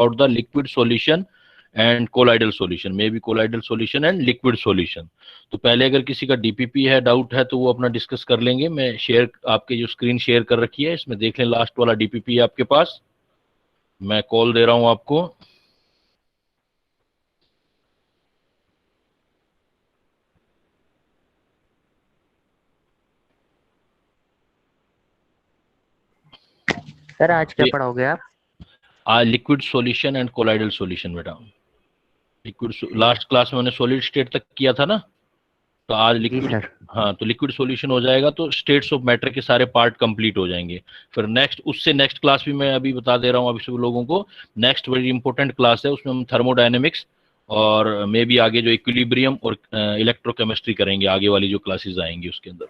about the liquid solution and colloidal solution, maybe colloidal solution and liquid solution. तो पहले अगर किसी का डीपीपी है, डाउट है, तो वो अपना डिस्कस कर लेंगे. मैं शेयर आपके जो स्क्रीन शेयर कर रखी है इसमें देख लें, लास्ट वाला डीपीपी है आपके पास. मैं कॉल दे रहा हूं आपको. सर आज क्या पढ़ाओगे आप? आज liquid solution and colloidal solution बेटा. लिक्विड लास्ट क्लास में मैंने सॉलिड स्टेट तक किया था ना, तो आज लिक्विड. हाँ, तो लिक्विड सॉल्यूशन हो जाएगा तो स्टेट्स ऑफ मैटर के सारे पार्ट कंप्लीट हो जाएंगे. फिर नेक्स्ट क्लास भी मैं अभी बता दे रहा हूँ अभी सब लोगों को. नेक्स्ट वेरी इंपॉर्टेंट क्लास है, उसमें हम थर्मोडायनेमिक्स और मे बी आगे जो इक्विलिब्रियम और इलेक्ट्रोकेमिस्ट्री करेंगे, आगे वाली जो क्लासेस आएंगी उसके अंदर.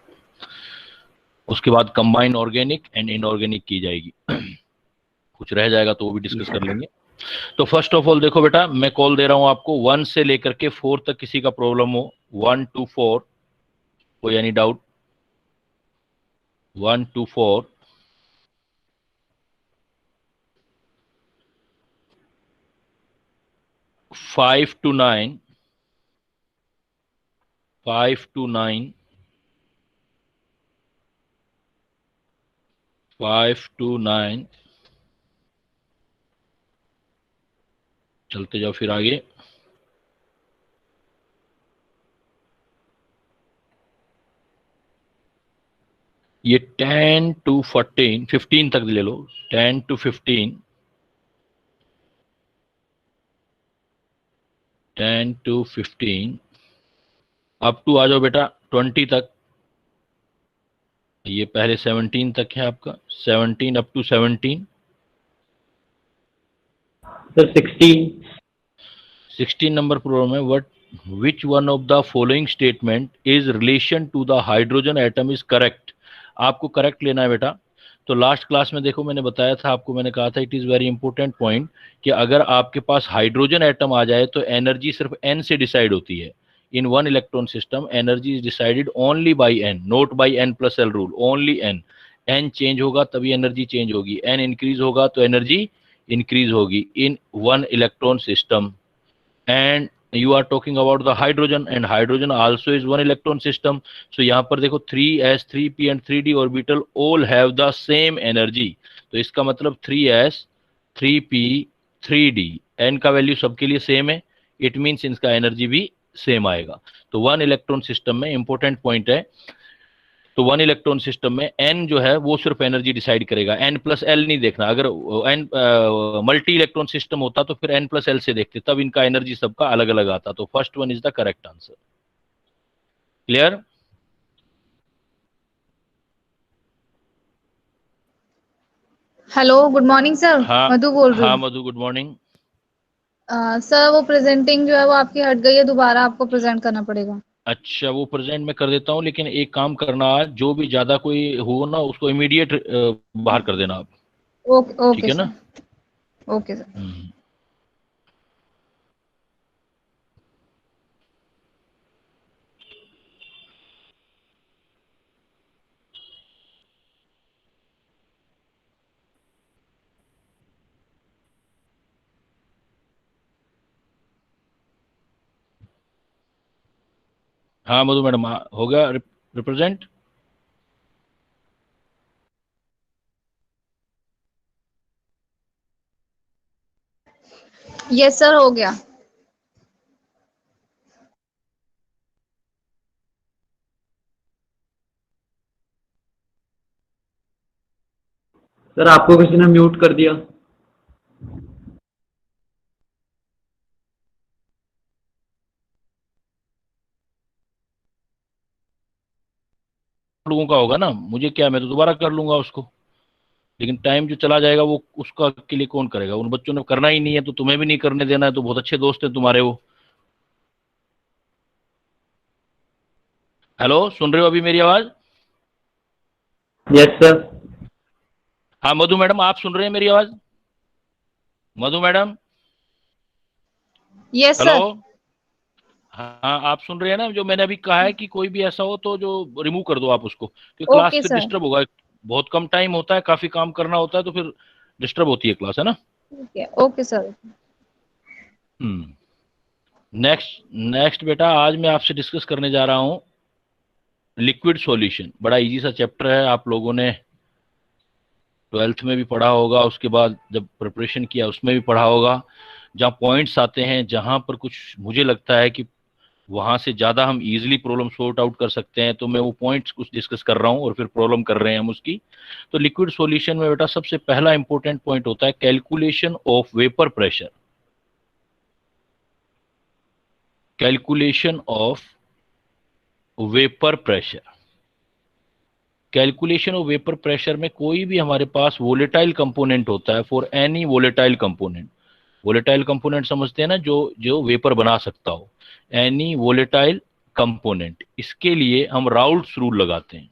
उसके बाद कंबाइन ऑर्गेनिक एंड इनऑर्गेनिक की जाएगी. कुछ रह जाएगा तो वो भी डिस्कस कर लेंगे. तो फर्स्ट ऑफ ऑल देखो बेटा, मैं कॉल दे रहा हूं आपको 1 से लेकर के 4 तक. किसी का प्रॉब्लम हो 1 to 4, कोई any doubt? 1 to 4. 5 to 9. 5 to 9. 5 to 9. चलते जाओ फिर आगे. ये 10 to 14, 15 तक ले लो. 10 to 15. 10 to 15. अप टू आ जाओ बेटा 20 तक. ये पहले 17 तक है आपका. 17 up to 17. Sir 16 number problem है. What which one of the following statement is relation to the hydrogen atom is correct? आपको करेक्ट लेना है बेटा. तो लास्ट क्लास में देखो मैंने बताया था आपको, मैंने कहा था it is very important point कि अगर आपके पास हाइड्रोजन एटम आ जाए तो एनर्जी सिर्फ n से डिसाइड होती है. In one electron system energy is decided only by n, not by n+l rule. Only n change होगा तभी एनर्जी चेंज होगी. n इंक्रीज होगा तो एनर्जी इंक्रीज होगी in one electron system. And you are talking about the hydrogen, and hydrogen also is one electron system. So यहाँ पर देखो 3s, 3p and 3d orbital all have the same energy. तो इसका मतलब 3s, 3p, 3d, n का value सबके लिए same है. इट मीन्स इनका एनर्जी भी सेम आएगा. तो वन इलेक्ट्रॉन सिस्टम में इंपॉर्टेंट पॉइंट है. तो वन इलेक्ट्रॉन सिस्टम में n जो है वो सिर्फ एनर्जी डिसाइड करेगा. n+l नहीं देखना. अगर n मल्टी इलेक्ट्रॉन सिस्टम होता तो फिर n+l से देखते, तब इनका एनर्जी सबका अलग अलग आता. तो first one is the correct answer. Clear? Hello, good morning sir. Madhu बोल रही हूँ. हाँ मधु, गुड मॉर्निंग. सर वो प्रेजेंटिंग जो है वो आपकी हट गई है, दोबारा आपको प्रेजेंट करना पड़ेगा. अच्छा, वो प्रेजेंट में कर देता हूँ, लेकिन एक काम करना, जो भी ज्यादा कोई हो ना उसको इमीडिएट बाहर कर देना आप. ओके ठीक है ना? Okay sir. हाँ मधु मैडम, हो गया रिप्रेजेंट? यस सर, हो गया. सर आपको किसी ने म्यूट कर दिया. लोगों का होगा ना, मुझे क्या, मैं तो दोबारा कर लूंगा उसको, लेकिन टाइम जो चला जाएगा वो उसका के लिए कौन करेगा? उन बच्चों ने करना ही नहीं है तो तुम्हें भी नहीं करने देना है. तो बहुत अच्छे दोस्त हैं तुम्हारे वो. हेलो, सुन रहे हो अभी मेरी आवाज? Yes sir. हाँ मधु मैडम, आप सुन रहे हैं मेरी आवाज? मधु मैडम? Yes sir. हेलो, हाँ आप सुन रहे हैं ना? जो मैंने अभी कहा है कि कोई भी ऐसा हो तो जो रिमूव कर दो आप उसको, क्योंकि क्लास ओके फिर सर. डिस्टर्ब होगा. बहुत कम टाइम होता है, काफी काम करना होता है, तो फिर डिस्टर्ब होती है क्लास, है ना? ठीक है, ओके सर। नेक्स्ट बेटा, आज मैं आपसे डिस्कस करने जा रहा हूं लिक्विड सॉल्यूशन। बड़ा इजी सा चैप्टर है, आप लोगों ने 12th में भी पढ़ा होगा, उसके बाद जब प्रिपरेशन किया उसमें भी पढ़ा होगा। जहाँ पॉइंट्स आते हैं, जहाँ पर कुछ मुझे लगता है कि वहां से ज्यादा हम इजीली प्रॉब्लम सॉर्ट आउट कर सकते हैं, तो मैं वो पॉइंट्स कुछ डिस्कस कर रहा हूँ और फिर प्रॉब्लम कर रहे हैं हम उसकी। तो लिक्विड सॉल्यूशन में बेटा सबसे पहला इंपॉर्टेंट पॉइंट होता है calculation of vapour pressure. Calculation of vapour pressure. Calculation of vapour pressure में कोई भी हमारे पास वोलेटाइल कंपोनेंट होता है, for any volatile component. Volatile component समझते हैं ना, जो जो वेपर बना सकता हो, एनी वोलेटाइल कंपोनेंट, इसके लिए हम राउल्ट्स रूल लगाते हैं।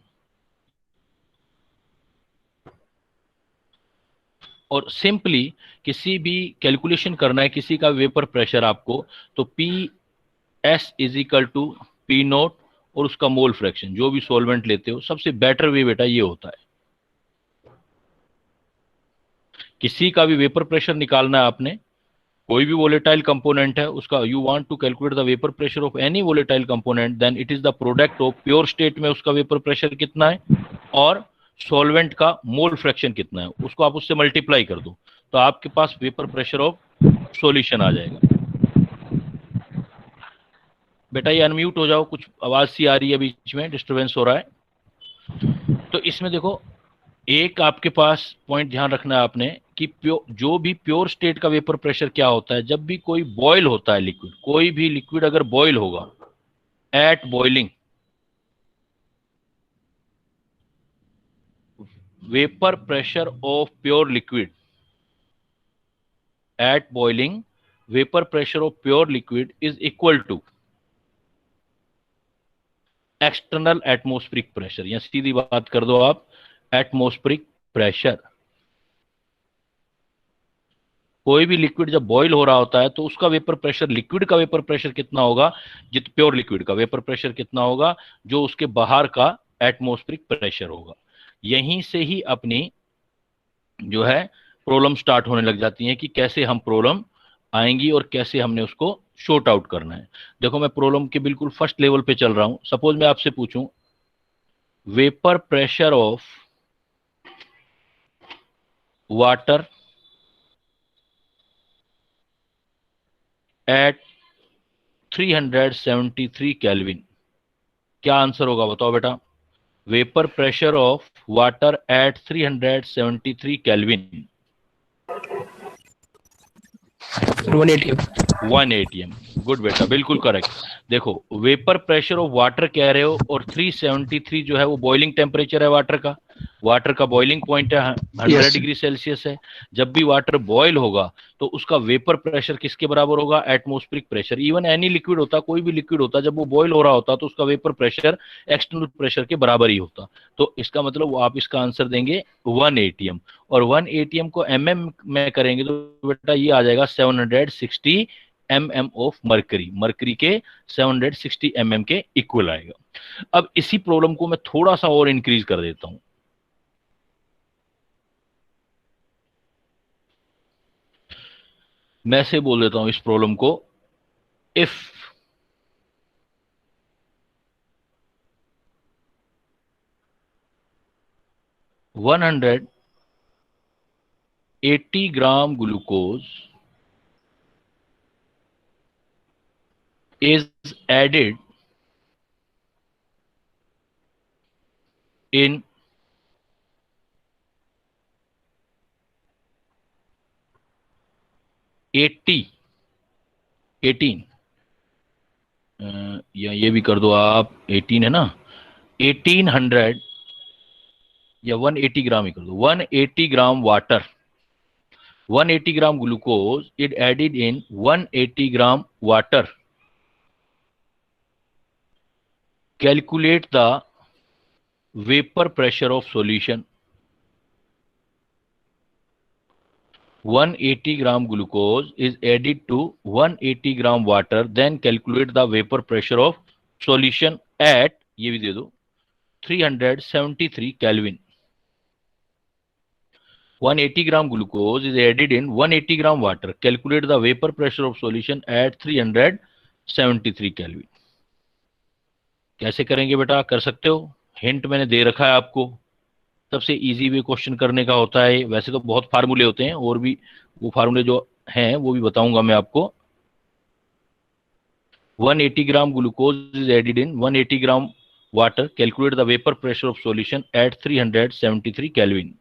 और सिंपली किसी भी कैलकुलेशन करना है किसी का वेपर प्रेशर आपको, तो P S is equal to P naught और उसका मोल फ्रैक्शन, जो भी सॉल्वेंट लेते हो। सबसे बेटर वे बेटा ये होता है, किसी का भी वेपर प्रेशर निकालना है आपने, कोई भी वोलेटाइल कंपोनेंट है उसका, you want to calculate the vapour pressure of any volatile component, then it is the product of pure state में उसका वेपर प्रेशर कितना है और सॉल्वेंट का मोल फ्रैक्शन कितना है, उसको आप उससे मल्टीप्लाई कर दो, तो आपके पास वेपर प्रेशर ऑफ सॉल्यूशन आ जाएगा। बेटा ये अनम्यूट हो जाओ, कुछ आवाज सी आ रही है, बीच में डिस्टरबेंस हो रहा है। तो इसमें देखो, एक आपके पास पॉइंट ध्यान रखना है आपने कि जो भी प्योर स्टेट का वेपर प्रेशर क्या होता है, जब भी कोई बॉयल होता है लिक्विड, कोई भी लिक्विड अगर बॉयल होगा, at boiling vapour pressure of pure liquid, at boiling vapour pressure of pure liquid is equal to external atmospheric pressure, या सीधी बात कर दो आप, एटमॉस्फेरिक प्रेशर। कोई भी लिक्विड जब बॉईल हो रहा होता है तो उसका वेपर प्रेशर, लिक्विड का वेपर प्रेशर कितना होगा, प्योर लिक्विड का वेपर प्रेशर कितना होगा, जो उसके बाहर का एटमॉस्फेरिक प्रेशर होगा। यहीं से ही अपनी जो है प्रॉब्लम स्टार्ट होने लग जाती है कि कैसे हम प्रॉब्लम आएंगी और कैसे हमने उसको शॉर्ट आउट करना है। देखो मैं प्रॉब्लम के बिल्कुल फर्स्ट लेवल पे चल रहा हूं। सपोज मैं आपसे पूछूं vapour pressure of water at 373 kelvin, क्या आंसर होगा बताओ बेटा। Vapour pressure of water at 373 kelvin. 1 ATM। 1 ATM, good बेटा, बिल्कुल करेक्ट। देखो वेपर प्रेशर ऑफ वाटर कह रहे हो और 373 जो है वो बॉइलिंग टेम्परेचर है वाटर का, वाटर का बॉइलिंग पॉइंट है 100 डिग्री सेल्सियस है। जब भी वाटर बॉयल होगा तो उसका वेपर प्रेशर किसके बराबर होगा, atmospheric pressure. Even any liquid होता, कोई भी लिक्विड होता, जब वो बॉयल हो रहा होता तो उसका वेपर प्रेशर एक्सटर्नल प्रेशर के बराबर ही होता। तो इसका मतलब आप इसका आंसर देंगे 1 ATM, और 1 ATM को mm में करेंगे तो बेटा ये आ जाएगा 760 mm ऑफ मर्करी, मर्करी के 760 mm के इक्वल आएगा। अब इसी प्रॉब्लम को मैं थोड़ा सा और इंक्रीज कर देता हूं। मैं से बोल देता हूं इस प्रॉब्लम को, if one 180 gram glucose is added in 18 या ये भी कर दो आप, 18 है ना, 1800 या 180 ग्राम ही कर दो, 180 gram water, 180 gram glucose it added in 180 gram water, calculate the vapour pressure of solution. 180 gram glucose is added to 180 gram water, then calculate the vapor pressure of solution at, ये भी दे दो, 373 kelvin. 180 gram glucose is added in 180 gram water. Calculate the vapor pressure of solution at 373 Kelvin. कैसे करेंगे बेटा, कर सकते हो, hint मैंने दे रखा है आपको। सबसे इजी वे क्वेश्चन करने का होता है। वैसे तो बहुत फार्मूले होते हैं, और भी वो फार्मूले जो हैं वो भी बताऊंगा मैं आपको। 180 gram glucose is added in 180 gram water. Calculate the vapor pressure of solution at 373 Kelvin.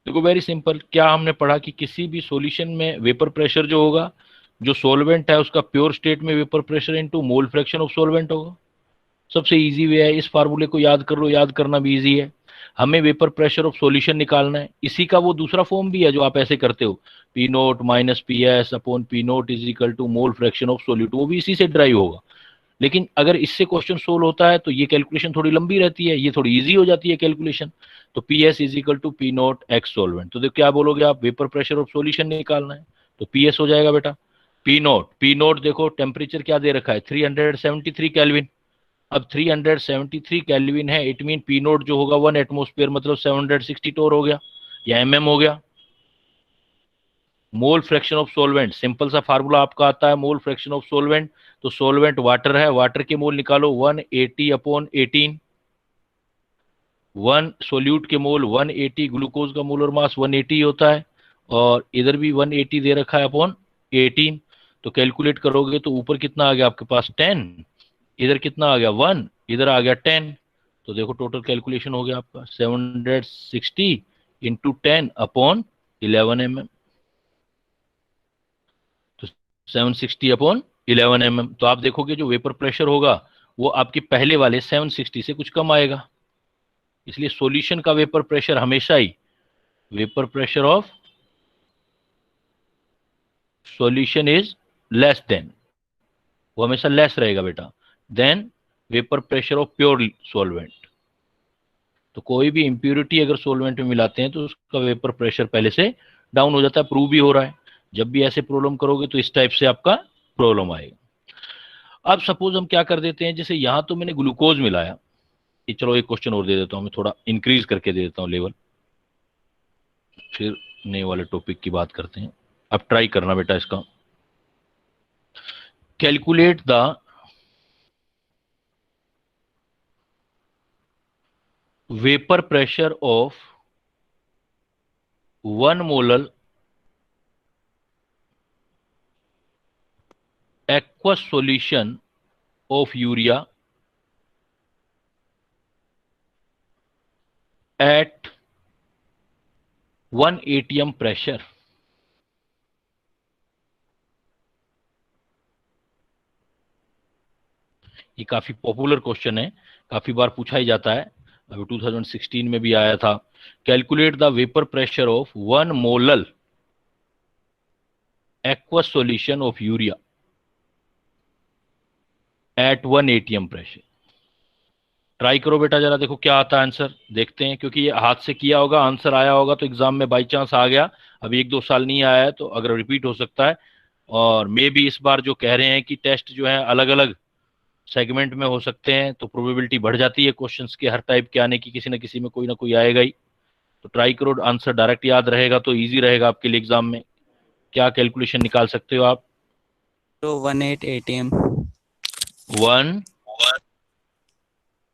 देखो वेरी सिंपल, क्या हमने पढ़ा कि किसी भी सॉल्यूशन में वेपर प्रेशर जो होगा, जो सॉल्वेंट है उसका प्योर स्टेट में vapour pressure into mole fraction of solvent होगा। सबसे इजी वे है, इस फार्मूले को याद कर लो, याद करना भी इजी है। हमें वेपर प्रेशर ऑफ सॉल्यूशन निकालना है, इसी का वो दूसरा फॉर्म भी है जो आप ऐसे करते हो, P naught minus P S upon P naught is equal to mole fraction of solute, वो भी इसी से ड्राइव होगा। लेकिन अगर इससे क्वेश्चन सोल्व होता है तो ये कैलकुलेशन थोड़ी लंबी रहती है, ये थोड़ी इजी हो जाती है कैलकुलेशन। तो P S is equal to P naught X solvent. तो देखो क्या बोलोगे आप, वेपर प्रेशर ऑफ सॉल्यूशन निकालना है तो पी एस हो जाएगा बेटा। पी नोट देखो टेम्परेचर क्या दे रखा है, 373 केल्विन। अब 373 केल्विन है, इट मीन पी नोट जो होगा 1 एटमोस्फेयर मतलब 760 टोर हो गया या एमएम हो गया। मोल फ्रैक्शन ऑफ सोलवेंट, सिंपल सा फार्मूला आपका आता है मोल फ्रैक्शन ऑफ सोलवेंट। तो सोलवेंट वाटर है, वाटर के मोल निकालो 180 अपॉन 18। 1 सोल्यूट के मोल 180, ग्लूकोज का मोलर मास 180 होता है, और इधर भी 180 दे रखा है अपॉन 18। तो कैलकुलेट करोगे तो ऊपर कितना आ गया आपके पास 10, इधर कितना आ गया 1, इधर आ गया 10। तो देखो टोटल कैलकुलेशन हो गया आपका 760 इंटू 10 अपॉन 11 mm। तो 760 अपॉन 11 mm। तो आप देखोगे जो वेपर प्रेशर होगा वो आपके पहले वाले 760 से कुछ कम आएगा। इसलिए सॉल्यूशन का वेपर प्रेशर हमेशा ही, vapour pressure of solution is less than, वो हमेशा लेस रहेगा बेटा, than vapour pressure of pure solvent. तो कोई भी इंप्योरिटी अगर सॉल्वेंट में मिलाते हैं तो उसका वेपर प्रेशर पहले से डाउन हो जाता है, प्रूव भी हो रहा है। जब भी ऐसे प्रॉब्लम करोगे तो इस टाइप से आपका प्रॉब्लम आएगा। अब सपोज हम क्या कर देते हैं, जैसे यहां तो मैंने ग्लूकोज मिलाया, चलो एक क्वेश्चन और दे देता हूं मैं, थोड़ा इंक्रीज करके दे देता हूं लेवल, फिर नए वाले टॉपिक की बात करते हैं। अब ट्राई करना बेटा इसका, calculate the vapour pressure of 1 molar aqueous solution of urea at 1 atm pressure। ये काफी पॉपुलर क्वेश्चन है, काफी बार पूछा ही जाता है, अभी 2016 में भी आया था। Calculate the vapour pressure of 1 molar aqueous solution of urea at 1 atm pressure. Try करो बेटा जरा, देखो क्या आता है आंसर, देखते हैं। क्योंकि ये हाथ से किया होगा, आंसर आया होगा तो एग्जाम में बाई चांस आ गया, अभी 1-2 साल नहीं आया है तो अगर रिपीट हो सकता है। और मे भी इस बार जो कह रहे हैं कि टेस्ट जो है अलग अलग सेगमेंट में हो सकते हैं, तो प्रोबेबिलिटी बढ़ जाती है क्वेश्चंस के हर टाइप के आने की, किसी न किसी में कोई ना कोई आएगा ही। तो ट्राई करो, आंसर डायरेक्ट याद रहेगा तो ईजी रहेगा आपके लिए एग्जाम में। क्या कैलकुलेशन निकाल सकते हो आप? तो 18 ATM 1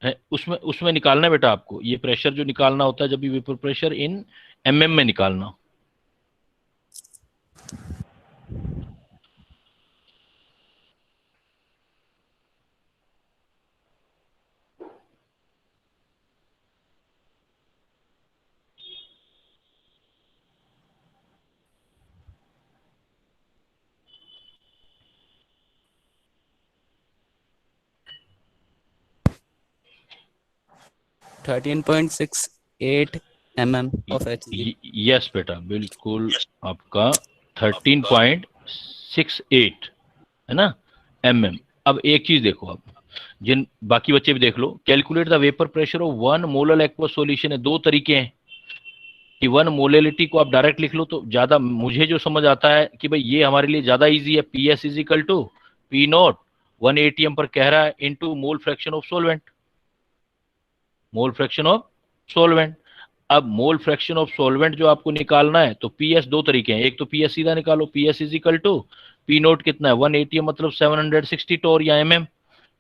है, उसमें निकालना है बेटा आपको। ये प्रेशर जो निकालना होता है जब भी वेपर प्रेशर इन एमएम में निकालना।13.68 mm of Hg। यस बेटा बिल्कुल, आपका 13.68 है ना mm। अब एक चीज देखो, आप जिन बाकी बच्चे भी देख लो, calculate the vapour pressure of 1 molar aqueous solution है। 2 तरीके हैं कि 1 मोलेलिटी को आप डायरेक्ट लिख लो तो ज्यादा मुझे जो समझ आता है कि भाई ये हमारे लिए ज्यादा इजी है। P S is equal to P naught 1 ATM पर कह रहा है into mole fraction of solvent, mole fraction of solvent. अब मोल फ्रैक्शन ऑफ सॉल्वेंट जो आपको निकालना है, तो पीएस दो तरीके हैं, एक तो पीएस सीधा निकालो, PS is equal to P naught कितना है 180 मतलब 760 टोर या mm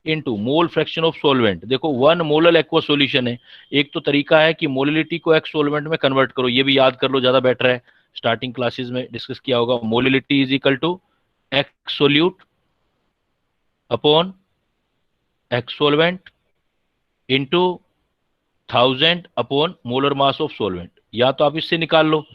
into mole fraction of solvent. देखो 1 मोलल एक्वा सॉल्यूशन है, एक तो तरीका है कि मोलिलिटी को एक्स सॉल्वेंट में कन्वर्ट करो, ये भी याद कर लो, ज्यादा बेटर है, स्टार्टिंग क्लासेस में डिस्कस किया होगा। Molality is equal to X solute upon X solvent into 1000 upon molar mass of solvent. या तो आप इससे निकाल लो,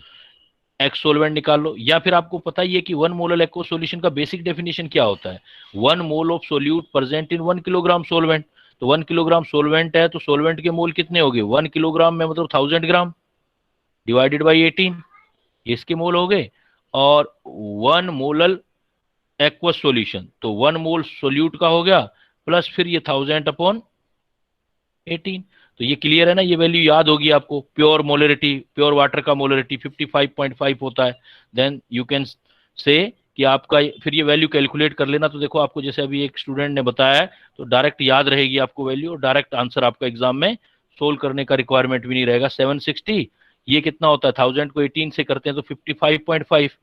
एक्स सोल्वेंट निकाल लो, या फिर आपको पता ही है कि 1 मोलर एक्वा सॉल्यूशन का बेसिक डेफिनेशन क्या होता है, 1 mole of solute present in 1 kilogram सोल्वेंट। तो 1 किलोग्राम सोल्वेंट है तो सोल्वेंट के मोल कितने हो गए, 1 किलोग्राम में मतलब 1000 ग्राम डिवाइडेड बाई 18, इसके मोल हो गए। और 1 मोलल एक्वा सॉल्यूशन, तो 1 मोल सोल्यूट का हो गया प्लस फिर ये 1000 अपॉन 18। तो ये क्लियर है ना, ये वैल्यू याद होगी आपको। प्योर मोलरिटी, प्योर वाटर का मोलरिटी 55.5 होता है। देन यू कैन से कि आपका फिर ये वैल्यू कैलकुलेट कर लेना। तो देखो आपको जैसे अभी एक स्टूडेंट ने बताया है, तो डायरेक्ट याद रहेगी आपको वैल्यू, और डायरेक्ट आंसर आपका एग्जाम में सोल्व करने का रिक्वायरमेंट भी नहीं रहेगा। 760 ये कितना होता है, 1000 को 18 से करते हैं तो 55.5,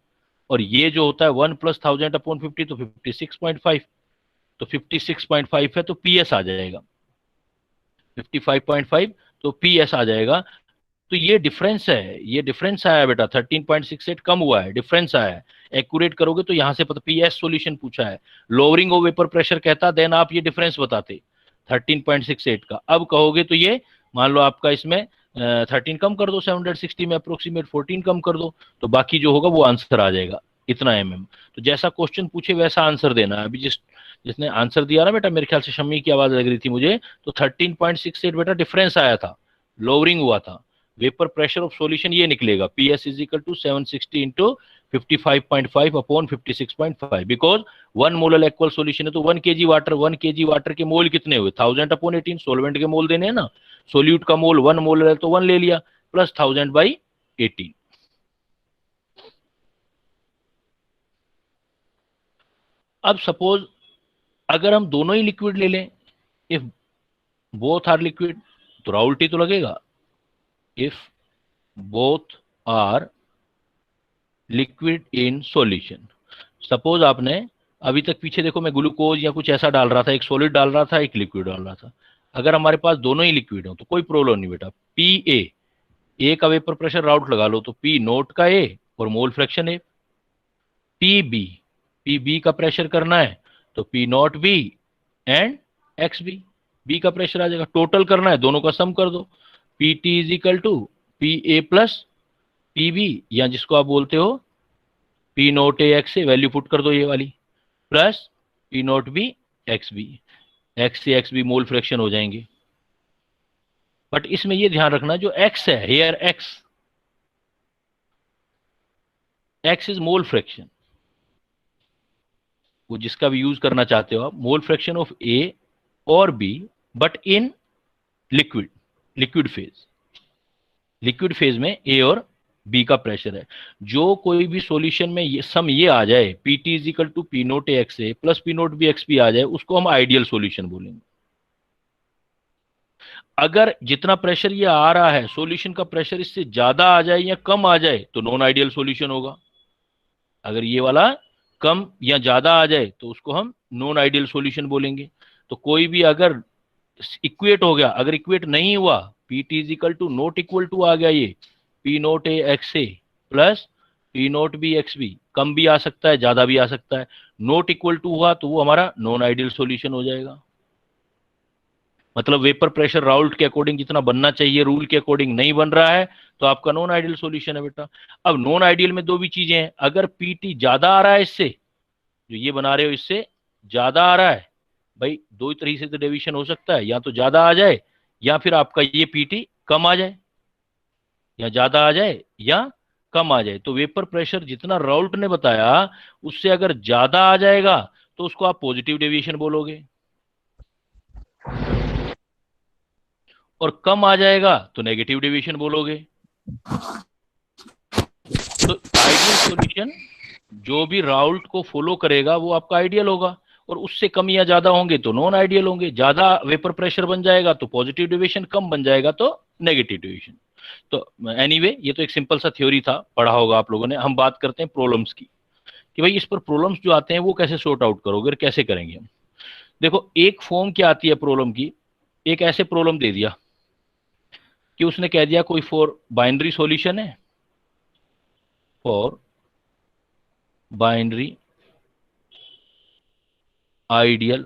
और ये जो होता है 1 प्लस 1000 अपॉन 50 तो 56.5, तो 56.5 है तो पीएस आ जाएगा 55.5, तो पीएस आ जाएगा। तो ये डिफरेंस है, ये डिफरेंस आया बेटा, 13.68 कम हुआ है, डिफरेंस आया है। एक्यूरेट करोगे तो यहां से पता, पीएस सॉल्यूशन पूछा है, लोअरिंग ऑफ वेपर प्रेशर कहता, देन आप ये डिफरेंस बताते 13.68 का। अब कहोगे तो ये मान लो आपका इसमें 13 कम कर दो, 760 में अप्रोक्सीमेट 14 कम कर दो, तो बाकी जो होगा वो आंसर आ जाएगा इतना एमएम। तो जैसा क्वेश्चन पूछे वैसा आंसर देना है। अभी जिसने आंसर दिया ना बेटा, मेरे ख्याल से शम्मी की आवाज लग रही थी मुझे, तो 13.68 बेटा डिफरेंस आया था, लोअरिंग हुआ था। वेपर प्रेशर ऑफ सॉल्यूशन ये निकलेगा, PS is equal to 760 into 55.5 upon 56.5, because 1 molal equal solution है तो 1 kg वाटर, 1 kg वाटर के मोल कितने हुए, 1000 अपॉन 18, सोलवेंट के मोल देने हैं ना, सोल्यूट का मोल 1 मोलर है तो 1 ले लिया, प्लस 1000 बाई 18। अब सपोज अगर हम दोनों ही लिक्विड ले लें, इफ बोथ आर लिक्विड, तो राउल्ट ही तो लगेगा। If both are liquid in solution, suppose आपने अभी तक पीछे देखो, मैं ग्लूकोज या कुछ ऐसा डाल रहा था, एक सॉलिड डाल रहा था, एक लिक्विड डाल रहा था। अगर हमारे पास दोनों ही लिक्विड हो तो कोई प्रॉब्लम नहीं बेटा, पी ए का वेपर प्रेशर राउट लगा लो, तो पी नोट का ए और mole fraction A. P B का प्रेशर करना है तो P naught B and X B का प्रेशर आ जाएगा। टोटल करना है, दोनों का सम कर दो, P T is equal to P A plus P B, या जिसको आप बोलते हो पी नोट ए एक्स से, वैल्यू पुट कर दो ये वाली, plus P naught B, X से एक्स बी मोल फ्रैक्शन हो जाएंगे। बट इसमें ये ध्यान रखना, जो एक्स है here, x is mole fraction, वो जिसका भी यूज करना चाहते हो आप, मोल फ्रैक्शन ऑफ ए और B, but in liquid phase में ए और बी का प्रेशर है। जो कोई भी सॉल्यूशन में ये सम ये आ जाए, P T is equal to P naught A X A plus P naught B X B आ जाए, उसको हम आइडियल सॉल्यूशन बोलेंगे। अगर जितना प्रेशर ये आ रहा है, सॉल्यूशन का प्रेशर इससे ज्यादा आ जाए या कम आ जाए तो नॉन आइडियल सॉल्यूशन होगा। अगर ये वाला कम या ज्यादा आ जाए तो उसको हम नॉन आइडियल सॉल्यूशन बोलेंगे। तो कोई भी अगर इक्वेट हो गया, अगर इक्वेट नहीं हुआ, P T is equal to not equal to आ गया, ये P naught A X A plus P naught B X B, कम भी आ सकता है ज्यादा भी आ सकता है, नॉट इक्वल टू हुआ तो वो हमारा नॉन आइडियल सॉल्यूशन हो जाएगा। मतलब वेपर प्रेशर राउल्ट के अकॉर्डिंग जितना बनना चाहिए रूल के अकॉर्डिंग नहीं बन रहा है तो आपका नॉन आइडियल सॉल्यूशन है बेटा। अब नॉन आइडियल में दो भी चीजें हैं, अगर पीटी ज्यादा आ रहा है, इससे जो ये बना रहे हो इससे ज्यादा आ रहा है, भाई दो ही तरीके से तो डेविएशन हो सकता है, या तो ज्यादा आ जाए या फिर आपका ये पीटी कम आ जाए, या ज्यादा आ जाए या कम आ जाए। तो वेपर प्रेशर जितना राउल्ट ने बताया उससे अगर ज्यादा आ जाएगा तो उसको आप पॉजिटिव डेविएशन बोलोगे, और कम आ जाएगा तो नेगेटिव डेविएशन बोलोगे। तो आइडियल सॉल्यूशन जो भी राउल्ट को फॉलो करेगा वो आपका आइडियल होगा, और उससे कम या ज्यादा होंगे तो नॉन आइडियल होंगे। ज्यादा वेपर प्रेशर बन जाएगा तो पॉजिटिव डेविएशन, कम बन जाएगा तो नेगेटिव डेविएशन। तो एनीवे ये तो एक सिंपल सा थ्योरी था, पढ़ा होगा आप लोगों ने। हम बात करते हैं प्रॉब्लम्स की कि भाई इस पर प्रॉब्लम्स जो आते हैं वो कैसे सॉर्ट आउट करोगे और कैसे करेंगे हम। देखो एक फॉर्म क्या आती है प्रॉब्लम की, एक ऐसे प्रॉब्लम दे दिया कि उसने कह दिया कोई फॉर बाइनरी सॉल्यूशन है, for binary ideal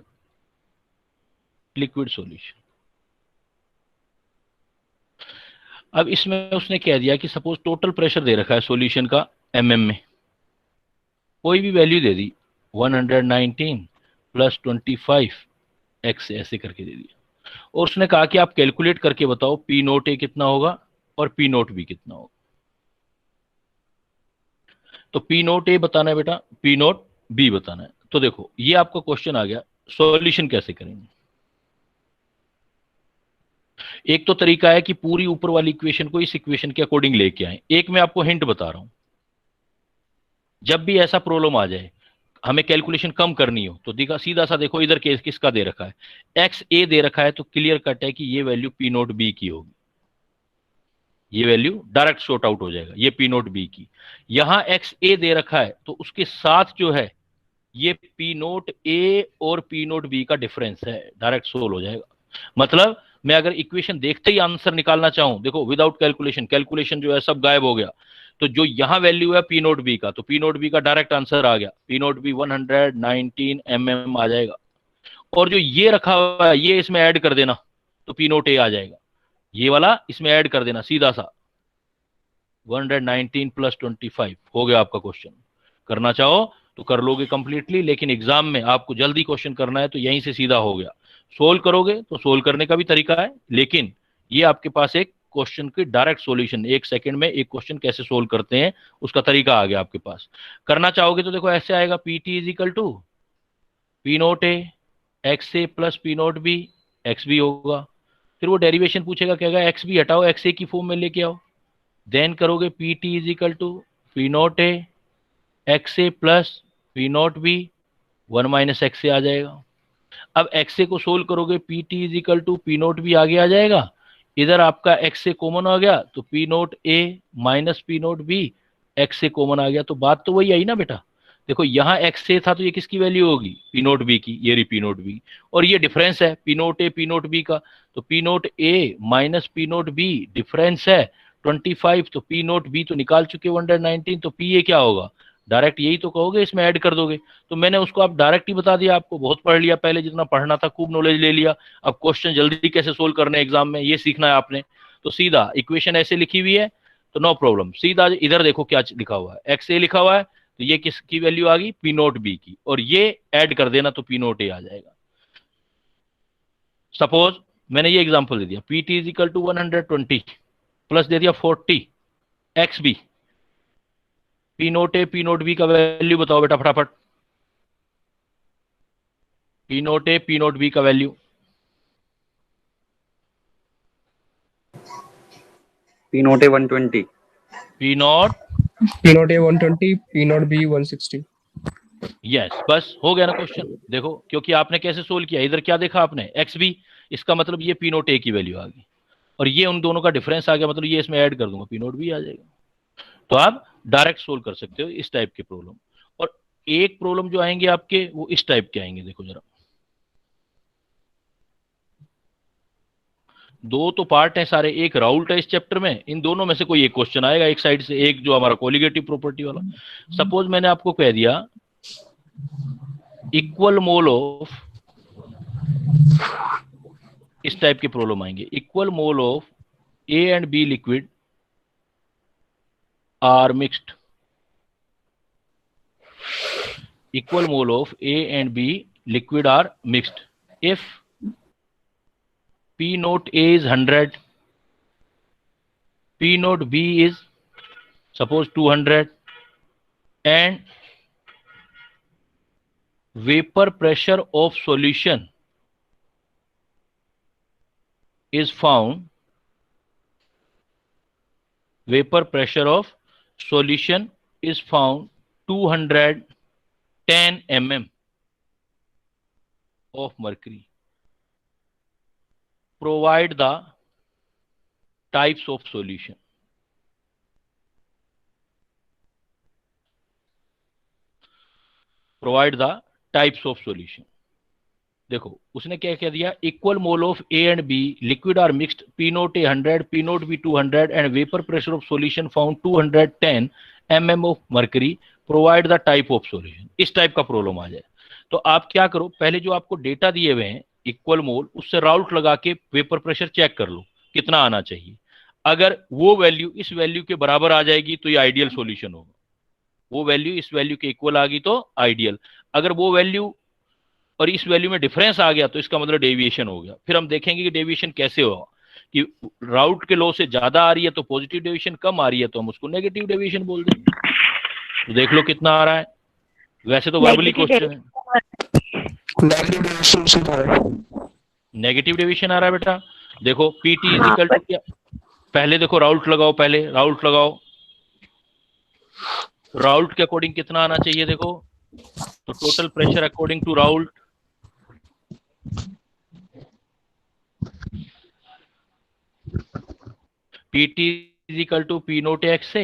liquid solution. अब इसमें उसने कह दिया कि सपोज टोटल प्रेशर दे रखा है सॉल्यूशन का एमएम में, कोई भी वैल्यू दे दी 119 प्लस 25 एक्स ऐसे करके दे दिया, और उसने कहा कि आप कैलकुलेट करके बताओ पी नोट ए कितना होगा और पी नोट बी कितना होगा। तो पी नोट ए बताना है बेटा, पी नोट बी बताना है। तो देखो ये आपका क्वेश्चन आ गया, सॉल्यूशन कैसे करेंगे। एक तो तरीका है कि पूरी ऊपर वाली इक्वेशन को इस इक्वेशन के अकॉर्डिंग लेके आए। एक मैं आपको हिंट बता रहा हूं, जब भी ऐसा प्रॉब्लम आ जाए हमें कैलकुलेशन कम करनी हो तो दिखा सीधा सा देखो इधर केस किसका दे रखा है, एक्स ए दे रखा है, तो क्लियर कट है कि ये वैल्यू पी नोट बी की होगी, ये वैल्यू डायरेक्ट शॉर्ट आउट हो जाएगा, ये पी नोट बी की। यहां एक्स ए दे रखा है तो उसके साथ जो है ये पी नोट ए और पी नोट बी का डिफरेंस है, डायरेक्ट सोल्व हो जाएगा। मतलब मैं अगर इक्वेशन देखते ही आंसर निकालना चाहूं, देखो विदाउट कैलकुलेशन, कैलकुलेशन जो है सब गायब हो गया, तो जो यहां वैल्यू है पी नोट बी का, तो पी नोट बी का डायरेक्ट आंसर आ गया, पी नोट बी 119 mm आ जाएगा। और जो ये रखा हुआ है ये इसमें ऐड कर देना तो पी नोट ए आ जाएगा, ये वाला इसमें ऐड कर देना सीधा सा 119 प्लस 25 हो गया आपका क्वेश्चन। करना चाहो तो कर लोगे कंप्लीटली, लेकिन एग्जाम में आपको जल्दी क्वेश्चन करना है तो यहीं से सीधा हो गया। सोल्व करोगे तो सोल्व करने का भी तरीका है, लेकिन ये आपके पास एक क्वेश्चन की डायरेक्ट सॉल्यूशन, एक सेकंड में एक क्वेश्चन कैसे सोल्व करते हैं उसका तरीका आ गया आपके पास। करना चाहोगे तो देखो ऐसे आएगा, P T is equal to P naught A X A plus P naught B, X B होगा। फिर वो डेरिवेशन पूछेगा, कहेगा एक्स बी हटाओ एक्स ए की फॉर्म में लेके आओ, देन करोगे P T is equal to P naught A X A plus P naught B, 1 minus X A आ जाएगा। अब एक्स ए को सोल्व करोगे, P T is equal to P naught B आगे आ जाएगा, इधर आपका एक्स ए कॉमन आ गया तो P naught A minus P naught B, X A common आ गया, तो बात तो वही आई ना बेटा। देखो यहाँ एक्स ए था तो ये किसकी वैल्यू होगी, पी नोट बी की, ये रही पी नोट बी, और ये डिफरेंस है P naught A P naught B का, तो P naught A minus P naught B difference है 25, तो पी नोट बी तो निकाल चुके 119, तो पी ए क्या होगा, डायरेक्ट यही तो कहोगे, इसमें ऐड कर दोगे। तो मैंने उसको आप डायरेक्ट ही बता दिया, आपको बहुत पढ़ लिया पहले, जितना पढ़ना था खूब नॉलेज ले लिया। अब क्वेश्चन जल्दी कैसे सोल्व करने एग्जाम में ये सीखना है आपने। तो सीधा इक्वेशन ऐसे लिखी हुई है तो नो प्रॉब्लम, सीधा इधर देखो क्या लिखा हुआ है, एक्स ए लिखा हुआ है तो ये किसकी वैल्यू आ गई, पी नोट बी की, और ये ऐड कर देना तो पी नोट ए आ जाएगा। सपोज मैंने ये एग्जांपल दे दिया, P T is equal to 120 plus दे दिया 40 X B, P naught A P naught B का वैल्यू बताओ बेटा फटाफट, P naught A P naught B का value. P naught A 120, P naught P naught A 120, P naught B 160. Yes, बस हो गया ना क्वेश्चन। देखो क्योंकि आपने कैसे सोल्व किया, इधर क्या देखा आपने एक्स बी, इसका मतलब ये पी नोट ए की वैल्यू आ गई, और ये उन दोनों का डिफरेंस आ गया, मतलब ये इसमें ऐड कर दूंगा पी नोट बी आ जाएगा। तो आप डायरेक्ट सोल्व कर सकते हो इस टाइप के प्रॉब्लम। और एक प्रॉब्लम जो आएंगे आपके वो इस टाइप के आएंगे, देखो जरा, दो तो पार्ट है सारे, एक राउल्ट है इस चैप्टर में, इन दोनों में से कोई एक क्वेश्चन आएगा एक साइड से, एक जो हमारा कोलिगेटिव प्रॉपर्टी वाला। सपोज मैंने आपको कह दिया इक्वल मोल ऑफ, इस टाइप के प्रॉब्लम आएंगे, equal mole of A and B liquid are mixed, equal mole of A and B liquid are mixed if P naught A is 100, P naught B is suppose 200, and vapor pressure of solution is found, vapor pressure of solution is found 210 mm of mercury. Provide the types of solution. Provide the types of solution. देखो उसने क्या क्या दिया, equal mole of A and B liquid are mixed, P naught A 100, P naught B 200 and vapour pressure of solution found 210 mm of mercury, provide the type of solution. इस type का problem आ जाए तो आप क्या करो, पहले जो आपको डेटा दिए हुए हैं इक्वल मोल, उससे राउट लगा के वेपर प्रेशर चेक कर लो कितना आना चाहिए। अगर वो वैल्यू इस वैल्यू के बराबर आ जाएगी तो ये आइडियल सॉल्यूशन होगा, वो वैल्यू इस वैल्यू के इक्वल आ गई तो आइडियल, अगर वो वैल्यू और इस वैल्यू में डिफरेंस आ गया तो इसका मतलब डेविएशन हो गया। फिर हम देखेंगे कि डेविएशन कैसे होगा, कि राउट के लॉ से ज्यादा आ रही है तो पॉजिटिव डेविएशन, कम आ रही है तो हम उसको नेगेटिव डेविएशन बोल देंगे। तो देख लो कितना आ रहा है, वैसे तो वर्बली क्वेश्चन है। नेगेटिव डेविएशन आ रहा है बेटा। देखो पीटी इज इक्वल टू क्या, पहले देखो राउट लगाओ, पहले राउट लगाओ, राउट के अकॉर्डिंग कितना आना चाहिए देखो, तो total pressure according to Raoult PT is equal to P naught X से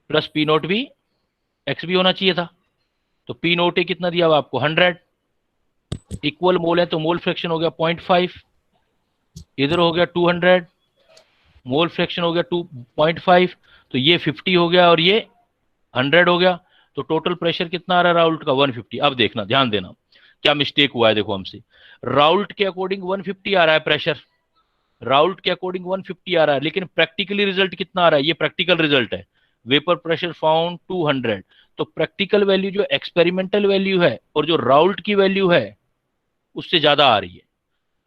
plus P naught B X भी होना चाहिए था। तो पी नोट ए कितना दिया हुआ आपको 100, इक्वल मोल है तो मोल फ्रैक्शन हो गया 0.5, इधर हो गया 200, मोल फ्रैक्शन हो गया 2.5, तो ये 50 हो गया और ये 100 हो गया। तो टोटल प्रेशर कितना आ रहा है राउल्ट का 150। अब देखना, ध्यान देना क्या मिस्टेक हुआ है। देखो हमसे राउल्ट के अकॉर्डिंग 150 आ रहा है प्रेशर, राउल्ट के अकॉर्डिंग 150 आ रहा है, लेकिन प्रैक्टिकली रिजल्ट कितना आ रहा है, ये प्रैक्टिकल रिजल्ट है, वेपर प्रेशर फाउंड 200। तो प्रैक्टिकल वैल्यू जो एक्सपेरिमेंटल वैल्यू है और जो राउल्ट की वैल्यू है उससे ज्यादा आ रही है।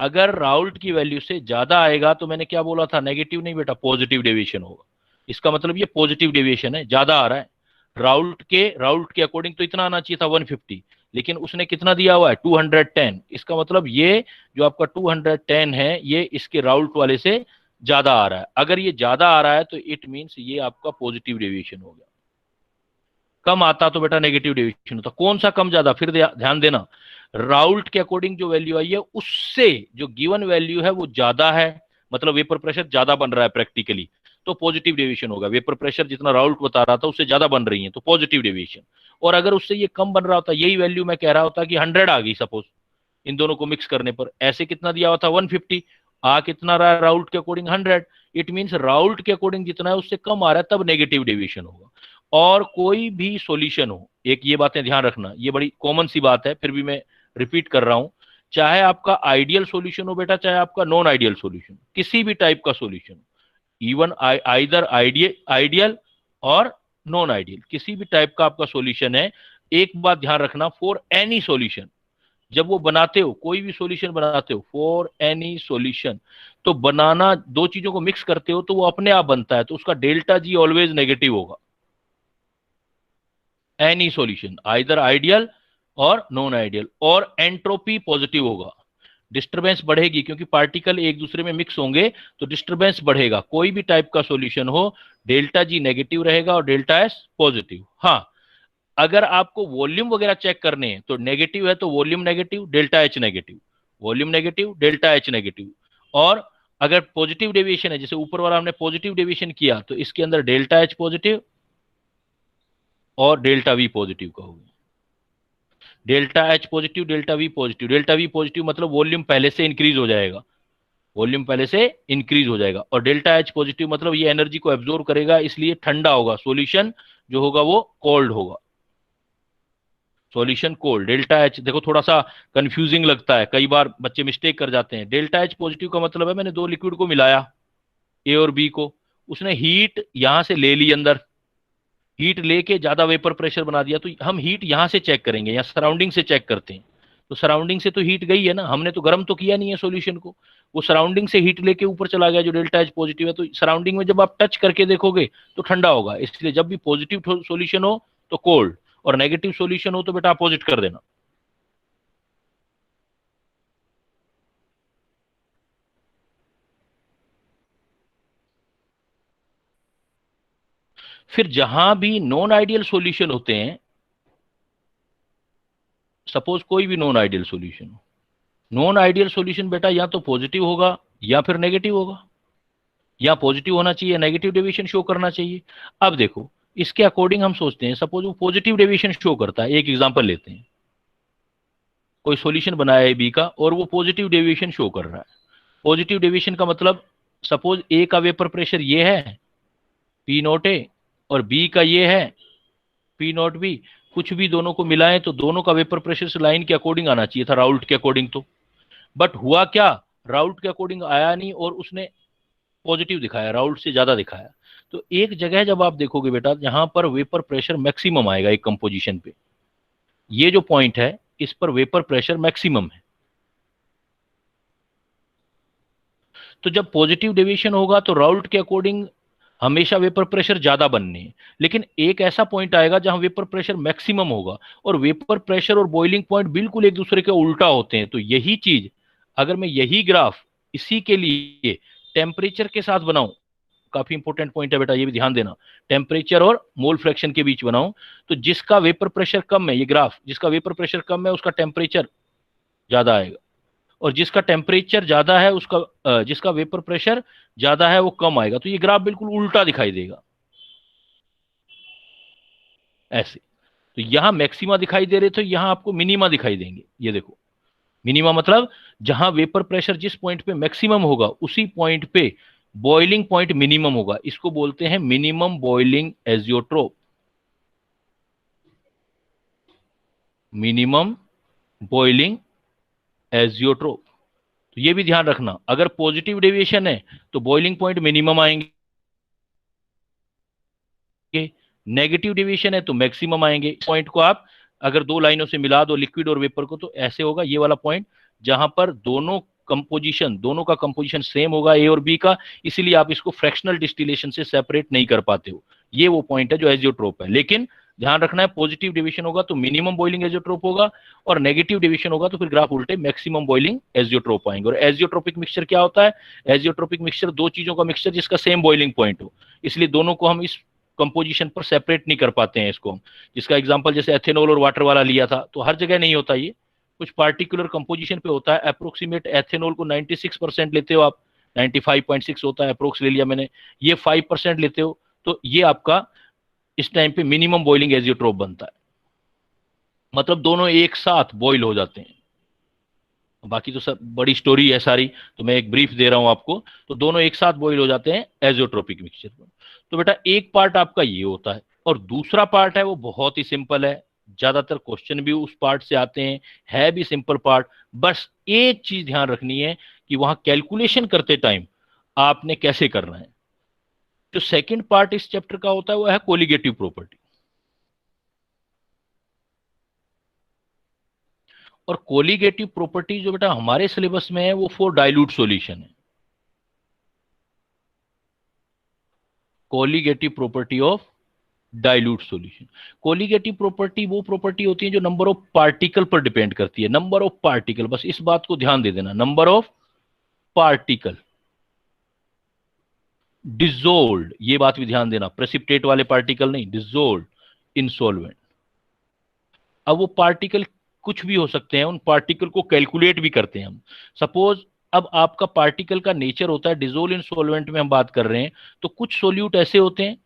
अगर राउल्ट की वैल्यू से ज्यादा आएगा तो मैंने क्या बोला था, नेगेटिव नहीं बेटा, पॉजिटिव डेविएशन होगा। इसका मतलब ये पॉजिटिव डेविएशन है, ज्यादा आ रहा है। राउल्ट के अकॉर्डिंग तो इतना आना चाहिए था 150, लेकिन उसने कितना दिया हुआ है 210। इसका मतलब ये जो आपका 210 है ये इसके राउल्ट वाले से ज्यादा आ रहा है। अगर ये ज्यादा आ रहा है तो इट मींस ये आपका पॉजिटिव डेविएशन हो गया। कम आता तो बेटा नेगेटिव डेविएशन होता। कौन सा कम ज्यादा, फिर ध्यान देना, राउल्ट के अकॉर्डिंग जो वैल्यू आई है उससे जो गिवन वैल्यू है वो ज्यादा है, मतलब वेपर प्रेशर ज्यादा बन रहा है प्रैक्टिकली, तो पॉजिटिव डेविएशन होगा। वेपर प्रेशर जितना राउल्ट बता रहा था उससे ज्यादा बन रही है तो पॉजिटिव डेविएशन। और अगर उससे ये कम बन रहा होता, यही वैल्यू मैं कह रहा होता कि 100 आ गई सपोज, इन दोनों को मिक्स करने पर ऐसे कितना दिया हुआ था 150, आ कितना रहा है राउल्ट के अकॉर्डिंग 100, इट मींस राउल्ट के अकॉर्डिंग जितना है उससे कम आ रहा है, तब नेगेटिव डेविएशन होगा। और कोई भी सॉल्यूशन हो, एक ये बातें ध्यान रखना, ये बड़ी कॉमन सी बात है, फिर भी मैं रिपीट कर रहा हूं, चाहे आपका आइडियल सॉल्यूशन हो बेटा, चाहे आपका नॉन आइडियल सॉल्यूशन, किसी भी टाइप का सॉल्यूशन, इवन आइदर आइडियल और नॉन आइडियल, किसी भी टाइप का आपका सॉल्यूशन है, एक बात ध्यान रखना, फॉर एनी सॉल्यूशन, जब वो बनाते हो, कोई भी सॉल्यूशन बनाते हो, फॉर एनी सॉल्यूशन, तो बनाना दो चीजों को मिक्स करते हो तो वो अपने आप बनता है, तो उसका डेल्टा जी ऑलवेज नेगेटिव होगा। एनी सॉल्यूशन आइदर आइडियल और नॉन आइडियल, और एंट्रोपी पॉजिटिव होगा। डिस्टरबेंस बढ़ेगी क्योंकि पार्टिकल एक दूसरे में मिक्स होंगे तो डिस्टरबेंस बढ़ेगा। कोई भी टाइप का सॉल्यूशन हो, डेल्टा जी नेगेटिव रहेगा और डेल्टा एस पॉजिटिव। हाँ, अगर आपको वॉल्यूम वगैरह चेक करने हैं तो नेगेटिव है तो volume negative, delta H negative, volume negative, delta H negative. और अगर पॉजिटिव डेविएशन है, जैसे ऊपर वाला हमने पॉजिटिव डेविएशन किया, तो इसके अंदर डेल्टा एच पॉजिटिव और डेल्टा वी पॉजिटिव का होगा। Delta H positive, delta V positive. Delta V positive मतलब वॉल्यूम पहले से इंक्रीज हो जाएगा, वॉल्यूम पहले से इंक्रीज हो जाएगा। और डेल्टा एच पॉजिटिव मतलब ये एनर्जी को एब्जॉर्ब करेगा, इसलिए ठंडा होगा, सॉल्यूशन जो होगा वो कोल्ड होगा, सॉल्यूशन कोल्ड। डेल्टा एच देखो थोड़ा सा कंफ्यूजिंग लगता है, कई बार बच्चे मिस्टेक कर जाते हैं। डेल्टा एच पॉजिटिव का मतलब है मैंने दो लिक्विड को मिलाया, ए और बी को, उसने हीट यहां से ले ली, अंदर हीट लेके ज्यादा वेपर प्रेशर बना दिया, तो हम हीट यहां से चेक करेंगे या सराउंडिंग से चेक करते हैं। तो सराउंडिंग से तो हीट गई है ना, हमने तो गर्म तो किया नहीं है सॉल्यूशन को, वो सराउंडिंग से हीट लेके ऊपर चला गया जो डेल्टा एच पॉजिटिव है। तो सराउंडिंग में जब आप टच करके देखोगे तो ठंडा होगा, इसलिए जब भी पॉजिटिव सॉल्यूशन हो तो कोल्ड, और नेगेटिव सॉल्यूशन हो तो बेटा अपोजिट कर देना। फिर जहां भी नॉन आइडियल सॉल्यूशन होते हैं, सपोज कोई भी नॉन आइडियल सॉल्यूशन हो, नॉन आइडियल सॉल्यूशन बेटा या तो पॉजिटिव होगा या फिर नेगेटिव होगा। या पॉजिटिव होना चाहिए, नेगेटिव डेविएशन शो करना चाहिए। अब देखो इसके अकॉर्डिंग हम सोचते हैं, सपोज वो पॉजिटिव डेविएशन शो करता है, एक एग्जांपल लेते हैं, कोई सॉल्यूशन बनाया है बी का और वो पॉजिटिव डेविएशन शो कर रहा है। पॉजिटिव डेविएशन का मतलब सपोज ए का वेपर प्रेशर ये है पी नॉट ए और बी का ये है पी नॉट बी, कुछ भी दोनों को मिलाएं तो दोनों का वेपर प्रेशर से लाइन के अकॉर्डिंग आना चाहिए था, राउल्ट के अकॉर्डिंग। तो बट हुआ क्या, राउल्ट के अकॉर्डिंग आया नहीं और उसने पॉजिटिव दिखाया, राउल्ट से ज्यादा दिखाया। तो एक जगह जब आप देखोगे बेटा जहां पर वेपर प्रेशर मैक्सिमम आएगा एक कंपोजिशन पे, ये जो पॉइंट है इस पर वेपर प्रेशर मैक्सिमम है। तो जब पॉजिटिव डेविएशन होगा तो राउल्ट के अकॉर्डिंग हमेशा वेपर प्रेशर ज्यादा बनने हैं, लेकिन एक ऐसा पॉइंट आएगा जहां वेपर प्रेशर मैक्सिमम होगा और वेपर प्रेशर और बॉइलिंग पॉइंट बिल्कुल एक दूसरे के उल्टा होते हैं। तो यही चीज अगर मैं यही ग्राफ इसी के लिए टेम्परेचर के साथ बनाऊं, काफी इंपॉर्टेंट पॉइंट है बेटा, ये भी ध्यान देना, टेम्परेचर और मोल फ्रैक्शन के बीच बनाऊं, तो जिसका वेपर प्रेशर कम है, ये ग्राफ जिसका वेपर प्रेशर कम है उसका टेम्परेचर ज्यादा आएगा, और जिसका टेम्परेचर ज्यादा है उसका जिसका वेपर प्रेशर ज्यादा है वो कम आएगा। तो ये ग्राफ बिल्कुल उल्टा दिखाई देगा ऐसे। तो यहां मैक्सिमा दिखाई दे रहे थे, यहां आपको मिनिमा दिखाई देंगे। ये देखो मिनिमा मतलब जहां वेपर प्रेशर जिस पॉइंट पे मैक्सिमम होगा उसी पॉइंट पे बॉइलिंग पॉइंट मिनिमम होगा, इसको बोलते हैं minimum boiling azeotrope. Minimum boiling azeotrope. तो ये भी ध्यान रखना, अगर पॉजिटिव डेविएशन है तो बॉइलिंग पॉइंट मिनिमम आएंगे, नेगेटिव डेविएशन है तो मैक्सिमम आएंगे। पॉइंट को आप अगर दो लाइनों से मिला दो लिक्विड और वेपर को तो ऐसे होगा, ये वाला पॉइंट जहां पर दोनों का कंपोजिशन सेम होगा ए और बी का, इसीलिए आप इसको फ्रैक्शनल डिस्टिलेशन से सेपरेट नहीं कर पाते हो। ये वो पॉइंट है जो एजियोट्रोप है। लेकिन ध्यान रखना है पॉजिटिव डिविजन होगा तो मिनिमम बॉइलिंग एजियोट्रोप होगा और नेगेटिव डिविजन होगा तो फिर ग्राफ उल्टे मैक्सिमम बॉइलिंग एजियोट्रोप आएंगे। और एजियोट्रोपिक मिक्सचर क्या होता है, एजियोट्रोपिक मिक्सचर दो चीजों का मिक्सचर जिसका सेम बॉइलिंग पॉइंट हो, इसलिए दोनों को हम इस कंपोजिशन पर सेपरेट नहीं कर पाते हैं इसको हम। जिसका एग्जांपल जैसे एथेनॉल और वाटर वाला लिया था, तो हर जगह नहीं होता, ये कुछ पार्टिकुलर कंपोजिशन पे होता है। अप्रोक्सीमेट एथेनॉल को 96% लेते हो आप, 95.6 होता है, अप्रोक्स ले लिया मैंने, ये 5% लेते हो तो ये आपका इस टाइम पे मिनिमम बॉइलिंग एजियोट्रोप बनता है। मतलब दोनों एक साथ बॉइल हो जाते हैं। बाकी तो सब बड़ी स्टोरी है सारी, तो मैं एक ब्रीफ दे रहा हूं आपको। तो दोनों एक साथ बॉइल हो जाते हैं एजियोट्रोपिक मिक्सचर में। तो बेटा एक पार्ट आपका ये होता है और दूसरा पार्ट है वो बहुत ही सिंपल है, ज्यादातर क्वेश्चन भी उस पार्ट से आते हैं, है भी सिंपल पार्ट। बस एक चीज ध्यान रखनी है कि वहां कैलकुलेशन करते टाइम आपने कैसे करना है। जो सेकंड पार्ट इस चैप्टर का होता है वो है कोलिगेटिव प्रॉपर्टी। और कोलिगेटिव प्रॉपर्टी जो बेटा हमारे सिलेबस में है वो फॉर डाइल्यूट सॉल्यूशन है। Colligative property of dilute solution. Colligative property वो प्रॉपर्टी होती है जो नंबर ऑफ पार्टिकल पर डिपेंड करती है। नंबर ऑफ पार्टिकल, बस इस बात को ध्यान दे देना, नंबर ऑफ पार्टिकल डिसोल्व्ड, ये बात भी ध्यान देना, प्रेसिपिटेट वाले पार्टिकल नहीं, डिसोल्व्ड इन सॉल्वेंट। अब वो पार्टिकल कुछ भी हो सकते हैं, उन पार्टिकल को कैलकुलेट भी करते हैं हम। सपोज अब आपका पार्टिकल का नेचर होता है डिसोल्व इन सॉल्वेंट में हम बात कर रहे हैं, तो कुछ सोल्यूट ऐसे होते हैं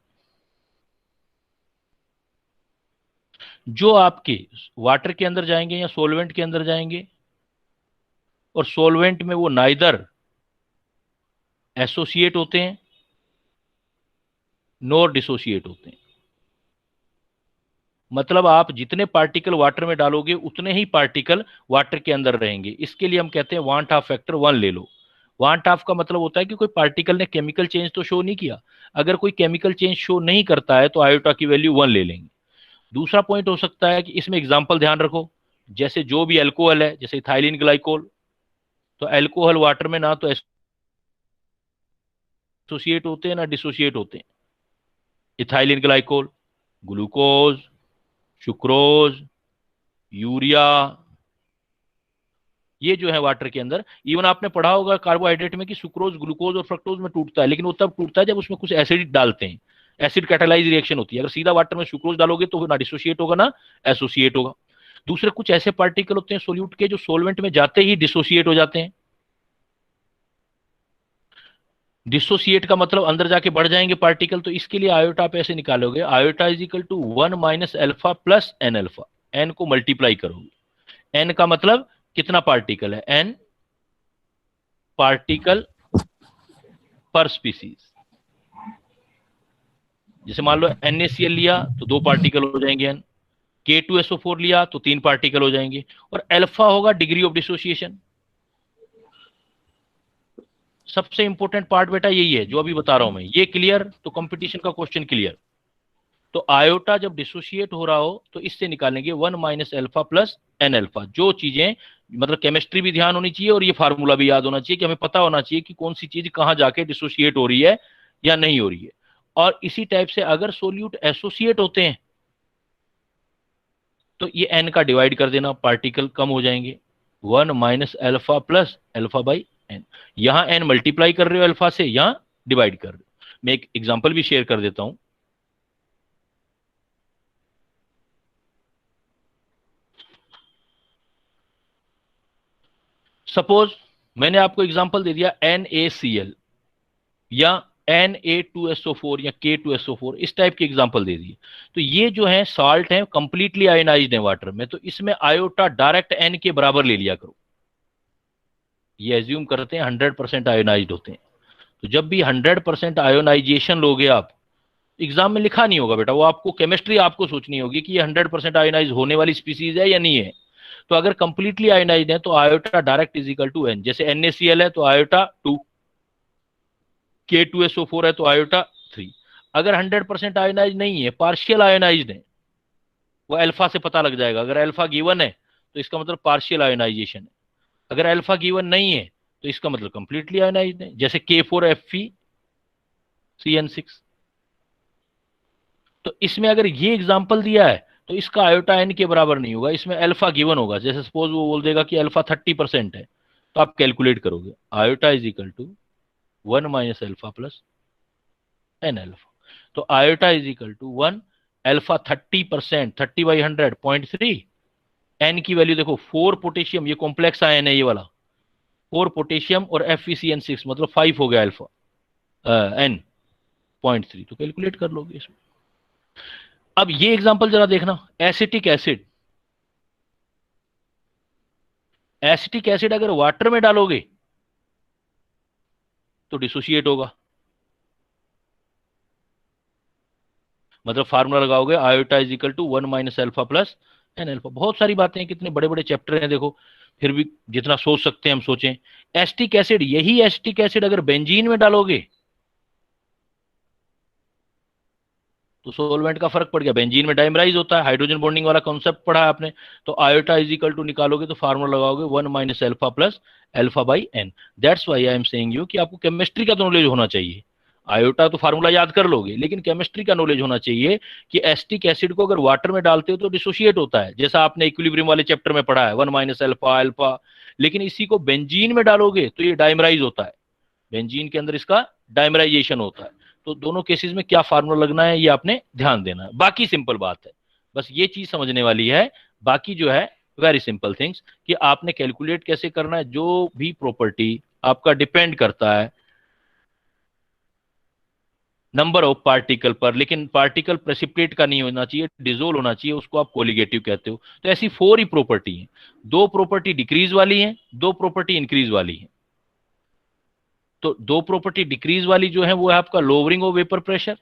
जो आपके वाटर के अंदर जाएंगे या सॉल्वेंट के अंदर जाएंगे और सॉल्वेंट में वो नाइदर एसोसिएट होते हैं नॉर डिसोसिएट होते हैं। मतलब आप जितने पार्टिकल वाटर में डालोगे उतने ही पार्टिकल वाटर के अंदर रहेंगे। इसके लिए हम कहते हैं वांट हाफ फैक्टर 1 ले लो। वांट हाफ का मतलब होता है कि कोई पार्टिकल ने केमिकल चेंज तो शो नहीं किया, अगर कोई केमिकल चेंज शो नहीं करता है तो आयोटा की वैल्यू 1 ले लेंगे। दूसरा पॉइंट हो सकता है कि इसमें एग्जाम्पल ध्यान रखो, जैसे जो भी अल्कोहल है, जैसे इथाइलिन ग्लाइकोल, तो अल्कोहल वाटर में ना तो एसोसिएट होते हैं ना डिसोसिएट होते हैं। Ethylene glycol, glucose, sucrose, urea, ये जो है वाटर के अंदर, इवन आपने पढ़ा होगा कार्बोहाइड्रेट में कि सुक्रोज ग्लूकोज और फ्रक्टोज में टूटता है, लेकिन वो तब टूटता है जब उसमें कुछ एसिड डालते हैं, एसिड कैटालाइज रिएक्शन होती है। अगर सीधा वाटर में सुक्रोज डालोगे तो ना डिसोसिएट होगा ना एसोसिएट होगा। दूसरे कुछ ऐसे पार्टिकल होते हैं सोल्यूट के जो सोलवेंट में जाते ही डिसोसिएट हो जाते हैं। डिसोसिएट का मतलब अंदर जाके बढ़ जाएंगे पार्टिकल, तो इसके लिए आयोटा आप ऐसे निकालोगे, iota is equal to 1 minus alpha plus N alpha, N को मल्टीप्लाई करोगे, एन का मतलब कितना पार्टिकल है, एन पार्टिकल पर स्पीसीज। जैसे मान लो NaCl लिया तो 2 पार्टिकल हो जाएंगे एन, K2SO4 लिया तो 3 पार्टिकल हो जाएंगे, और अल्फा होगा डिग्री ऑफ डिसोसिएशन। सबसे इंपॉर्टेंट पार्ट बेटा यही है जो अभी बता रहा हूं मैं, ये क्लियर तो कंपटीशन का क्वेश्चन क्लियर। तो आयोटा जब डिसोसिएट हो रहा हो तो इससे निकालेंगे 1 minus alpha plus N alpha. जो चीजें मतलब केमिस्ट्री भी ध्यान होनी चाहिए और ये फार्मूला भी याद होना चाहिए कि हमें पता होना चाहिए कि कौन सी चीज कहां जाके डिसोसिएट हो रही है या नहीं हो रही है। और इसी टाइप से अगर सोल्यूट एसोसिएट होते हैं तो ये एन का डिवाइड कर देना, पार्टिकल कम हो जाएंगे, 1 minus alpha plus alpha by N. यहां एन मल्टीप्लाई कर रहे हो अल्फा से, यहां डिवाइड कर रहे हो। मैं एक एग्जांपल भी शेयर कर देता हूं। सपोज मैंने आपको एग्जांपल दे दिया NaCl या Na2SO4 या K2SO4, इस टाइप की एग्जांपल दे दी। तो ये जो है साल्ट है कंप्लीटली आयोनाइज्ड है वाटर में, तो इसमें आयोटा डायरेक्ट N के बराबर ले लिया करो। ये एज्यूम करते हैं 100% आयोनाइज्ड होते हैं। तो जब भी 100% आयोनाइजेशन लोगे आप, एग्जाम में लिखा नहीं होगा बेटा, वो आपको केमिस्ट्री आपको सोचनी होगी कि ये 100% आयोनाइज होने वाली स्पीसीज है या नहीं है। तो अगर कंप्लीटली आयोनाइज्ड है तो iota direct is equal to N. जैसे NaCl है तो आयोटा 2, K2SO4 है तो आयोटा 3। अगर 100% आयोनाइज नहीं है, पार्शियल आयोनाइज्ड है, वो अल्फा से पता लग जाएगा। अगर अल्फा गिवन है तो इसका मतलब पार्शियल आयोनाइजेशन है, अगर अल्फा गिवन नहीं है तो इसका मतलब कंप्लीटली आयोनाइज्ड है। जैसे K4FeCN6। तो इसमें अगर ये एग्जांपल दिया है तो इसका आयोटा एन के बराबर नहीं होगा, इसमें अल्फा गिवन होगा। जैसे सपोज वो बोल देगा कि अल्फा 30% है, तो आप कैलकुलेट करोगे iota is equal to 1 minus alpha plus N alpha. तो iota is equal to 1, alpha 30%, 30/100 0.3, N की वैल्यू देखो 4 पोटेशियम, ये कॉम्प्लेक्स आयन है ये वाला, 4 पोटेशियम और FeCN6 मतलब 5 हो गया अल्फा, एन 0.3, तो कैलकुलेट कर लोगे इसमें। अब ये एग्जांपल जरा देखना, एसिटिक एसिड। एसिटिक एसिड अगर वाटर में डालोगे तो डिसोसिएट होगा, मतलब फार्मूला लगाओगे iota is equal to 1 minus alpha plus N alpha. बहुत सारी बातें हैं, कितने बड़े बड़े चैप्टर हैं देखो, फिर भी जितना सोच सकते हैं हम सोचें। एसिटिक एसिड, यही एसिटिक एसिड अगर बेंजीन में डालोगे तो सोलवेंट का फर्क पड़ गया। बेंजीन में डाइमराइज होता है, हाइड्रोजन बॉन्डिंग वाला कॉन्सेप्ट पढ़ा है आपने। तो आयोटा इज इक्वल टू निकालोगे तो फार्मूला लगाओगे 1 minus alpha plus alpha by N. That's why I am saying you कि आपको केमिस्ट्री का नॉलेज होना चाहिए। आयोटा तो फार्मूला याद कर लोगे, लेकिन केमिस्ट्री का नॉलेज होना चाहिए कि एसिटिक एसिड को अगर वाटर में डालते हो तो डिसोशिएट होता है, जैसा आपने इक्विलिब्रियम वाले चैप्टर में पढ़ा है 1 माइनस अल्फा अल्फा। लेकिन इसी को बेंजीन में डालोगे तो ये डाइमराइज होता है, बेंजीन के अंदर इसका डाइमराइजेशन होता है। तो दोनों केसेस में क्या फार्मूला लगना है ये आपने ध्यान देना है। बाकी सिंपल बात है, बस ये चीज समझने वाली है। बाकी जो है वेरी सिंपल थिंग्स कि आपने कैलकुलेट कैसे करना है। जो भी प्रॉपर्टी आपका डिपेंड करता है नंबर ऑफ पार्टिकल पर, लेकिन पार्टिकल प्रेसिपिटेट का नहीं होना चाहिए, डिजोल्व होना चाहिए, उसको आप कोलिगेटिव कहते हो। तो ऐसी 4 ही प्रॉपर्टी है, 2 प्रॉपर्टी डिक्रीज वाली है, 2 प्रॉपर्टी इंक्रीज वाली है। तो 2 प्रॉपर्टी डिक्रीज वाली जो है वो है आपका लोअरिंग ऑफ वेपर प्रेशर,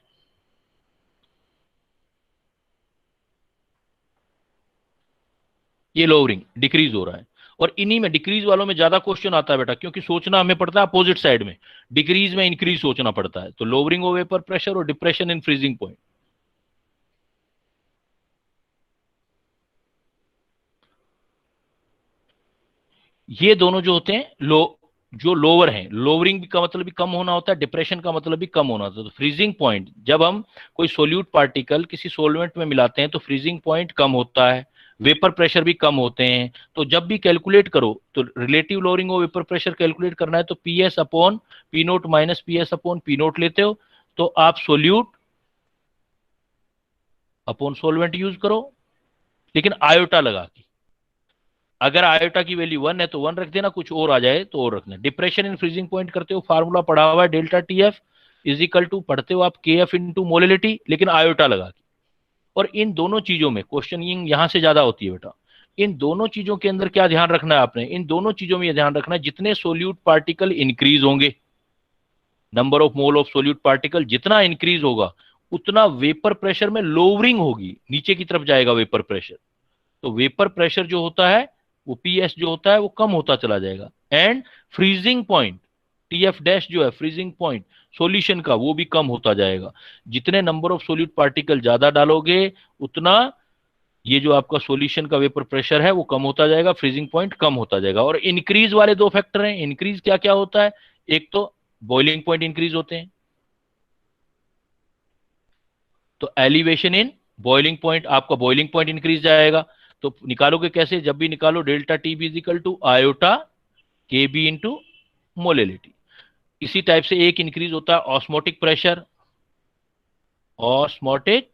ये लोअरिंग डिक्रीज हो रहा है। और इन्हीं में डिक्रीज वालों में ज्यादा क्वेश्चन आता है बेटा, क्योंकि सोचना हमें पड़ता है अपोजिट साइड में, डिक्रीज में इंक्रीज सोचना पड़ता है। तो लोअरिंग ऑफ वेपर प्रेशर और डिप्रेशन इन फ्रीजिंग पॉइंट, ये दोनों जो होते हैं जो लोअर हैं, लोअरिंग का मतलब भी कम होना होता है, डिप्रेशन का मतलब भी कम होना होता है। तो फ्रीजिंग पॉइंट, जब हम कोई सोल्यूट पार्टिकल किसी सोलवेंट में मिलाते हैं तो फ्रीजिंग पॉइंट कम होता है, वेपर प्रेशर भी कम होते हैं। तो जब भी कैलकुलेट करो तो relative lowering of vapour pressure calculate करना है तो PS upon P naught minus PS upon P note लेते हो। तो आप सोल्यूट अपॉन सोलवेंट यूज करो, लेकिन आयोटा लगा के। अगर आयोटा की वैल्यू 1 है तो 1 रख देना, कुछ और आ जाए तो और रखना। डिप्रेशन इन फ्रीजिंग पॉइंट करते हो, फार्मूला पढ़ा हुआ है, delta T F is equal to, पढ़ते हो आप के एफ इंटू मोलिलिटी, लेकिन आयोटा लगा के। और इन दोनों चीजों में क्वेश्चनिंग यहां से ज्यादा होती है बेटा। इन दोनों चीजों के अंदर क्या ध्यान रखना है आपने, इन दोनों चीजों में यह ध्यान रखना है जितने सोल्यूट पार्टिकल इंक्रीज होंगे, number of mole of solute particle जितना इंक्रीज होगा उतना वेपर प्रेशर में लोअरिंग होगी, नीचे की तरफ जाएगा वेपर प्रेशर। तो वेपर प्रेशर जो होता है वो पीएस जो होता है वो कम होता चला जाएगा। And freezing point TF dash जो है फ्रीजिंग पॉइंट सॉल्यूशन का, वो भी कम होता जाएगा। जितने नंबर ऑफ सोल्यूट पार्टिकल ज्यादा डालोगे उतना ये जो आपका सॉल्यूशन का वेपर प्रेशर है वो कम होता जाएगा, फ्रीजिंग पॉइंट कम होता जाएगा। और इंक्रीज वाले दो फैक्टर हैं। इंक्रीज क्या क्या होता है, एक तो बॉइलिंग पॉइंट इंक्रीज होते हैं, तो एलिवेशन इन बॉइलिंग पॉइंट, आपका बॉइलिंग पॉइंट इंक्रीज जाएगा। तो निकालोगे कैसे, जब भी निकालो delta T B is equal to iota K B into molality. इसी टाइप से एक इंक्रीज होता है ऑस्मोटिक प्रेशर, ऑस्मोटिक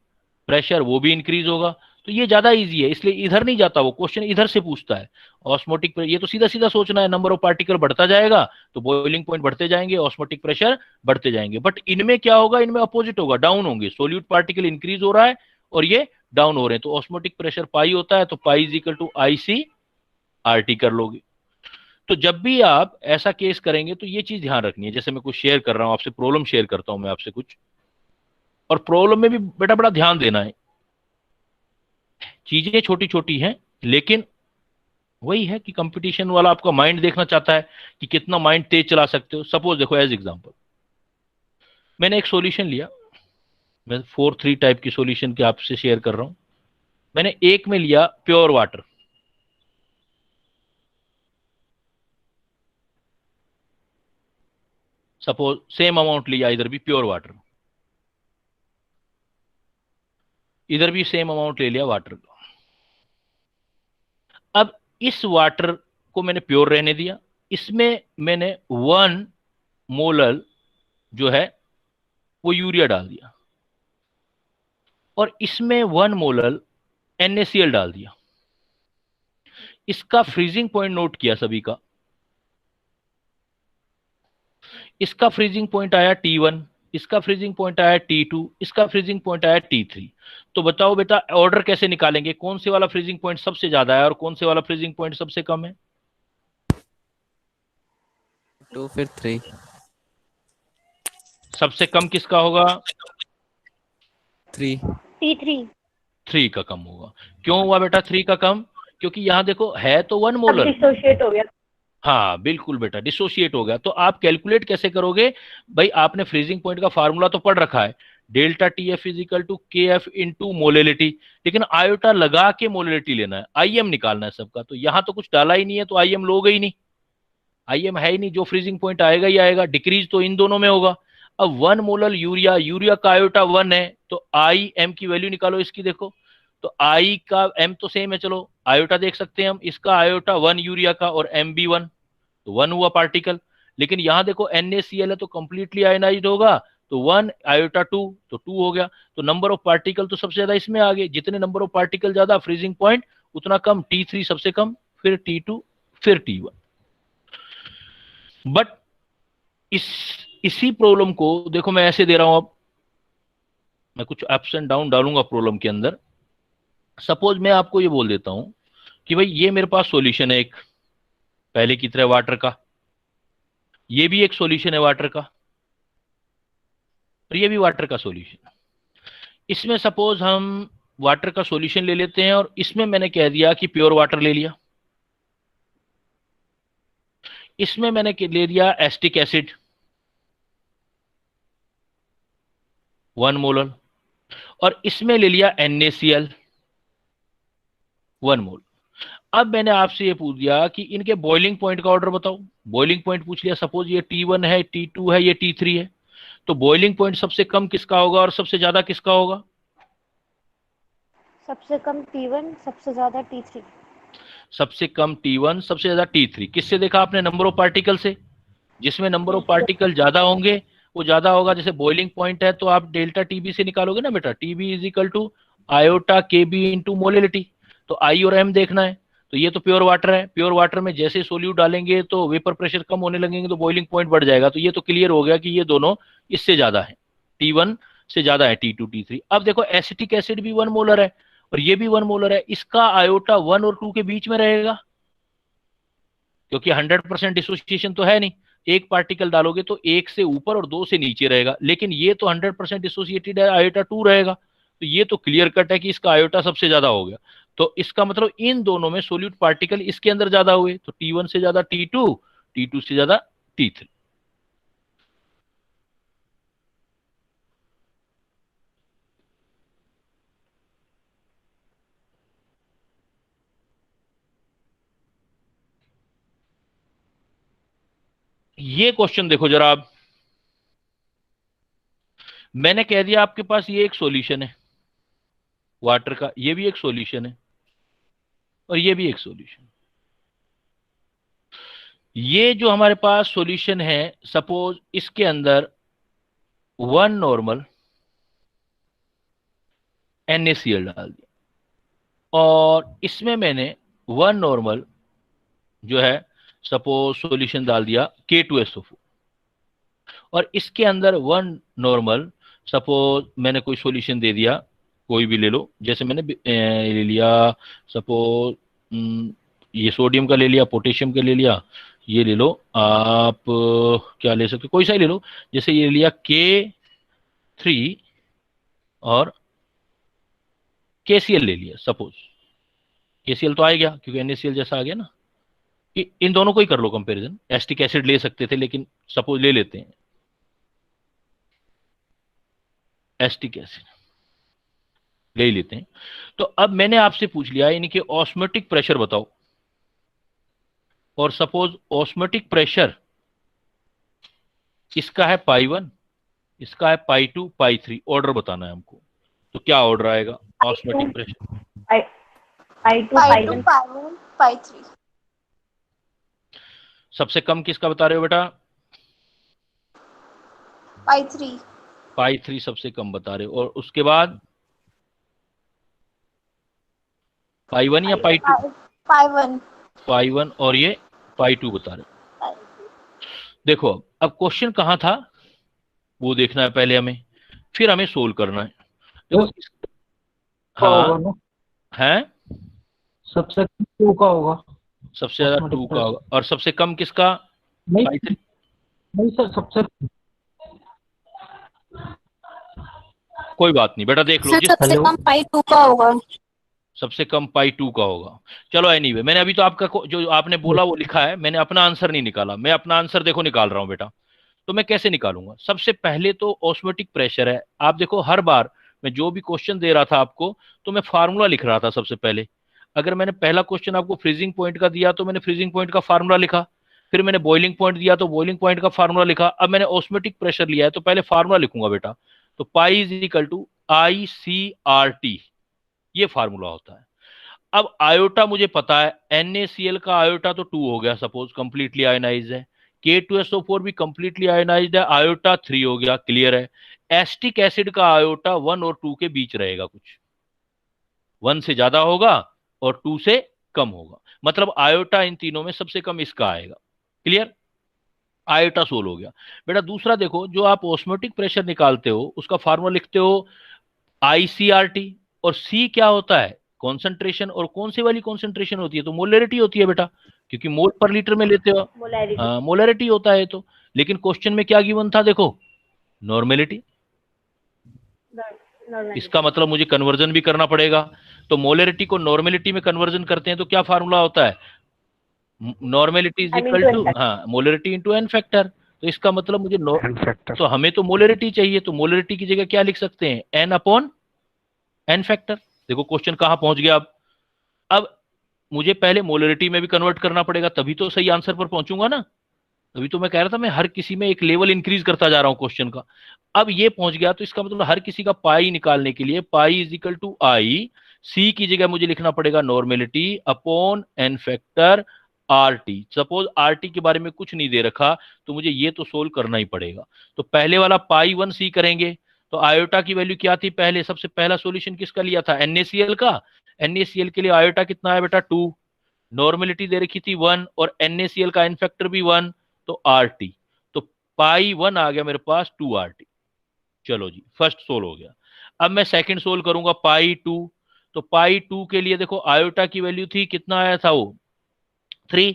प्रेशर वो भी इंक्रीज होगा। तो ये ज्यादा इजी है, इसलिए इधर नहीं जाता, वो क्वेश्चन इधर से पूछता है। ऑस्मोटिक ये तो सीधा सीधा सोचना है, नंबर ऑफ पार्टिकल बढ़ता जाएगा तो बॉइलिंग पॉइंट बढ़ते जाएंगे, ऑस्मोटिक प्रेशर बढ़ते जाएंगे। बट इनमें क्या होगा, इनमें अपोजिट होगा, डाउन होंगे। सोल्यूट पार्टिकल इंक्रीज हो रहा है और ये डाउन हो रहे हैं, तो ऑस्मोटिक प्रेशर पाई होता है, तो pi is equal to I C R T कर लोगे। तो जब भी आप ऐसा केस करेंगे तो ये चीज ध्यान रखनी है। जैसे मैं कुछ शेयर कर रहा हूं आपसे, प्रॉब्लम शेयर करता हूं मैं आपसे कुछ, और प्रॉब्लम में भी बेटा बड़ा ध्यान देना है। चीजें छोटी छोटी हैं, लेकिन वही है कि कंपटीशन वाला आपका माइंड देखना चाहता है कि कितना माइंड तेज चला सकते हो। सपोज देखो, एज एग्जांपल मैंने एक सॉल्यूशन लिया, मैं 4-3 टाइप की सॉल्यूशन के आपसे शेयर कर रहा हूं। मैंने एक में लिया pure water, suppose same amount लिया, इधर भी प्योर वाटर, इधर भी सेम अमाउंट ले लिया वाटर का। अब इस वाटर को मैंने प्योर रहने दिया, इसमें मैंने 1 मोलर जो है वो यूरिया डाल दिया, और इसमें 1 मोलर NaCl डाल दिया। इसका फ्रीजिंग पॉइंट नोट किया सभी का। इसका फ्रीजिंग पॉइंट आया T1, इसका फ्रीजिंग पॉइंट आया T2, इसका फ्रीजिंग पॉइंट आया T3। तो बताओ बेटा ऑर्डर कैसे निकालेंगे, कौन से वाला फ्रीजिंग पॉइंट सबसे ज्यादा है और कौन से वाला फ्रीजिंग पॉइंट सबसे कम है? 2 फिर 3। सबसे कम किसका होगा? 3। T3। 3 का कम होगा। क्यों हुआ बेटा 3 का कम? क्योंकि यहां देखो है तो 1 अब मोलर। डिसोशिएट हो गया। हाँ बिल्कुल बेटा, डिसोशिएट हो गया। तो आप कैलकुलेट कैसे करोगे भाई? आपने फ्रीजिंग पॉइंट का फार्मूला तो पढ़ रखा है, delta T F is equal to K F into molality, लेकिन आयोटा लगा के मोलिलिटी लेना है, आईएम निकालना है सबका। तो यहां तो कुछ डाला ही नहीं है, तो आईएम लोगे ही नहीं, आईएम है ही नहीं, जो फ्रीजिंग पॉइंट आएगा ही आएगा। डिक्रीज तो इन दोनों में होगा। अब 1 मोलर यूरिया, यूरिया का आयोटा 1 है, तो आई एम की वैल्यू निकालो इसकी। देखो तो आई का एम तो सेम है, चलो आयोटा देख सकते हैं हम, इसका आयोटा 1 यूरिया का और एम भी 1, तो 1 हुआ पार्टिकल। लेकिन यहां देखो NaCl है तो कंप्लीटली आयनाइज्ड होगा, तो 1 आयोटा 2 तो 2 हो गया। तो नंबर ऑफ पार्टिकल तो सबसे ज्यादा इसमें आ गए, जितने नंबर ऑफ पार्टिकल ज्यादा फ्रीजिंग पॉइंट उतना कम। T3 सबसे कम, फिर T2, फिर T1। बट इसी प्रॉब्लम को देखो मैं ऐसे दे रहा हूं, अब मैं कुछ अप्स एंड डाउन डालूंगा प्रॉब्लम के अंदर। सपोज मैं आपको ये बोल देता हूं कि भाई ये मेरे पास सॉल्यूशन है एक, पहले की तरह वाटर का, ये भी एक सॉल्यूशन है वाटर का, और ये भी वाटर का सॉल्यूशन। इसमें सपोज हम वाटर का सॉल्यूशन ले लेते हैं, और इसमें मैंने कह दिया कि प्योर वाटर ले लिया, इसमें मैंने ले लिया एसिटिक एसिड 1 मोलर, और इसमें ले लिया NaCl 1 मोल। अब मैंने आपसे ये पूछ दिया कि इनके बॉइलिंग पॉइंट का ऑर्डर बताओ। बॉइलिंग पॉइंट पूछ लिया, सपोज ये T1 है, T2 है, ये T3 है, तो बॉइलिंग पॉइंट सबसे कम किसका होगा और सबसे ज्यादा किसका होगा? सबसे कम T1, सबसे ज्यादा T3। सबसे कम T1, सबसे ज्यादा T3। किससे देखा आपने? नंबर ऑफ पार्टिकल से। जिसमें नंबर ऑफ पार्टिकल ज्यादा होंगे वो ज्यादा होगा। जैसे बॉइलिंग पॉइंट है तो आप डेल्टा टीबी से निकालोगे ना बेटा, TB is equal to iota K B into molality. तो आई और एम देखना है, तो ये तो प्योर वाटर है, प्योर वाटर में जैसे सोल्यूट डालेंगे तो वेपर प्रेशर कम होने लगेंगे तो बॉइलिंग पॉइंट बढ़ जाएगा। तो ये तो क्लियर हो गया कि ये दोनों इससे ज्यादा है, T1 से ज्यादा है T2 T3। अब देखो एसिटिक एसिड भी 1 मोलर है और ये भी 1 मोलर है, इसका आयोटा 1 और 2 के बीच में रहेगा क्योंकि 100% डिसोसिएशन तो है नहीं, एक पार्टिकल डालोगे तो 1 से ऊपर और 2 से नीचे रहेगा, लेकिन ये तो 100% डिसोसिएटेड है, आयोटा 2 रहेगा। तो ये तो क्लियर कट है कि इसका आयोटा सबसे ज्यादा हो गया। तो इसका मतलब इन दोनों में सोल्यूट पार्टिकल इसके अंदर ज्यादा हुए, तो T1 से ज्यादा T2, T2 से ज्यादा T3। ये क्वेश्चन देखो जरा आप, मैंने कह दिया आपके पास ये एक सॉल्यूशन है वाटर का, ये भी एक सॉल्यूशन है और ये भी एक सॉल्यूशन। ये जो हमारे पास सॉल्यूशन है, सपोज इसके अंदर 1 नॉर्मल NaCl डाल दिया और इसमें मैंने 1 नॉर्मल जो है सपोज सॉल्यूशन डाल दिया K2SO4 और इसके अंदर 1 नॉर्मल सपोज मैंने कोई सॉल्यूशन दे दिया, कोई भी ले लो, जैसे मैंने ले लिया सपोज ये सोडियम का ले लिया, पोटेशियम का ले लिया, ये ले लो आप, क्या ले सकते कोई सा ही ले लो, जैसे ये ले लिया K3 और KCl ले लिया, सपोज KCl तो आ गया क्योंकि NaCl जैसा आ गया ना। इन दोनों को ही कर लो कंपैरिजन, एसिटिक एसिड ले सकते थे लेकिन सपोज ले लेते हैं एसिटिक एसिड, ले ही लेते हैं। तो अब मैंने आपसे पूछ लिया इनके ऑस्मोटिक प्रेशर बताओ, और सपोज ऑस्मोटिक प्रेशर इसका है π1, इसका है π2 π3, ऑर्डर बताना है हमको। तो क्या ऑर्डर आएगा ऑस्मोटिक प्रेशर? I2 π2 π1 π3। सबसे कम किसका बता रहे हो बेटा? π3। π3 सबसे कम बता रहे हो, और उसके बाद π1 या π2? π1। π1 और ये π2 बता रहे हो। देखो अब क्वेश्चन कहाँ था वो देखना है पहले हमें, फिर हमें सोल्व करना है। देखो हाँ है, सबसे 2 का होगा, सबसे ज्यादा 2 का होगा, और सबसे कम किसका? नहीं π3। नहीं सर, सबसे कोई बात नहीं बेटा, देख लो सर सबसे कम π2 का होगा। सबसे कम π2 का होगा। चलो एनीवे, मैंने अभी तो आपका जो आपने बोला वो लिखा है, मैंने अपना आंसर नहीं निकाला। मैं अपना आंसर देखो निकाल रहा हूं बेटा। तो मैं कैसे निकालूंगा? सबसे पहले तो ऑस्मोटिक प्रेशर है। आप देखो हर बार मैं जो भी क्वेश्चन दे रहा था आपको तो मैं फार्मूला लिख रहा था सबसे पहले। अगर मैंने पहला क्वेश्चन आपको फ्रीजिंग पॉइंट का दिया तो मैंने फ्रीजिंग पॉइंट का फार्मूला लिखा, फिर मैंने बॉइलिंग पॉइंट दिया तो बॉइलिंग पॉइंट का फार्मूला लिखा। अब मैंने ऑस्मोटिक प्रेशर लिया है तो पहले फार्मूला लिखूंगा बेटा। तो pi is equal to ICRT, ये फार्मूला होता है। अब आयोटा मुझे पता है, NaCl का आयोटा तो 2 हो गया, सपोज कंप्लीटली आयनाइज्ड है। K2SO4 भी कंप्लीटली आयनाइज्ड है, आयोटा 3 हो गया, क्लियर है। एसिटिक एसिड का आयोटा 1 और 2 के बीच रहेगा, कुछ 1 से ज्यादा होगा और 2 से कम होगा, मतलब आयोटा इन तीनों में सबसे कम इसका आएगा, क्लियर। आयोटा सोल हो गया बेटा। दूसरा देखो, जो आप ऑस्मोटिक प्रेशर निकालते हो उसका फार्मूला लिखते हो ICRT, और C क्या होता है? कॉन्सेंट्रेशन। और कौन सी वाली कॉन्सेंट्रेशन होती है? तो मोलरिटी होती है बेटा, क्योंकि मोल पर लीटर में लेते हो, मोलरिटी होता है। तो लेकिन क्वेश्चन में क्या गिवन था? देखो नॉर्मेलिटी, इसका मतलब मुझे कन्वर्जन भी करना पड़ेगा। तो मोलरिटी को नॉर्मेलिटी में कन्वर्जन करते हैं तो क्या फार्मूला होता है? Normality is equal to molarity into N factor. तो इसका मतलब मुझे तो हमें तो मोलरिटी चाहिए, तो मोलरिटी की जगह क्या लिख सकते हैं? n upon N factor. देखो क्वेश्चन कहां पहुंच गया। अब मुझे पहले मोलरिटी में भी कन्वर्ट करना पड़ेगा, तभी तो सही आंसर पर पहुंचूंगा ना। तभी तो मैं कह रहा था मैं हर किसी में एक लेवल इंक्रीज करता जा रहा हूं क्वेश्चन का। अब ये पहुंच गया, तो इसका मतलब हर किसी का पाई निकालने के लिए pi is equal to I, C की जगह मुझे लिखना पड़ेगा normality upon N factor RT। Suppose RT के बारे में कुछ नहीं दे रखा तो मुझे ये तो सोल्व करना ही पड़ेगा। तो पहले वाला π1c करेंगे। तो आयोटा की वैल्यू क्या थी पहले? सबसे पहला सॉल्यूशन किसका लिया था? NaCl का। NaCl के लिए आयोटा कितना है बेटा? 2। नॉर्मेलिटी दे रखी थी 1 और NaCl का n फैक्टर भी 1, तो RT, तो पाई 1 आ गया मेरे पास 2RT। चलो जी, फर्स्ट सोल्व हो गया। अब मैं सेकंड सोल्व करूंगा पाई 2, तो पाई 2 के लिए देखो आयोटा की वैल्यू थी, कितना आया था वो 3,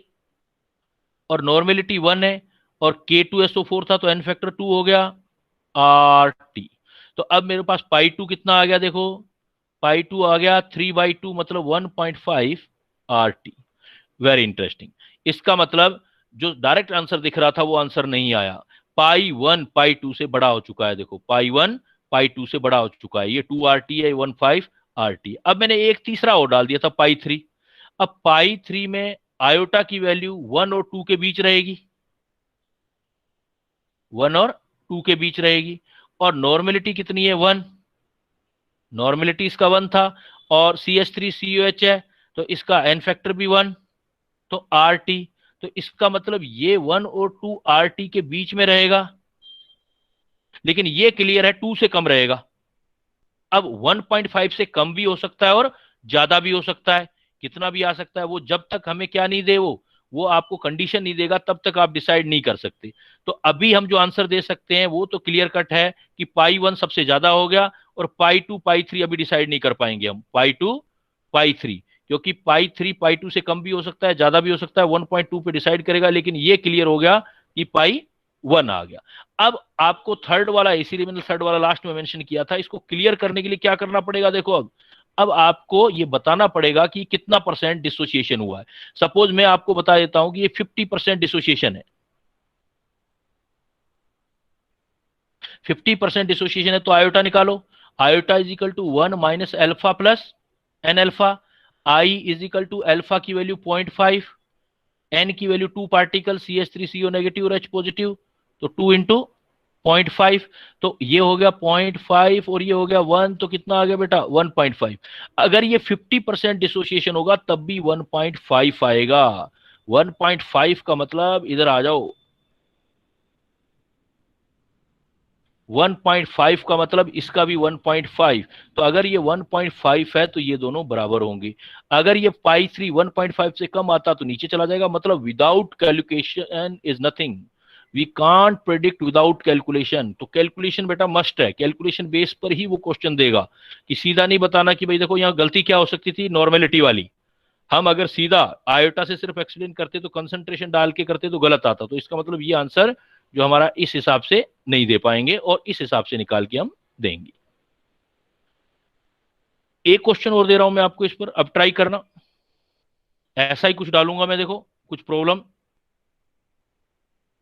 और नॉर्मेलिटी 1 है और K2SO4 था तो n फैक्टर 2 हो गया RT। तो अब मेरे पास पाई 2 कितना आ गया, देखो पाई 2 आ गया 3/2 मतलब 1.5 RT। Very interesting. इसका मतलब जो डायरेक्ट आंसर दिख रहा था वो आंसर नहीं आया। पाई 1 पाई 2 से बड़ा हो चुका है, देखो पाई 1 पाई 2 से बड़ा हो चुका है, ये 2RT है, 15 RT। अब मैंने एक तीसरा और डाल दिया था पाई 3। अब पाई 3 में आयोटा की वैल्यू 1 और 2 के बीच रहेगी, 1 और 2 के बीच रहेगी, और नॉर्मेलिटी कितनी है 1, नॉर्मेलिटी इसका 1 था, और CH3COH है तो इसका n फैक्टर भी 1, तो RT, तो इसका मतलब ये 1 और 2 RT के बीच में रहेगा, लेकिन ये क्लियर है 2 से कम रहेगा। अब 1.5 से कम भी हो सकता है और ज्यादा भी हो सकता है, कितना भी आ सकता है, वो जब तक हमें क्या नहीं दे, वो आपको कंडीशन नहीं देगा तब तक आप डिसाइड नहीं कर सकते। तो अभी हम जो आंसर दे सकते हैं वो तो क्लियर कट है कि पाई 1 सबसे ज्यादा हो गया, और पाई 2 पाई 3 अभी डिसाइड नहीं कर पाएंगे हम, पाई 2 पाई 3, क्योंकि पाई 3 पाई 2 से कम भी हो सकता है, ज्यादा भी हो सकता है, 1.2 पे डिसाइड करेगा, लेकिन ये क्लियर हो गया कि पाई 1 आ गया। अब आपको थर्ड वाला, इसीलिए मैंने थर्ड वाला लास्ट में मेंशन किया था, इसको क्लियर करने के लिए क्या करना पड़ेगा, देखो अब आपको ये बताना पड़ेगा कि कितना परसेंट डिसोसिएशन हुआ है। सपोज मैं आपको बता देता हूं कि ये 50% डिसोसिएशन है, 50% डिसोसिएशन है, तो आयोटा निकालो। Iota is equal to 1 minus alpha plus N alpha. I is equal to alpha की वैल्यू 0.5, एन की वैल्यू 2 पार्टिकल, CH3CO नेगेटिव और H पॉजिटिव, तो 2 इंटू 0.5, तो ये हो गया 0.5 और ये हो गया 1, तो कितना आ गया बेटा 1.5। अगर ये 50% डिसोसिएशन होगा तब भी 1.5 आएगा। 1.5 का मतलब, इधर आ जाओ, 1.5 का मतलब इसका भी 1.5, तो अगर ये 1.5 है तो ये दोनों बराबर होंगे। अगर ये पाई 3 1.5 से कम आता तो नीचे चला जाएगा, मतलब without calculation is nothing, we can't predict without calculation. तो कैलकुलेशन बेटा मस्ट है, कैलकुलेशन बेस पर ही वो क्वेश्चन देगा, कि सीधा नहीं बताना कि भाई देखो यहाँ गलती क्या हो सकती थी, नॉर्मेलिटी वाली। हम अगर सीधा आयोटा से सिर्फ एक्सप्लेन करते तो कंसंट्रेशन डाल के करते तो गलत आता, तो इसका मतलब ये आंसर जो हमारा इस हिसाब से नहीं दे पाएंगे और इस हिसाब से निकाल के हम देंगे। एक क्वेश्चन और दे रहा हूं मैं आपको इस पर, अब ट्राई करना, ऐसा ही कुछ डालूंगा मैं, देखो कुछ प्रॉब्लम,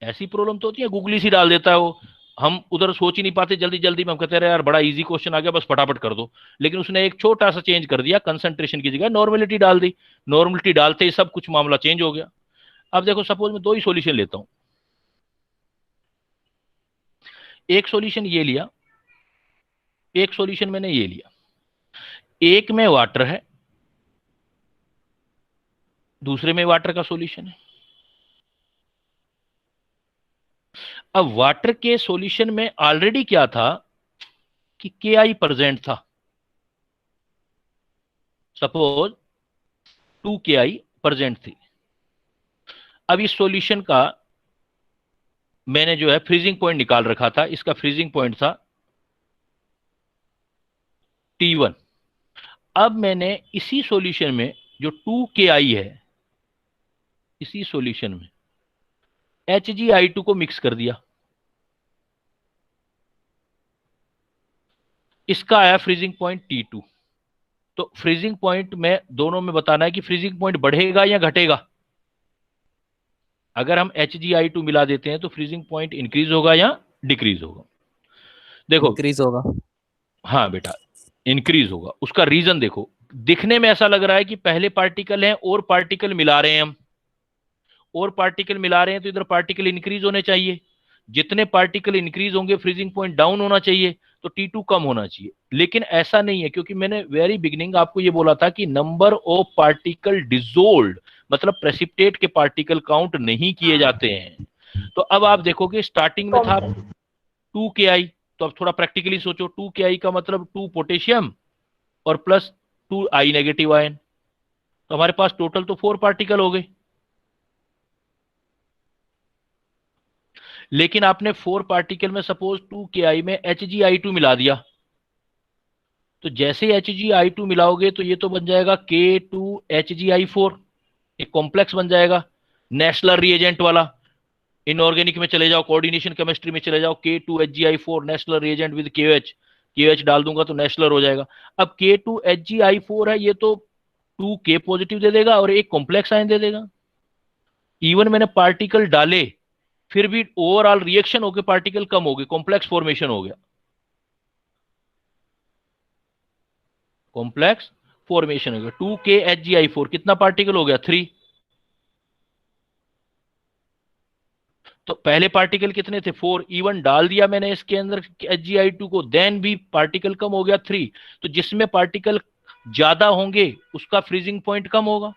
ऐसी प्रॉब्लम तो होती है गूगली सी डाल देता है वो, हम उधर सोच ही नहीं पाते, जल्दी जल्दी में हम कहते हैं यार बड़ा इजी क्वेश्चन आ गया बस फटाफट कर दो, लेकिन उसने एक छोटा सा चेंज कर दिया, कंसंट्रेशन की जगह नॉर्मेलिटी डाल दी, नॉर्मेलिटी डालते ही सब कुछ मामला चेंज हो गया। अब देखो सपोज मैं 2 ही सॉल्यूशन लेता हूं, एक सॉल्यूशन ये लिया, एक सॉल्यूशन मैंने ये लिया, एक में वाटर है, दूसरे में वाटर का सॉल्यूशन है। अब वाटर के सॉल्यूशन में ऑलरेडी क्या था कि KI प्रेजेंट था, सपोज 2 KI प्रेजेंट थी। अब इस सॉल्यूशन का मैंने जो है फ्रीजिंग पॉइंट निकाल रखा था, इसका फ्रीजिंग पॉइंट था T1। अब मैंने इसी सॉल्यूशन में जो 2 KI है, इसी सॉल्यूशन में HgI2 को मिक्स कर दिया, इसका आया फ्रीजिंग पॉइंट T2। तो फ्रीजिंग पॉइंट में दोनों में बताना है कि फ्रीजिंग पॉइंट बढ़ेगा या घटेगा। अगर हम HgI2 मिला देते हैं तो फ्रीजिंग पॉइंट इंक्रीज होगा या डिक्रीज होगा, देखो इंक्रीज होगा। हाँ बेटा इंक्रीज होगा। उसका रीजन देखो, दिखने में ऐसा लग रहा है कि पहले पार्टिकल हैं और पार्टिकल मिला रहे हैं हम, और पार्टिकल मिला रहे हैं तो इधर पार्टिकल इंक्रीज होने चाहिए, जितने पार्टिकल इंक्रीज होंगे फ्रीजिंग पॉइंट डाउन होना चाहिए, तो T2 कम होना चाहिए। लेकिन ऐसा नहीं है, क्योंकि मैंने वेरी बिगिनिंग आपको ये बोला था कि नंबर ऑफ पार्टिकल डिसोल्व्ड मतलब प्रेसिपिटेट के पार्टिकल काउंट नहीं किए जाते हैं। तो अब आप देखोगे स्टार्टिंग में था 2 KI, तो अब थोड़ा प्रैक्टिकली सोचो, 2 KI का मतलब 2 पोटेशियम और प्लस 2 I नेगेटिव आयन, तो हमारे पास टोटल तो 4 पार्टिकल हो गए, लेकिन आपने 4 पार्टिकल में सपोज 2Ki में Hgi2 मिला दिया, तो जैसे Hgi2 मिलाओगे तो ये तो बन जाएगा K2Hgi4, एक कॉम्प्लेक्स बन जाएगा नेशनल रिएजेंट वाला। इनऑर्गेनिक में चले जाओ, कोऑर्डिनेशन केमिस्ट्री में चले जाओ, K2Hgi4 national reagent with KOH डाल दूंगा तो नेशनल हो जाएगा। अब K2Hgi4 है, ये तो 2K पॉजिटिव दे देगा और एक कॉम्प्लेक्स आयन दे देगा। इवन मैंने पार्टिकल डाले फिर भी ओवरऑल रिएक्शन होकर पार्टिकल कम हो गए, कॉम्प्लेक्स फॉर्मेशन हो गया, कॉम्प्लेक्स फॉर्मेशन हो गया। 2KHgI4 कितना पार्टिकल हो गया? 3। तो पहले पार्टिकल कितने थे? 4। इवन डाल दिया मैंने इसके अंदर Hgi2 को, देन भी पार्टिकल कम हो गया 3। तो जिसमें पार्टिकल ज्यादा होंगे उसका फ्रीजिंग पॉइंट कम होगा,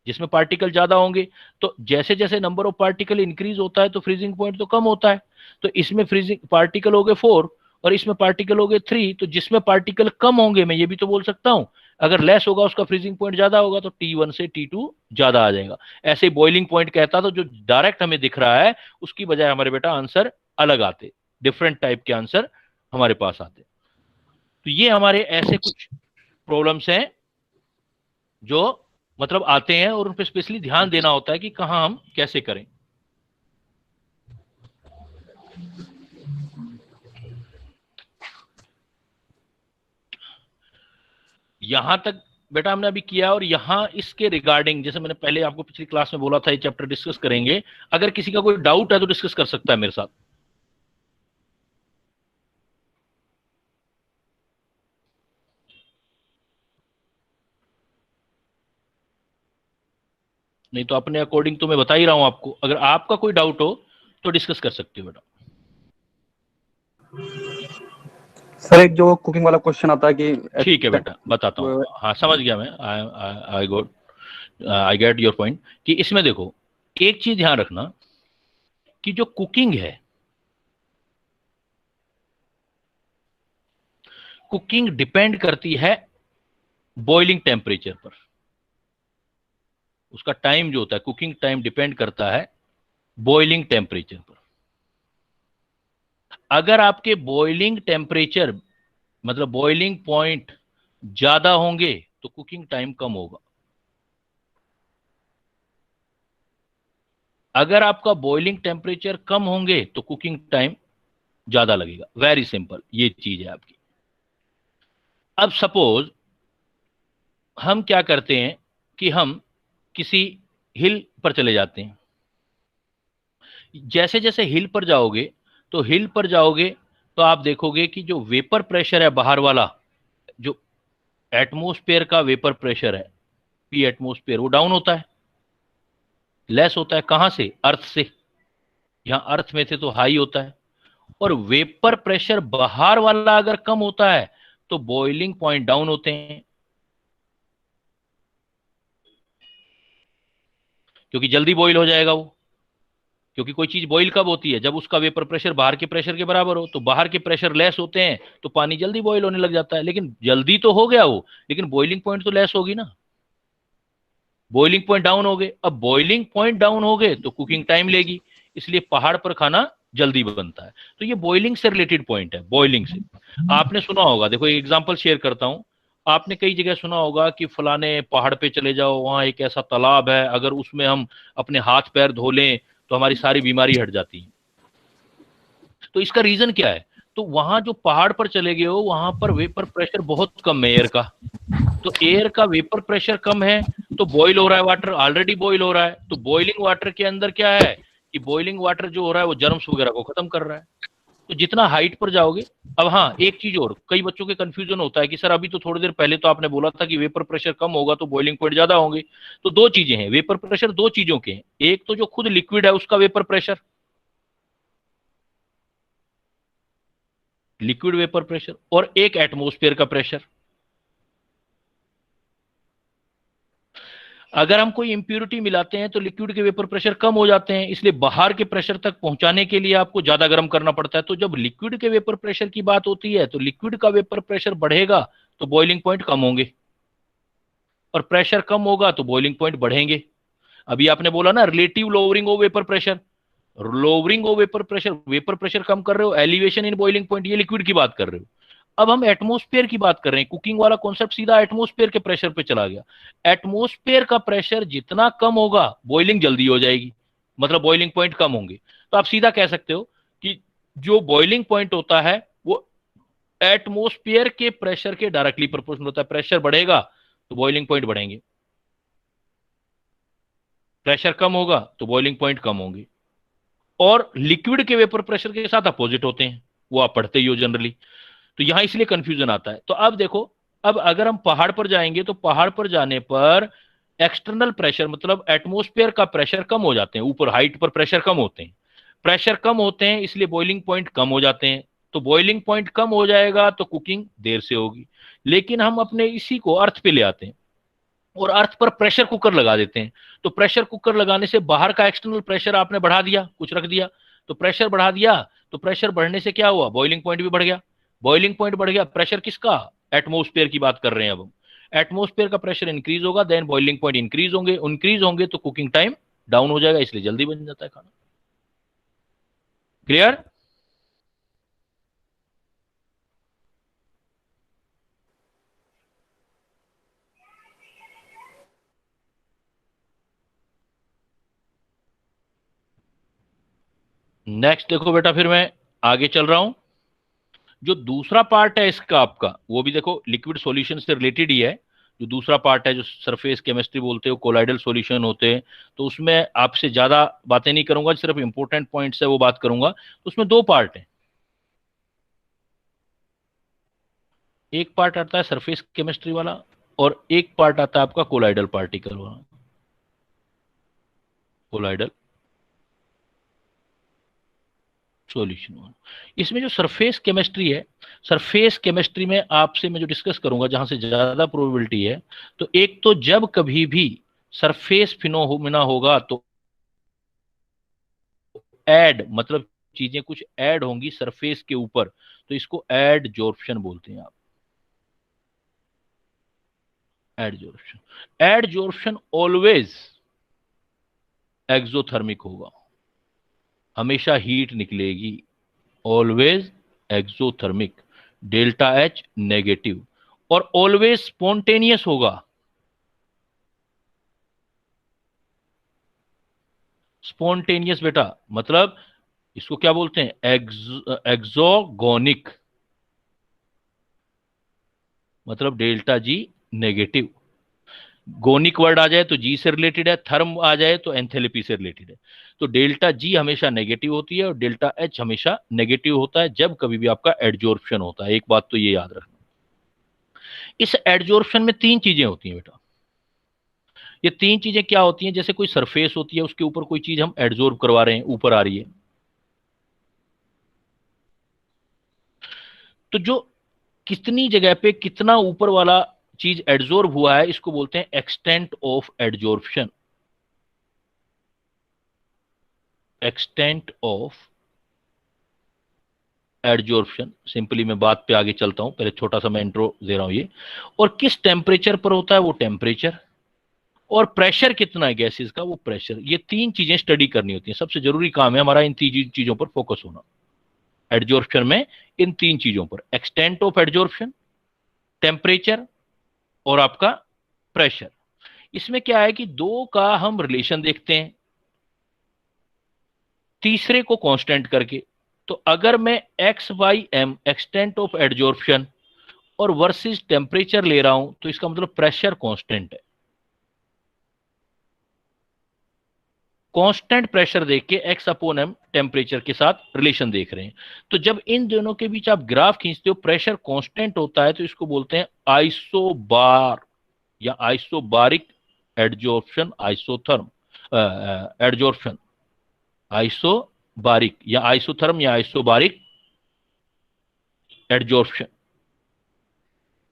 जिसमें पार्टिकल ज्यादा होंगे। तो जैसे जैसे नंबर ऑफ पार्टिकल इंक्रीज होता है तो फ्रीजिंग पॉइंट तो कम होता है। तो इसमें फ्रीजिंग पार्टिकल हो गए 4 और इसमें पार्टिकल हो गए 3। तो जिसमें पार्टिकल कम होंगे, मैं ये भी तो बोल सकता हूं, अगर लेस होगा उसका फ्रीजिंग पॉइंट ज्यादा होगा, तो T1 से T2 ज्यादा आ जाएगा। ऐसे बॉइलिंग पॉइंट कहता, तो जो डायरेक्ट हमें दिख रहा है उसकी बजाय हमारे बेटा आंसर अलग आते, डिफरेंट टाइप के आंसर हमारे पास आते। तो ये हमारे ऐसे कुछ प्रॉब्लम्स हैं जो मतलब आते हैं और उन पर स्पेशली ध्यान देना होता है कि कहां हम कैसे करें। यहां तक बेटा हमने अभी किया, और यहां इसके रिगार्डिंग जैसे मैंने पहले आपको पिछली क्लास में बोला था, ये चैप्टर डिस्कस करेंगे। अगर किसी का कोई डाउट है तो डिस्कस कर सकता है मेरे साथ। नहीं तो अपने अकॉर्डिंग तो मैं बता ही रहा हूं आपको, अगर आपका कोई डाउट हो तो डिस्कस कर सकते हो बेटा। सर एक जो कुकिंग वाला क्वेश्चन आता है कि ठीक है बेटा, बताता हूँ। हाँ समझ गया मैं, आई गेट योर पॉइंट। कि इसमें देखो एक चीज ध्यान रखना कि जो कुकिंग है, कुकिंग डिपेंड करती है बॉइलिंग टेम्परेचर पर। उसका टाइम जो होता है, कुकिंग टाइम डिपेंड करता है बॉइलिंग टेम्परेचर पर। अगर आपके बॉइलिंग टेम्परेचर मतलब बॉइलिंग पॉइंट ज्यादा होंगे तो कुकिंग टाइम कम होगा। अगर आपका बॉइलिंग टेम्परेचर कम होंगे तो कुकिंग टाइम ज्यादा लगेगा। वेरी सिंपल ये चीज है आपकी। अब सपोज हम क्या करते हैं कि हम किसी हिल पर चले जाते हैं। जैसे जैसे हिल पर जाओगे तो आप देखोगे कि जो वेपर प्रेशर है बाहर वाला, जो एटमॉस्फेयर का वेपर प्रेशर है पी एटमॉस्फेयर, वो डाउन होता है, लेस होता है। कहां से? अर्थ से। यहां अर्थ में थे तो हाई होता है। और वेपर प्रेशर बाहर वाला अगर कम होता है तो बॉइलिंग पॉइंट डाउन होते हैं, क्योंकि जल्दी बॉईल हो जाएगा वो। क्योंकि कोई चीज बॉईल कब होती है? जब उसका वेपर प्रेशर बाहर के प्रेशर के बराबर हो। तो बाहर के प्रेशर लेस होते हैं तो पानी जल्दी बॉईल होने लग जाता है। लेकिन जल्दी तो हो गया वो, लेकिन बॉइलिंग पॉइंट तो लेस होगी ना, बॉइलिंग पॉइंट डाउन हो गए। अब बॉइलिंग पॉइंट डाउन हो गए तो कुकिंग टाइम लेगी, इसलिए पहाड़ पर खाना जल्दी बनता है। तो ये बॉइलिंग से रिलेटेड पॉइंट है, बॉइलिंग से। आपने सुना होगा, देखो एक एग्जांपल शेयर करता हूं। आपने कई जगह सुना होगा कि फलाने पहाड़ पे चले जाओ, वहां एक ऐसा तालाब है, अगर उसमें हम अपने हाथ पैर धो लें तो हमारी सारी बीमारी हट जाती है। तो इसका रीजन क्या है? तो वहां जो पहाड़ पर चले गए हो वहां पर वेपर प्रेशर बहुत कम है एयर का। तो एयर का वेपर प्रेशर कम है तो बॉईल हो रहा है वाटर, ऑलरेडी बॉईल हो रहा है। तो बॉइलिंग वाटर के अंदर क्या है कि बॉइलिंग वाटर जो हो रहा है वो जर्म्स वगैरह को खत्म कर रहा है। तो जितना हाइट पर जाओगे। अब हाँ एक चीज और, कई बच्चों के कंफ्यूजन होता है कि सर अभी तो थोड़ी देर पहले तो आपने बोला था कि वेपर प्रेशर कम होगा तो बॉइलिंग पॉइंट ज्यादा होंगे। तो दो चीजें हैं, वेपर प्रेशर दो चीजों के हैं। एक तो जो खुद लिक्विड है उसका vapour pressure, liquid vapour pressure, और एक एटमॉस्फेयर का प्रेशर। अगर हम कोई इंप्योरिटी मिलाते हैं तो लिक्विड के वेपर प्रेशर कम हो जाते हैं, इसलिए बाहर के प्रेशर तक पहुंचाने के लिए आपको ज्यादा गर्म करना पड़ता है। तो जब लिक्विड के वेपर प्रेशर की बात होती है तो लिक्विड का वेपर प्रेशर बढ़ेगा तो बॉइलिंग पॉइंट कम होंगे। और प्रेशर कम होगा तो बॉइलिंग पॉइंट बढ़ेंगे। अभी आपने बोला ना relative lowering of vapour pressure, lowering of vapour pressure कम कर रहे हो, एलिवेशन इन बॉइलिंग पॉइंट, ये लिक्विड की बात कर रहे हो। अब हम एटमॉस्फेयर की बात कर रहे हैं, कुकिंग वाला कॉन्सेप्ट सीधा एटमॉस्फेयर के प्रेशर पे चला गया। एटमॉस्फेयर का प्रेशर जितना कम होगा बॉइलिंग जल्दी हो जाएगी, मतलब बॉइलिंग पॉइंट कम होंगे। तो आप सीधा कह सकते हो कि जो बॉइलिंग पॉइंट होता है वो एटमॉस्फेयर के प्रेशर के डायरेक्टली प्रोपोर्शनल होता है। प्रेशर बढ़ेगा तो बॉइलिंग पॉइंट बढ़ेंगे, प्रेशर कम होगा तो बॉइलिंग पॉइंट कम होंगे। और लिक्विड के वेपर प्रेशर के साथ अपोजिट होते हैं, वो आप पढ़ते ही हो जनरली, तो यहां इसलिए कंफ्यूजन आता है। तो अब देखो, अब अगर हम पहाड़ पर जाएंगे तो पहाड़ पर जाने पर एक्सटर्नल प्रेशर मतलब एटमॉस्फेयर का प्रेशर कम हो जाते हैं, ऊपर हाइट पर प्रेशर कम होते हैं, प्रेशर कम होते हैं इसलिए बॉइलिंग पॉइंट कम हो जाते हैं। तो बॉइलिंग पॉइंट कम हो जाएगा तो कुकिंग देर से होगी। लेकिन हम अपने इसी को अर्थ पे ले आते हैं और अर्थ पर प्रेशर कुकर लगा देते हैं। तो प्रेशर कुकर लगाने से बाहर का एक्सटर्नल प्रेशर आपने बढ़ा दिया, कुछ रख दिया, तो प्रेशर बढ़ा दिया, तो प्रेशर बढ़ने से क्या हुआ, बॉइलिंग पॉइंट भी बढ़ गया। बॉइलिंग पॉइंट बढ़ गया, प्रेशर किसका, एटमॉस्फेयर की बात कर रहे हैं अब हम। एटमॉस्फेयर का प्रेशर इंक्रीज होगा देन बॉइलिंग पॉइंट इंक्रीज होंगे तो कुकिंग टाइम डाउन हो जाएगा, इसलिए जल्दी बन जाता है खाना। क्लियर? नेक्स्ट देखो बेटा, फिर मैं आगे चल रहा हूं। जो दूसरा पार्ट है इसका आपका, वो भी देखो लिक्विड सॉल्यूशन से रिलेटेड ही है। जो दूसरा पार्ट है जो सरफेस केमिस्ट्री बोलते हो, कोलाइडल सॉल्यूशन होते हैं, तो उसमें आपसे ज्यादा बातें नहीं करूंगा, सिर्फ इंपॉर्टेंट पॉइंट्स है वो बात करूंगा। तो उसमें दो पार्ट है, एक पार्ट आता है सरफेस केमिस्ट्री वाला और एक पार्ट आता है आपका कोलाइडल पार्टिकल वाला, कोलाइडल सॉल्यूशन वाला। इसमें जो सरफेस केमिस्ट्री है, सरफेस केमिस्ट्री में आपसे मैं जो डिस्कस करूंगा जहां से ज्यादा प्रोबेबिलिटी है, तो एक तो जब कभी भी सरफेस फिनोमिना होगा तो ऐड मतलब चीजें कुछ ऐड होंगी सरफेस के ऊपर, तो इसको एडजॉर्प्शन बोलते हैं आप। एडजॉर्प्शन ऑलवेज एक्सोथर्मिक होगा, हमेशा हीट निकलेगी, always exothermic, delta H negative, और ऑलवेज स्पॉन्टेनियस होगा। स्पॉन्टेनियस बेटा मतलब इसको क्या बोलते हैं, एक्सोगोनिक, मतलब डेल्टा जी नेगेटिव। गोनिक वर्ड आ जाए तो जी से रिलेटेड है, थर्म आ जाए तो एंथैल्पी से रिलेटेड है। तो डेल्टा जी हमेशा नेगेटिव होती है और डेल्टा एच हमेशा नेगेटिव होता है जब कभी भी आपका एडजॉर्प्शन होता है। एक बात तो ये याद रखना, इस एडजॉर्प्शन में तीन चीजें होती हैं बेटा। ये तीन चीजें क्या होती हैं, जैसे कोई सरफेस होती है उसके ऊपर कोई चीज हम एडजॉर्ब करवा रहे हैं, ऊपर आ रही है, तो जो कितनी जगह पे कितना ऊपर वाला चीज एडजॉर्ब हुआ है इसको बोलते हैं extent of adsorption. Extent of adsorption, simply मैं बात पे आगे चलता हूं, पहले छोटा सा मैं इंट्रो दे रहा हूं ये। और किस टेम्परेचर पर होता है वो टेम्परेचर, और प्रेशर कितना है गैसेस का वो प्रेशर। ये तीन चीजें स्टडी करनी होती हैं, सबसे जरूरी काम है हमारा इन तीन चीजों पर फोकस होना एडजॉर्प्शन में, इन तीन चीजों पर, एक्सटेंट ऑफ एडजॉर्प्शन, टेम्परेचर और आपका प्रेशर। इसमें क्या है कि दो का हम रिलेशन देखते हैं तीसरे को कांस्टेंट करके। तो अगर मैं X by M extent of adsorption और वर्सेस टेम्परेचर ले रहा हूं तो इसका मतलब प्रेशर कांस्टेंट है। कांस्टेंट प्रेशर देख के एक्स अपॉन एम टेम्परेचर के साथ रिलेशन देख रहे हैं। तो जब इन दोनों के बीच आप ग्राफ खींचते हो प्रेशर कांस्टेंट होता है तो इसको बोलते हैं आइसोबार या isobaric adsorption, isotherm adsorption, isobaric या आइसोथर्म या आइसोबारिक एडजॉर्प्शन।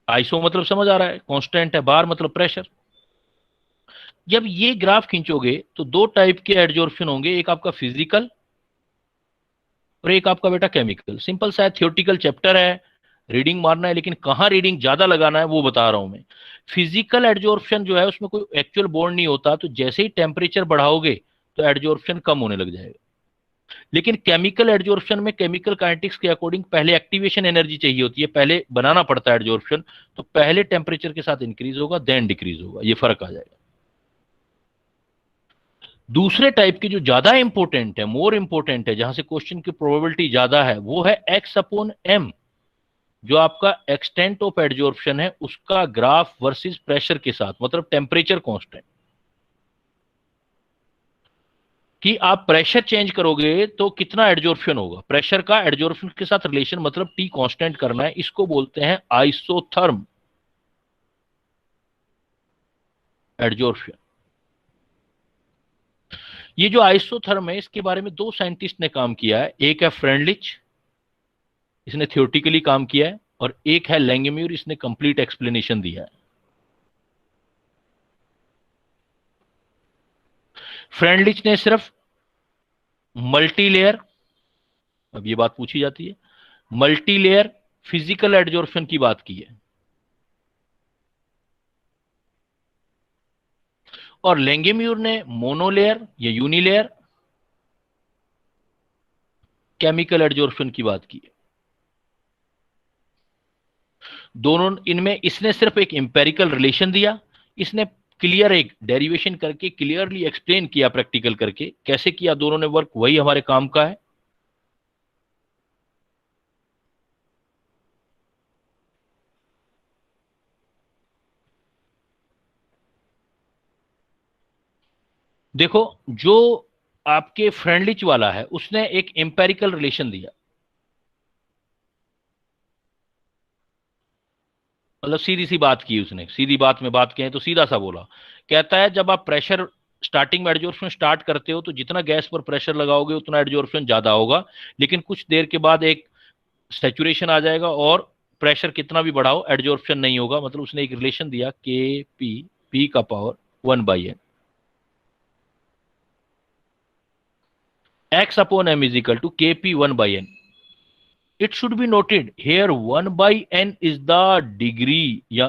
आइसो मतलब समझ आ रहा है, कांस्टेंट है, बार मतलब प्रेशर। जब ये ग्राफ खींचोगे तो दो टाइप के एडजॉर्प्शन होंगे, एक आपका फिजिकल और एक आपका बेटा केमिकल। सिंपल सा थ्योरेटिकल चैप्टर है, रीडिंग मारना है, लेकिन कहाँ रीडिंग ज्यादा लगाना है वो बता रहा हूं मैं। फिजिकल एडजॉर्प्शन जो है उसमें कोई एक्चुअल बॉन्ड नहीं होता, तो जैसे ही टेम्परेचर बढ़ाओगे तो एडजॉर्प्शन कम होने लग जाएगा। लेकिन केमिकल एडजॉर्प्शन में केमिकल काइनेटिक्स के अकॉर्डिंग पहले एक्टिवेशन एनर्जी चाहिए होती है, पहले बनाना पड़ता है एडजॉर्प्शन, तो पहले टेम्परेचर के साथ इंक्रीज होगा देन डिक्रीज होगा, ये फर्क आ जाएगा। दूसरे टाइप की जो ज्यादा इंपॉर्टेंट है, मोर इंपॉर्टेंट है, जहां से क्वेश्चन की प्रोबेबिलिटी ज्यादा है, वो है एक्स अपॉन एम। जो आपका एक्सटेंट ऑफ एडजॉर्प्शन है उसका ग्राफ वर्सेस प्रेशर के साथ, मतलब टेम्परेचर कांस्टेंट, कि आप प्रेशर चेंज करोगे तो कितना एडजॉर्प्शन होगा, प्रेशर का एडजॉर्प्शन के साथ रिलेशन, मतलब टी कांस्टेंट करना है। इसको बोलते हैं आइसोथर्म एडजॉर्प्शन। ये जो आइसोथर्म है इसके बारे में दो साइंटिस्ट ने काम किया है, एक है फ्रेंडलिच, इसने थियोरेटिकली काम किया है, और एक है लैंगम्यूर, इसने कंप्लीट एक्सप्लेनेशन दिया है। फ्रेंडलिच ने सिर्फ मल्टी लेयर, अब ये बात पूछी जाती है, मल्टी लेयर फिजिकल एडजॉर्प्शन की बात की है, और लैंगम्यूर ने मोनोलेयर या यूनिलेयर केमिकल एडजॉर्प्शन की बात की है। दोनों इनमें इसने सिर्फ एक इंपेरिकल रिलेशन दिया, इसने क्लियर एक डेरिवेशन करके क्लियरली एक्सप्लेन किया प्रैक्टिकल करके, कैसे किया दोनों ने वर्क, वही हमारे काम का है। देखो, जो आपके फ्रेंडलिच वाला है उसने एक इंपेरिकल रिलेशन दिया, मतलब सीधी सी बात की उसने, सीधी बात में बात कहें तो सीधा सा बोला, कहता है जब आप प्रेशर स्टार्टिंग में एडजॉर्प्शन स्टार्ट करते हो तो जितना गैस पर प्रेशर लगाओगे उतना एडजॉर्प्शन ज्यादा होगा, लेकिन कुछ देर के बाद एक सैचुरेशन आ जाएगा और प्रेशर कितना भी बढ़ाओ एडजॉर्प्शन नहीं होगा। मतलब उसने एक रिलेशन दिया के पी का power 1/n, x upon m is equal to kp 1/n. It should be noted here 1/n is the degree या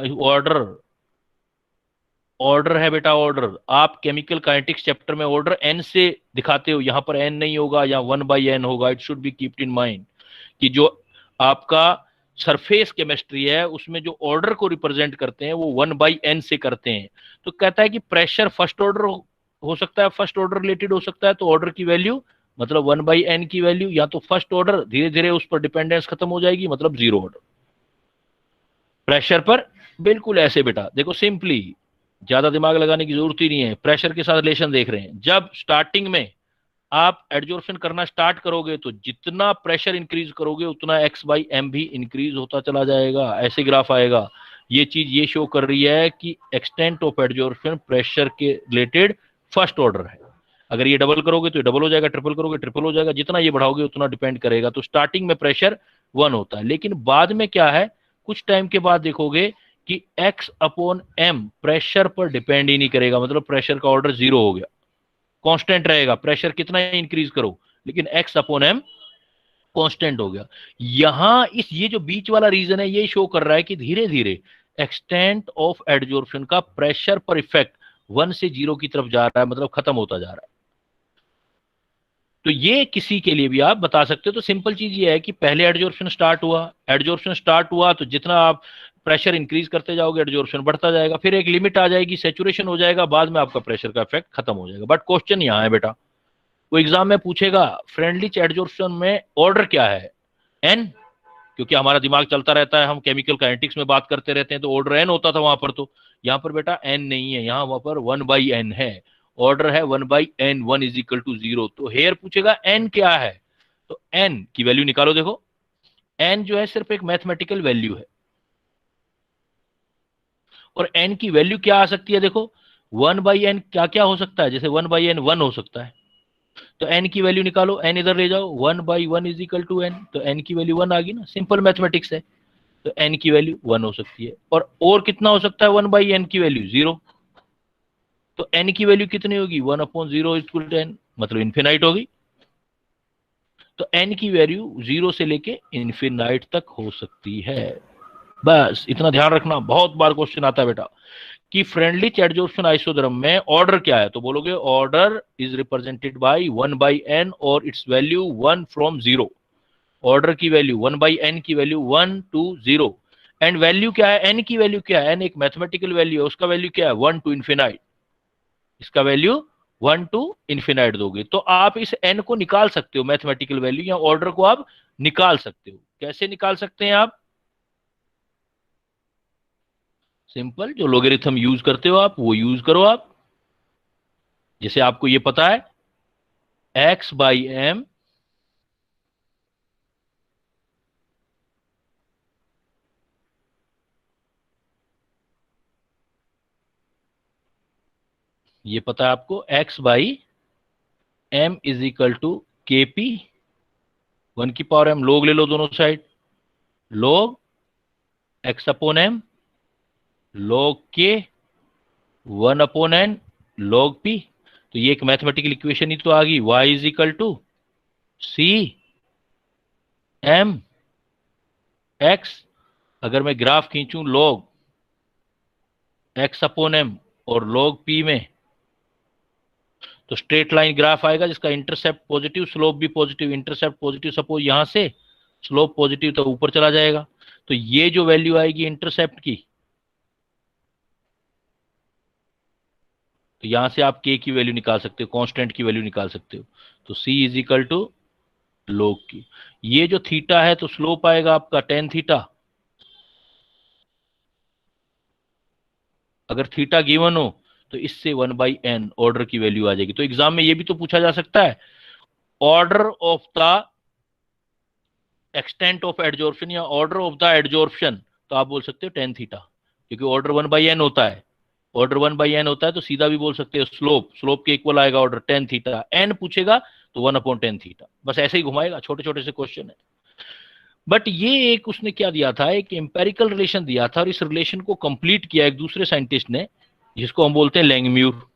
ऑर्डर है बेटा, ऑर्डर। आप केमिकल काइनेटिक्स चैप्टर में ऑर्डर n से दिखाते हो, यहां पर n नहीं होगा, या 1/n होगा। It should be keeped in mind कि जो आपका सरफेस केमिस्ट्री है उसमें जो ऑर्डर को रिप्रेजेंट करते हैं वो 1/n से करते हैं। तो कहता है कि प्रेशर फर्स्ट ऑर्डर हो सकता है, फर्स्ट ऑर्डर रिलेटेड हो सकता है, तो ऑर्डर की वैल्यू मतलब 1/n की वैल्यू, या तो फर्स्ट ऑर्डर धीरे धीरे उस पर डिपेंडेंस खत्म हो जाएगी, मतलब जीरो ऑर्डर प्रेशर पर। बिल्कुल ऐसे बेटा, देखो सिंपली, ज्यादा दिमाग लगाने की जरूरत ही नहीं है, प्रेशर के साथ रिलेशन देख रहे हैं। जब स्टार्टिंग में आप एडजॉर्प्शन करना स्टार्ट करोगे तो जितना प्रेशर इंक्रीज करोगे उतना x/m भी इंक्रीज होता चला जाएगा, ऐसे ग्राफ आएगा। ये चीज ये शो कर रही है कि एक्सटेंट ऑफ एडजॉर्प्शन प्रेशर के रिलेटेड फर्स्ट ऑर्डर है। अगर ये डबल करोगे तो डबल हो जाएगा, ट्रिपल करोगे ट्रिपल हो जाएगा, जितना ये बढ़ाओगे उतना डिपेंड करेगा। तो स्टार्टिंग में प्रेशर 1 होता है, लेकिन बाद में क्या है, कुछ टाइम के बाद देखोगे कि x/m प्रेशर पर डिपेंड ही नहीं करेगा, मतलब प्रेशर का ऑर्डर 0 हो गया, कांस्टेंट रहेगा, प्रेशर कितना ही इंक्रीज करो, लेकिन x/m कांस्टेंट हो गया। यहां ये जो बीच वाला रीजन है ये शो कर रहा है कि धीरे धीरे एक्सटेंट ऑफ एडजॉर्प्शन का प्रेशर पर इफेक्ट 1 से 0 की तरफ जा रहा है, मतलब खत्म होता जा रहा है। तो ये किसी के लिए भी आप बता सकते हो। तो सिंपल चीज ये है कि पहले एडजॉर्प्शन स्टार्ट हुआ तो जितना आप प्रेशर इंक्रीज करते जाओगे एडजॉर्प्शन बढ़ता जाएगा, फिर एक लिमिट आ जाएगी, सैचुरेशन हो जाएगा, बाद में आपका प्रेशर का इफेक्ट खत्म हो जाएगा। बट क्वेश्चन यहाँ है बेटा, वो एग्जाम में पूछेगा फ्रेंडलिच एडजॉर्प्शन में ऑर्डर क्या है, n, क्योंकि हमारा दिमाग चलता रहता है, हम केमिकल काइनेटिक्स में बात करते रहते हैं, तो ऑर्डर n होता था वहां पर, तो यहाँ पर बेटा n नहीं है, यहाँ वहां पर 1/n है, ऑर्डर है 1/n, 1 इज इक्वल टू 0। तो हेयर पूछेगा n क्या है, तो n की वैल्यू निकालो। देखो n जो है सिर्फ एक मैथमेटिकल वैल्यू है, और n की वैल्यू क्या आ सकती है, देखो 1/n क्या क्या हो सकता है, जैसे 1/n 1 हो सकता है, तो n की वैल्यू निकालो, n इधर ले जाओ, 1/1 इज इक्वल टू n, तो n की वैल्यू 1 आ गई ना, सिंपल मैथमेटिक्स है। तो n की वैल्यू 1 हो सकती है, और कितना हो सकता है 1/n की वैल्यू 0, तो n की वैल्यू कितनी होगी 1/0 इक्वल टू n, मतलब इन्फिनाइट होगी। तो n की वैल्यू 0 से लेके इन्फिनाइट तक हो सकती है। बस इतना ध्यान रखना, बहुत बार क्वेश्चन आता है बेटा कि फ्रेंडलिच एडजॉर्प्शन आइसोथर्म में ऑर्डर क्या है, तो बोलोगे order is represented by 1/n और इट्स वैल्यू 1 फ्रॉम 0। ऑर्डर की वैल्यू 1/n की वैल्यू 1 to 0 एंड वैल्यू क्या है, n की वैल्यू क्या है, n एक मैथमेटिकल वैल्यू है, उसका वैल्यू क्या है 1 to इन्फिनाइट, इसका वैल्यू 1 to इन्फिनाइट दोगे तो आप इस n को निकाल सकते हो, मैथमेटिकल वैल्यू या ऑर्डर को आप निकाल सकते हो। कैसे निकाल सकते हैं आप? सिंपल, जो लोगरिथम यूज करते हो आप वो यूज करो आप। जैसे आपको ये पता है x/m ये पता है आपको x/m is equal to kp 1 की पावर m, लोग ले लो दोनों side, log x/m log k 1/n log p। तो ये एक मैथमेटिकल इक्वेशन ही तो आ गई, y is equal to c m x। अगर मैं ग्राफ खींचूं log x/m और log p में तो स्ट्रेट लाइन ग्राफ आएगा जिसका इंटरसेप्ट पॉजिटिव, स्लोप भी पॉजिटिव, इंटरसेप्ट पॉजिटिव, सपोज यहां से स्लोप पॉजिटिव तो ऊपर चला जाएगा। तो ये जो वैल्यू आएगी इंटरसेप्ट की, तो यहां से आप k की वैल्यू निकाल सकते हो, कांस्टेंट की वैल्यू निकाल सकते हो। तो c is equal to log की, ये जो थीटा है तो स्लोप आएगा आपका tan थीटा। अगर थीटा गिवन हो तो इससे 1/n ऑर्डर की वैल्यू आ जाएगी। तो एग्जाम में ये भी तो पूछा जा सकता है, order of the extent of adsorption या ऑर्डर ऑफ द एडजॉर्प्शन, तो आप बोल सकते हो tan थीटा, क्योंकि ऑर्डर 1/n होता है, ऑर्डर 1/n होता है तो सीधा भी बोल सकते हो स्लोप, स्लोप के इक्वल आएगा ऑर्डर tan थीटा, n पूछेगा तो 1/tan थीटा, बस ऐसे ही घुमाएगा, छोटे छोटे से क्वेश्चन है। बट ये एक उसने क्या दिया था, एक एम्पेरिकल रिलेशन दिया था और इस रिलेशन को कंप्लीट किया एक दूसरे साइंटिस्ट ने जिसको हम बोलते हैं लैंगम्यूर।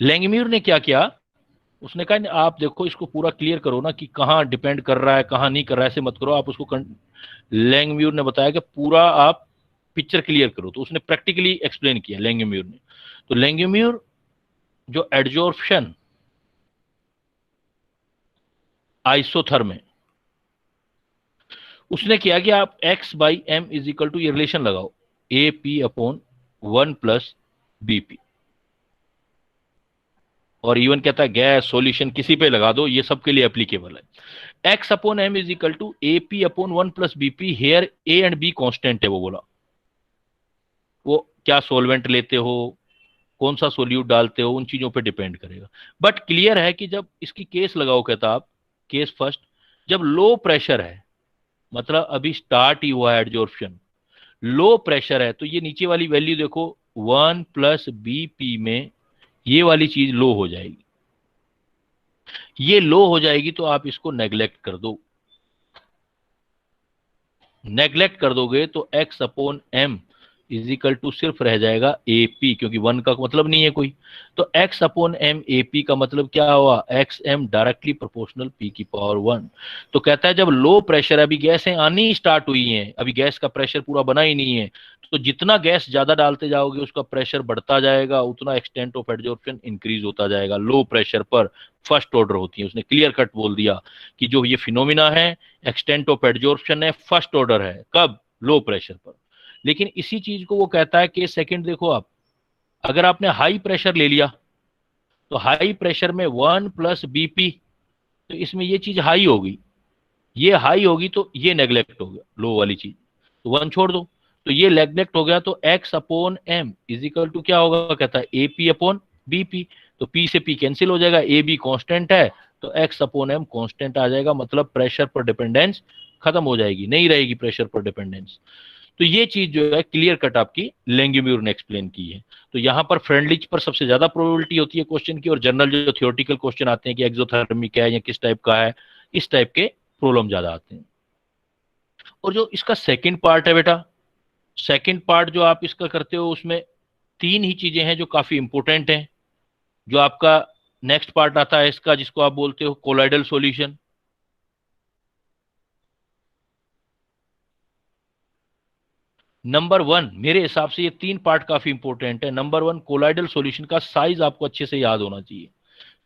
लैंगम्यूर ने क्या किया, उसने कहा आप देखो इसको पूरा क्लियर करो ना कि कहाँ डिपेंड कर रहा है कहाँ नहीं कर रहा है, ऐसे मत करो आप उसको लैंगम्यूर ने बताया कि पूरा आप पिक्चर क्लियर करो, तो उसने प्रैक्टिकली एक्सप्लेन किया लैंगम्यूर ने। तो लैंगम्यूर जो एडजॉर्प्शन आइसोथर्म है उसने किया कि आप x/m इज इक्वल टू ये रिलेशन लगाओ AP/1 प्लस BP, और इवन कहता है गैस सॉल्यूशन किसी पे लगा दो, ये सबके लिए एप्लीकेबल है। x/m is equal to AP/1 plus BP, here A and B constant है, वो बोला वो क्या सॉल्वेंट लेते हो, कौन सा सोल्यूट डालते हो, उन चीजों पे डिपेंड करेगा। बट क्लियर है कि जब इसकी केस लगाओ, कहता आप केस फर्स्ट, जब लो प्रेशर है, मतलब अभी स्टार्ट ही हुआ है एडजॉर्प्शन, लो प्रेशर है, तो ये नीचे वाली वैल्यू देखो 1 प्लस BP में ये वाली चीज लो हो जाएगी, ये लो हो जाएगी तो आप इसको नेग्लेक्ट कर दो, नेग्लेक्ट कर दोगे तो x/m इज इक्वल टू सिर्फ रह जाएगा AP, क्योंकि 1 का मतलब नहीं है कोई, तो x/m AP का मतलब क्या हुआ, xm डायरेक्टली प्रोपोर्शनल P की पावर 1। तो कहता है जब लो प्रेशर, अभी गैसें आनी स्टार्ट हुई हैं, अभी गैस का प्रेशर पूरा बना ही नहीं है, तो जितना गैस ज्यादा डालते जाओगे उसका प्रेशर बढ़ता जाएगा, उतना एक्सटेंट ऑफ एडजॉर्प्शन इंक्रीज होता जाएगा। लो प्रेशर पर फर्स्ट ऑर्डर होती है, उसने क्लियर कट बोल दिया कि जो ये फिनोमिना है एक्सटेंट ऑफ एडजॉर्प्शन है, फर्स्ट ऑर्डर है, कब, लो प्रेशर पर। लेकिन इसी चीज को वो कहता है कि सेकंड देखो आप, अगर आपने हाई प्रेशर ले लिया तो हाई प्रेशर में 1 प्लस BP, तो इसमें ये चीज हाई होगी, ये हाई होगी तो ये नेग्लेक्ट हो गया लो वाली चीज, तो 1 छोड़ दो, तो ये नेग्लेक्ट हो गया, तो x/m इज इक्वल टू क्या होगा, कहता है AP/BP, तो P से P कैंसिल हो जाएगा, AB कांस्टेंट है तो x/m कांस्टेंट आ जाएगा, मतलब प्रेशर पर डिपेंडेंस खत्म हो जाएगी, नहीं रहेगी प्रेशर पर डिपेंडेंस। तो ये चीज जो है क्लियर कट आपकी लैंगम्यूर ने एक्सप्लेन की है। तो यहां पर फ्रेंडलिच पर सबसे ज्यादा प्रोबेबिलिटी होती है क्वेश्चन की, और जनरल जो थियोरेटिकल क्वेश्चन आते हैं कि एक्सोथर्मिक है या किस टाइप का है, इस टाइप के प्रॉब्लम ज्यादा आते हैं। और जो इसका सेकंड पार्ट है बेटा, सेकंड पार्ट जो आप इसका करते हो उसमें तीन ही चीजें हैं जो काफी इंपॉर्टेंट हैं। जो आपका नेक्स्ट पार्ट आता है इसका, जिसको आप बोलते हो कोलाइडल सॉल्यूशन। नंबर वन, मेरे हिसाब से ये तीन पार्ट काफी इंपॉर्टेंट है। नंबर वन, कोलाइडल सॉल्यूशन का साइज आपको अच्छे से याद होना चाहिए।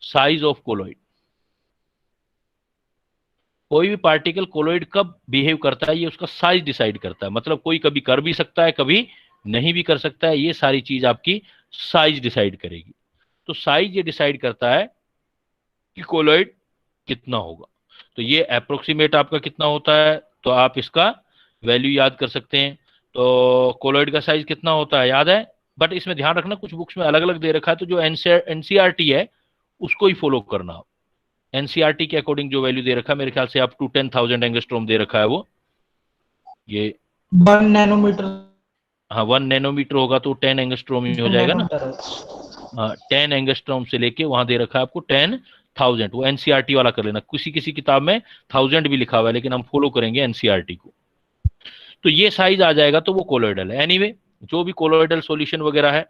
साइज ऑफ कोलॉइड, कोई भी पार्टिकल कोलॉइड कब बिहेव करता है ये उसका साइज डिसाइड करता है। मतलब कोई कभी कर भी सकता है, कभी नहीं भी कर सकता है। ये सारी चीज आपकी साइज डिसाइड करेगी। तो साइज ये डिसाइड करता है कि कोलॉइड कितना होगा। तो ये अप्रोक्सीमेट आपका कितना होता है, तो आप इसका वैल्यू याद कर सकते हैं। तो कोलॉइड का साइज कितना होता है याद है, बट इसमें ध्यान रखना कुछ बुक्स में अलग अलग दे रखा है, तो जो एनसीईआरटी है उसको ही फॉलो करना आप। एनसीईआरटी के अकॉर्डिंग जो वैल्यू दे रखा है, मेरे ख्याल से अप टू 10,000 एंगस्ट्रॉम दे रखा है वो। ये 1 नैनोमीटर। हाँ 1 नैनोमीटर होगा तो 10 एंगस्ट्रॉम ही हो जाएगा ना। नैनोमीटर है। हाँ 10 एंगस्ट्रॉम से लेके वहां दे रखा है आपको 10,000। वो एनसीईआरटी वाला कर लेना, किसी किसी किताब में 1000 भी लिखा हुआ है, लेकिन हम फॉलो करेंगे एनसीईआरटी को। तो ये साइज आ जाएगा, तो वो कोलॉइडल है। एनीवे जो भी कोलॉइडल सॉल्यूशन वगैरह है,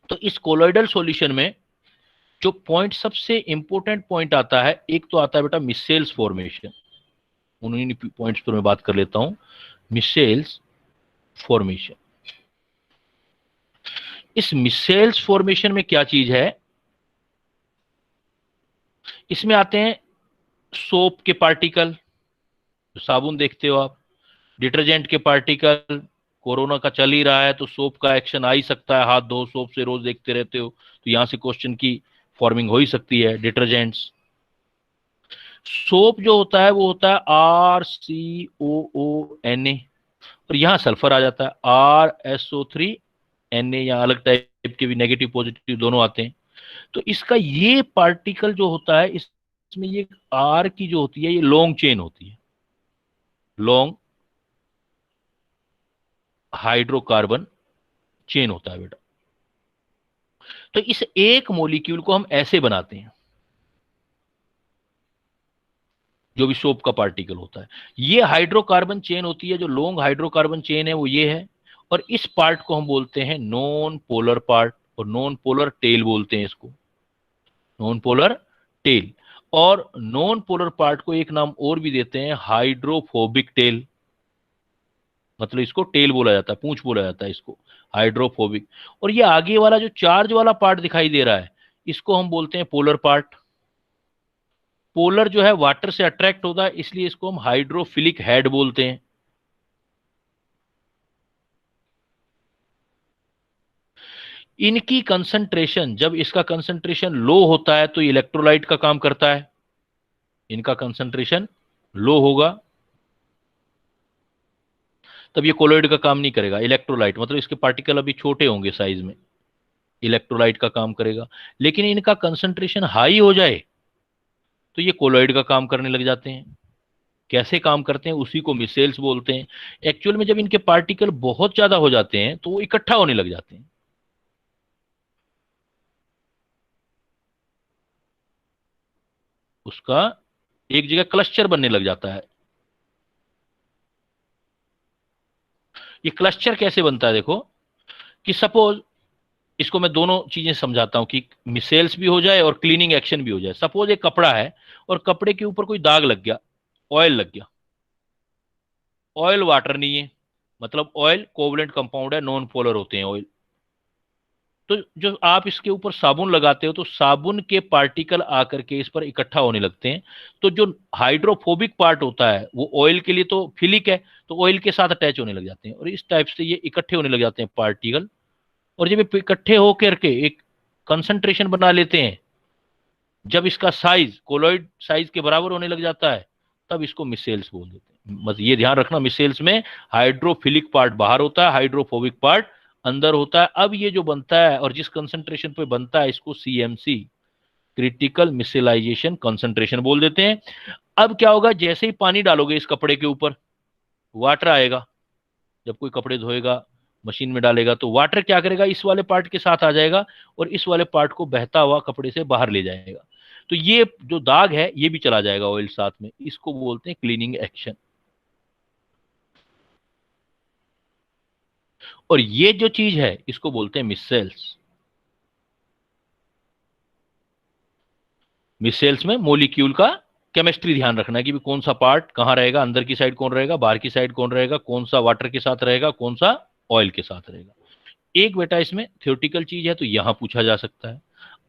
तो इस कोलॉइडल सॉल्यूशन में जो पॉइंट सबसे इंपॉर्टेंट पॉइंट आता है, एक तो आता है बेटा मिसेल्स फॉर्मेशन। उन्हीं पॉइंट्स पर मैं बात कर लेता हूं। मिसेल्स फॉर्मेशन, इस मिसेल्स फॉर्मेशन में क्या चीज है, इसमें आते हैं सोप के पार्टिकल, साबुन देखते हो आप, डिटर्जेंट के पार्टिकल। कोरोना का चल ही रहा है तो सोप का एक्शन आ ही सकता है, हाथ धो, सोप से रोज देखते रहते हो तो यहां से क्वेश्चन की फॉर्मिंग हो ही सकती है। डिटर्जेंट्स, सोप जो होता है वो होता है RCOONA, और यहां सल्फर आ जाता है RSO3Na, या अलग टाइप के भी नेगेटिव पॉजिटिव दोनों आते हैं। तो इसका ये पार्टिकल जो होता है, इसमें ये R की जो होती है ये लॉन्ग चेन होती है, लॉन्ग हाइड्रोकार्बन चेन होता है बेटा। तो इस एक मॉलिक्यूल को हम ऐसे बनाते हैं, जो भी सोप का पार्टिकल होता है ये हाइड्रोकार्बन चेन होती है। जो लॉन्ग हाइड्रोकार्बन चेन है वो ये है, और इस पार्ट को हम बोलते हैं नॉन पोलर पार्ट, और नॉन पोलर टेल बोलते हैं इसको, नॉन पोलर टेल। और नॉन पोलर पार्ट को एक नाम और भी देते हैं, हाइड्रोफोबिक टेल। मतलब इसको टेल बोला जाता है, पूंछ बोला जाता है इसको, हाइड्रोफोबिक। और ये आगे वाला जो चार्ज वाला पार्ट दिखाई दे रहा है, इसको हम बोलते हैं पोलर पार्ट। पोलर जो है वाटर से अट्रैक्ट होता है, इसलिए इसको हम हाइड्रोफिलिक हेड बोलते हैं। इनकी कंसंट्रेशन, जब इसका कंसंट्रेशन लो होता है तो इलेक्ट्रोलाइट का काम करता है। इनका कंसंट्रेशन लो होगा तब ये कोलॉइड का काम नहीं करेगा। इलेक्ट्रोलाइट मतलब इसके पार्टिकल अभी छोटे होंगे साइज में, इलेक्ट्रोलाइट का काम करेगा। लेकिन इनका कंसंट्रेशन हाई हो जाए तो ये कोलॉइड का काम करने लग जाते हैं। कैसे काम करते हैं उसी को मिसेल्स बोलते हैं। एक्चुअल में जब इनके पार्टिकल बहुत ज्यादा हो जाते हैं तो वो इकट्ठा होने लग जाते हैं। उसका एक जगह क्लस्टर बनने लग जाता है। ये क्लस्टर कैसे बनता है देखो, कि सपोज इसको मैं दोनों चीजें समझाता हूं कि मिसेल्स भी हो जाए और क्लीनिंग एक्शन भी हो जाए। सपोज एक कपड़ा है और कपड़े के ऊपर कोई दाग लग गया, ऑयल लग गया। ऑयल वाटर नहीं है, मतलब ऑयल कोवलेंट कंपाउंड है, नॉन पोलर होते हैं ऑयल। तो जो आप इसके ऊपर साबुन लगाते हो तो साबुन के पार्टिकल आकर के इस पर इकट्ठा होने लगते हैं। तो जो हाइड्रोफोबिक पार्ट होता है वो ऑयल के लिए तो फिलिक है, तो ऑयल के साथ अटैच होने लग जाते हैं, और इस टाइप से ये इकट्ठे होने लग जाते हैं पार्टिकल। और जब ये इकट्ठे होकर के एक कंसंट्रेशन बना लेते हैं, जब इसका साइज कोलॉइड साइज के बराबर होने लग जाता है, तब इसको मिसेल्स बोल देते हैं। बस ये ध्यान रखना, मिसेल्स में हाइड्रोफिलिक पार्ट बाहर होता है, हाइड्रोफोबिक पार्ट अंदर होता है। अब ये जो बनता है और जिस कंसंट्रेशन पे बनता है, इसको CMC, क्रिटिकल मिसेलाइजेशन कंसंट्रेशन बोल देते हैं। अब क्या होगा, जैसे ही पानी डालोगे इस कपड़े के ऊपर, वाटर आएगा। जब कोई कपड़े धोएगा, मशीन में डालेगा, तो वाटर क्या करेगा, इस वाले पार्ट के साथ आ जाएगा और इस वाले पार्ट को बहता हुआ कपड़े से बाहर ले जाएगा। तो ये जो दाग है ये भी चला जाएगा ऑयल साथ में। इसको बोलते हैं क्लीनिंग एक्शन। और ये जो चीज है इसको बोलते हैं मिसेल्स। मिसेल्स में मोलिक्यूल का केमिस्ट्री ध्यान रखना है कि भी कौन सा पार्ट कहां रहेगा, अंदर की साइड कौन रहेगा, बाहर की साइड कौन रहेगा, कौन सा वाटर के साथ रहेगा, कौन सा ऑयल के साथ रहेगा। एक बेटा इसमें थ्योरेटिकल चीज है तो यहां पूछा जा सकता है।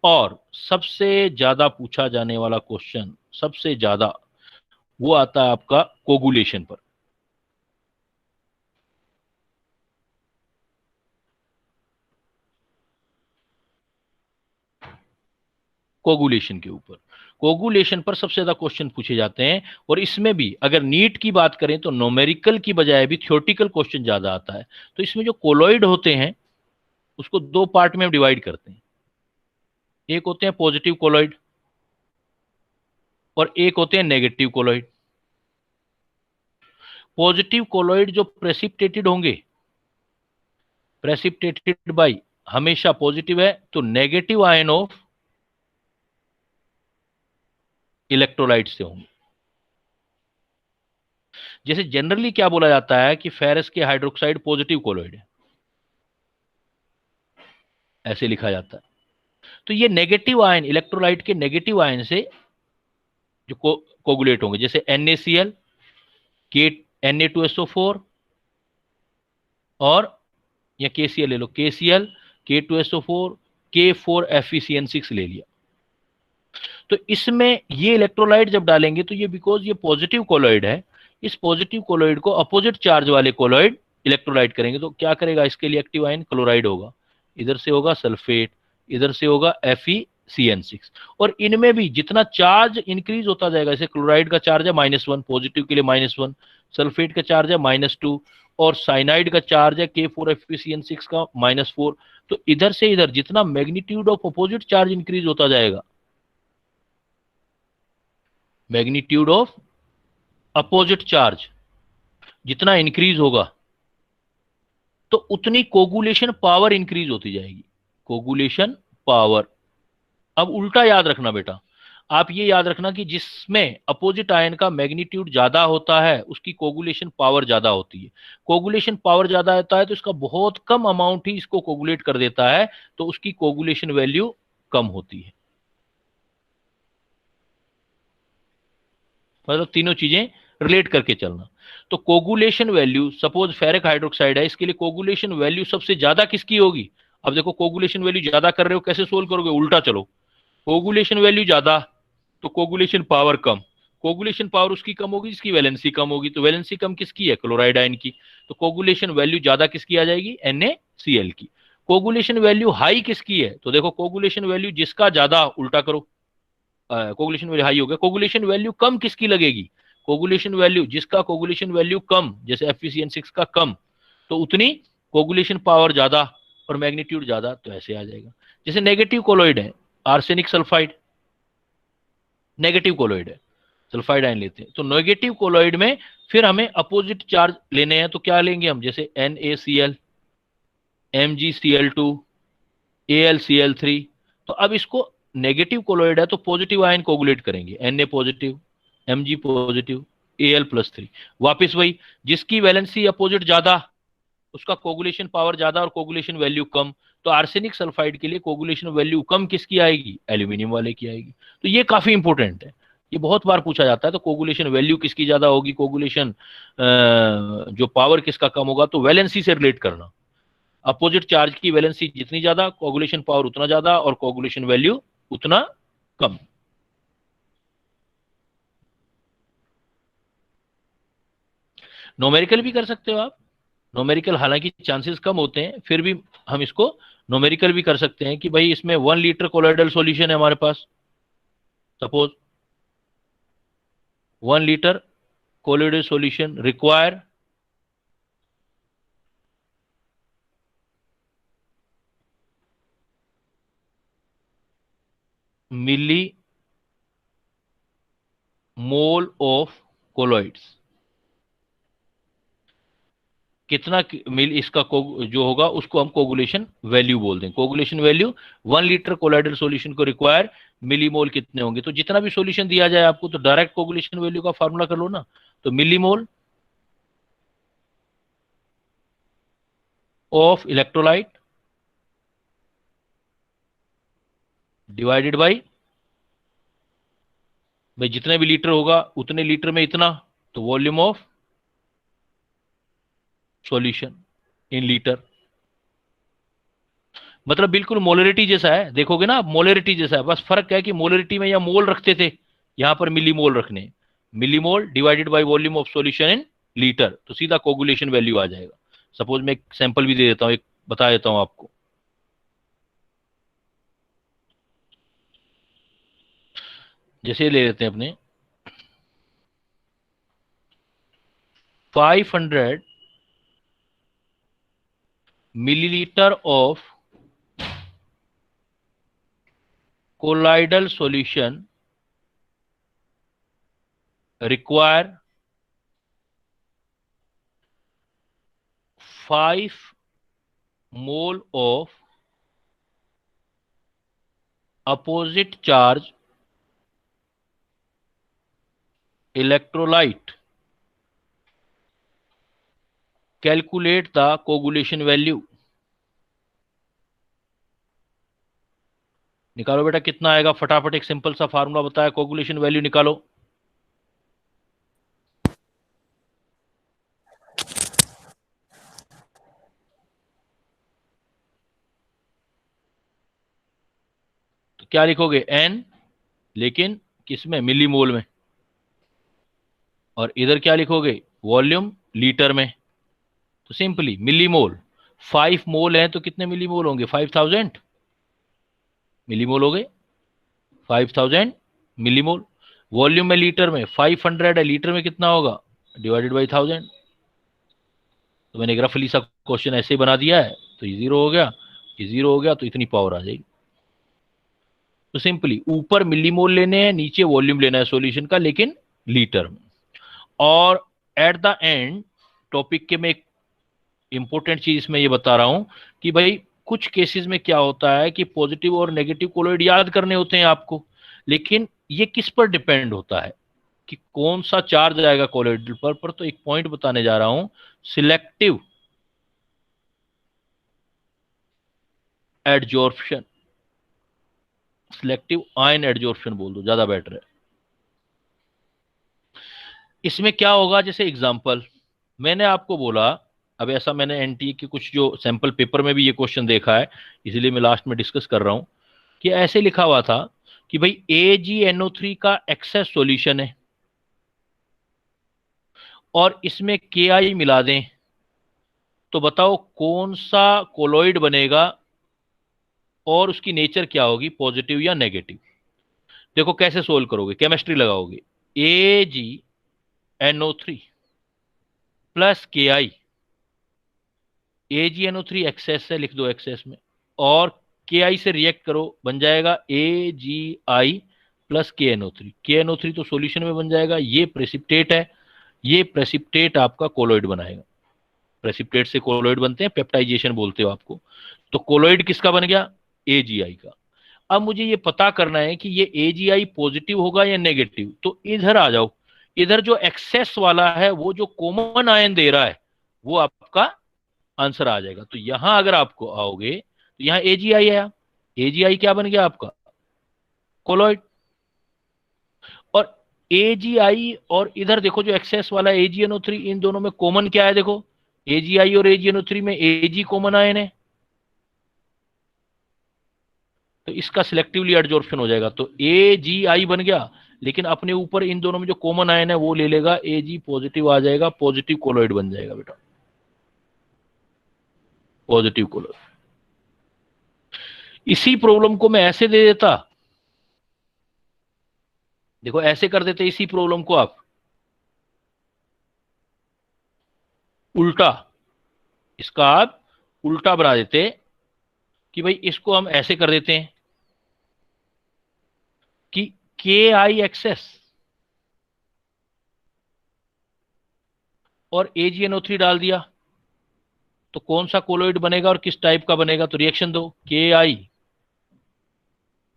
और सबसे ज्यादा पूछा जाने वाला क्वेश्चन, सबसे ज्यादा, वो आता है आपका कोगुलेशन पर। कोगुलेशन के ऊपर, कोगुलेशन पर सबसे ज्यादा क्वेश्चन पूछे जाते हैं। और इसमें भी अगर नीट की बात करें तो न्यूमेरिकल की बजाय भी थ्योरेटिकल क्वेश्चन ज्यादा आता है। तो इसमें जो कोलॉइड होते हैं उसको दो पार्ट में डिवाइड करते हैं। एक होते हैं पॉजिटिव कोलॉइड और एक होते हैं नेगेटिव कोलॉइड। पॉजिटिव कोलॉइड जो प्रेसिपिटेटेड होंगे, प्रेसिपिटेटेड बाय, हमेशा पॉजिटिव है, तो नेगेटिव आयन ऑफ इलेक्ट्रोलाइट से होंगे। जैसे जनरली क्या बोला जाता है कि फेरस के हाइड्रोक्साइड पॉजिटिव कोलॉइड है, ऐसे लिखा जाता है। तो ये नेगेटिव आयन, इलेक्ट्रोलाइट के नेगेटिव आयन से जो कोगुलेट होंगे, जैसे NaCl, के Na2SO4 और या KCl ले लो, KCl, K2SO4, K4FeCN6 ले लिया। तो इसमें ये इलेक्ट्रोलाइट जब डालेंगे तो ये, बिकॉज ये पॉजिटिव कोलॉइड है, इस पॉजिटिव कोलॉइड को अपोजिट चार्ज वाले कोलॉइड इलेक्ट्रोलाइट करेंगे तो क्या करेगा, इसके लिए एक्टिव आयन क्लोराइड होगा, इधर से होगा सल्फेट, इधर से होगा FeCN6। और इनमें भी जितना चार्ज इंक्रीज होता जाएगा, जैसे क्लोराइड का चार्ज है -1, पॉजिटिव के लिए -1, सल्फेट का चार्ज है -2 और साइनाइड का चार्ज है K4FeCN6 का -4। तो इधर से इधर जितना magnitude of opposite charge increase होता जाएगा, मैग्नीट्यूड ऑफ अपोजिट चार्ज जितना इंक्रीज होगा तो उतनी कोगुलेशन पावर इंक्रीज होती जाएगी, कोगुलेशन पावर। अब उल्टा याद रखना बेटा, आप ये याद रखना कि जिसमें अपोजिट आयन का मैग्नीट्यूड ज्यादा होता है उसकी कोगुलेशन पावर ज्यादा होती है। कोगुलेशन पावर ज्यादा होता है तो इसका बहुत कम अमाउंट ही इसको कोगुलेट कर देता है, तो उसकी कोगुलेशन वैल्यू कम होती है। मतलब तीनों चीजें रिलेट करके चलना। तो coagulation value, suppose ferric hydroxide है, इसके लिए कोगुलेशन वैल्यू सबसे ज्यादा किसकी होगी। अब देखो कोगुलेशन वैल्यू ज्यादा कर रहे हो, कैसे सोल्व करोगे, उल्टा चलो, कोगुलेशन वैल्यू ज्यादा तो कोगुलेशन पावर कम, कोगुलेशन पावर उसकी कम होगी जिसकी वैलेंसी कम होगी, तो वैलेंसी कम किसकी है, क्लोराइड आयन की, तो कोगुलेशन वैल्यू ज्यादा किसकी आ जाएगी, NaCl की। कोगुलेशन वैल्यू हाई किसकी है, तो देखो कोगुलेशन वैल्यू जिसका ज्यादा, उल्टा करो, कोगुलेशन वैल्यू हाई हो गया। कोगुलेशन वैल्यू कम किसकी लगेगी, कोगुलेशन वैल्यू जिसका कोगुलेशन वैल्यू कम, जैसे FeCN6 का कम, तो उतनी कोगुलेशन पावर ज्यादा और मैग्नीट्यूड ज्यादा, तो ऐसे आ जाएगा। जैसे नेगेटिव कोलॉइड है, आर्सेनिक सल्फाइड नेगेटिव कोलॉइड है, सल्फाइड आयन लेते हैं, तो नेगेटिव कोलॉइड में फिर हमें अपोजिट चार्ज लेने हैं, तो क्या लेंगे हम, जैसे NaCl, MgCl2, AlCl3। तो अब इसको नेगेटिव कोलॉइड है तो पॉजिटिव आयन कोगुलेट करेंगे, Na positive, Mg positive, Al+3। वापिस वही, जिसकी वैलेंसी अपोजिट ज्यादा उसका कोगुलेशन पावर ज्यादा और कोगुलेशन वैल्यू कम, तो आर्सेनिक सल्फाइड के लिए कोगुलेशन वैल्यू कम किसकी आएगी, एल्यूमिनियम वाले की आएगी। तो ये काफी इंपॉर्टेंट है, ये बहुत बार पूछा जाता है। तो कोगुलेशन वैल्यू किसकी ज्यादा होगी, कोगुलेशन जो पावर किसका कम होगा, तो वैलेंसी से रिलेट करना, अपोजिट चार्ज की वैलेंसी जितनी ज्यादा कोगुलेशन पावर उतना ज्यादा और कोगुलेशन वैल्यू उतना कम। नोमेरिकल भी कर सकते हो आप, नोमेरिकल हालांकि चांसेस कम होते हैं, फिर भी हम इसको नोमेरिकल भी कर सकते हैं कि भाई इसमें 1 लीटर कोलॉइडल सॉल्यूशन है हमारे पास, suppose 1 litre colloidal solution require millimole of colloids. कितना मिल इसका जो होगा उसको हम कोगुलेशन वैल्यू बोल दें। Coagulation value 1 litre colloidal solution को रिक्वायर मिलीमोल कितने होंगे, तो जितना भी सॉल्यूशन दिया जाए आपको तो डायरेक्ट कोगुलेशन वैल्यू का फार्मूला कर लो ना, तो millimole of electrolyte divided by, भाई जितने भी लीटर होगा उतने लीटर में इतना, तो volume of solution in litre. मतलब बिल्कुल मोलरिटी जैसा है, देखोगे ना आप, मोलरिटी जैसा है, बस फर्क है कि मोलरिटी में या मोल रखते थे, यहां पर मिलीमोल रखने, millimole divided by volume of solution in litre, तो सीधा कोगुलेशन वैल्यू आ जाएगा। सपोज मैं एक सैंपल भी दे देता हूं, एक बता देता हूं आपको। जैसे ले लेते हैं अपने 500 millilitre of colloidal solution require 5 mole of opposite charge electrolyte. Calculate the coagulation value. निकालो बेटा कितना आएगा, फटाफट एक सिंपल सा फार्मूला बताया, कोगुलेशन वैल्यू निकालो। तो क्या लिखोगे, n, लेकिन किसमें, मिलीमोल में, और इधर क्या लिखोगे, वॉल्यूम लीटर में। तो सिंपली मिलीमोल, 5 मोल है तो कितने मिलीमोल होंगे, 5000 मिलीमोल हो गए, 5000 मिलीमोल। वॉल्यूम में लीटर में 500 है, लीटर में कितना होगा, डिवाइडेड बाई 1000। तो मैंने एक रफली सा क्वेश्चन ऐसे ही बना दिया है, तो ये 0 हो गया, ये 0 हो गया, तो इतनी पावर आ जाएगी। तो सिंपली ऊपर मिलीमोल लेने हैं, नीचे वॉल्यूम लेना है सॉल्यूशन का, लेकिन लीटर में। और एट द एंड टॉपिक के में एक इंपॉर्टेंट चीज इसमें ये बता रहा हूं कि भाई कुछ केसेस में क्या होता है कि पॉजिटिव और नेगेटिव कोलॉइड याद करने होते हैं आपको, लेकिन ये किस पर डिपेंड होता है कि कौन सा चार्ज आएगा कोलॉइड पर। तो एक पॉइंट बताने जा रहा हूं, selective adsorption, selective ion adsorption बोल दो, ज्यादा बेटर है। इसमें क्या होगा, जैसे एग्जांपल मैंने आपको बोला, अब ऐसा मैंने एनटीए के कुछ जो सैंपल पेपर में भी ये क्वेश्चन देखा है, इसलिए मैं लास्ट में डिस्कस कर रहा हूं, कि ऐसे लिखा हुआ था कि भाई AgNO3 का एक्सेस सॉल्यूशन है और इसमें KI मिला दें, तो बताओ कौन सा कोलॉइड बनेगा और उसकी नेचर क्या होगी, पॉजिटिव या नेगेटिव। देखो कैसे सोल्व करोगे, केमिस्ट्री लगाओगे, AgNO3 plus KI, AgNO3 access है, लिख दो एक्सेस में, और KI से रिएक्ट करो, बन जाएगा AgI प्लस KNO3। KNO3 तो सॉल्यूशन में बन जाएगा, ये प्रेसिपिटेट है, ये प्रेसिपिटेट आपका कोलॉइड बनाएगा। प्रेसिपिटेट से कोलॉइड बनते हैं, पेप्टाइजेशन बोलते हो आपको। तो कोलॉइड किसका बन गया, AgI का। अब मुझे ये पता करना है कि ये AgI पॉजिटिव होगा या नेगेटिव। तो इधर आ जाओ, इधर जो एक्सेस वाला है वो जो कॉमन आयन दे रहा है वो आपका आंसर आ जाएगा। तो यहां अगर आपको आओगे तो यहां AgI आया, AgI क्या बन गया आपका, कोलॉइड। और AgI और इधर देखो जो एक्सेस वाला AgNO3, इन दोनों में कॉमन क्या है, देखो AgI और AgNO3 में Ag कॉमन आयन है, तो इसका सिलेक्टिवली एडजॉर्प्शन हो जाएगा। तो AgI बन गया, लेकिन अपने ऊपर इन दोनों में जो कॉमन आयन है वो ले लेगा, Ag पॉजिटिव आ जाएगा, पॉजिटिव कोलॉइड बन जाएगा बेटा, पॉजिटिव कोलॉइड। इसी प्रॉब्लम को मैं ऐसे दे देता, देखो ऐसे कर देते इसी प्रॉब्लम को आप उल्टा, इसका आप उल्टा बना देते कि भाई इसको हम ऐसे कर देते हैं कि KI एक्सेस और AgNO3 डाल दिया, तो कौन सा कोलॉइड बनेगा और किस टाइप का बनेगा। तो रिएक्शन दो, KI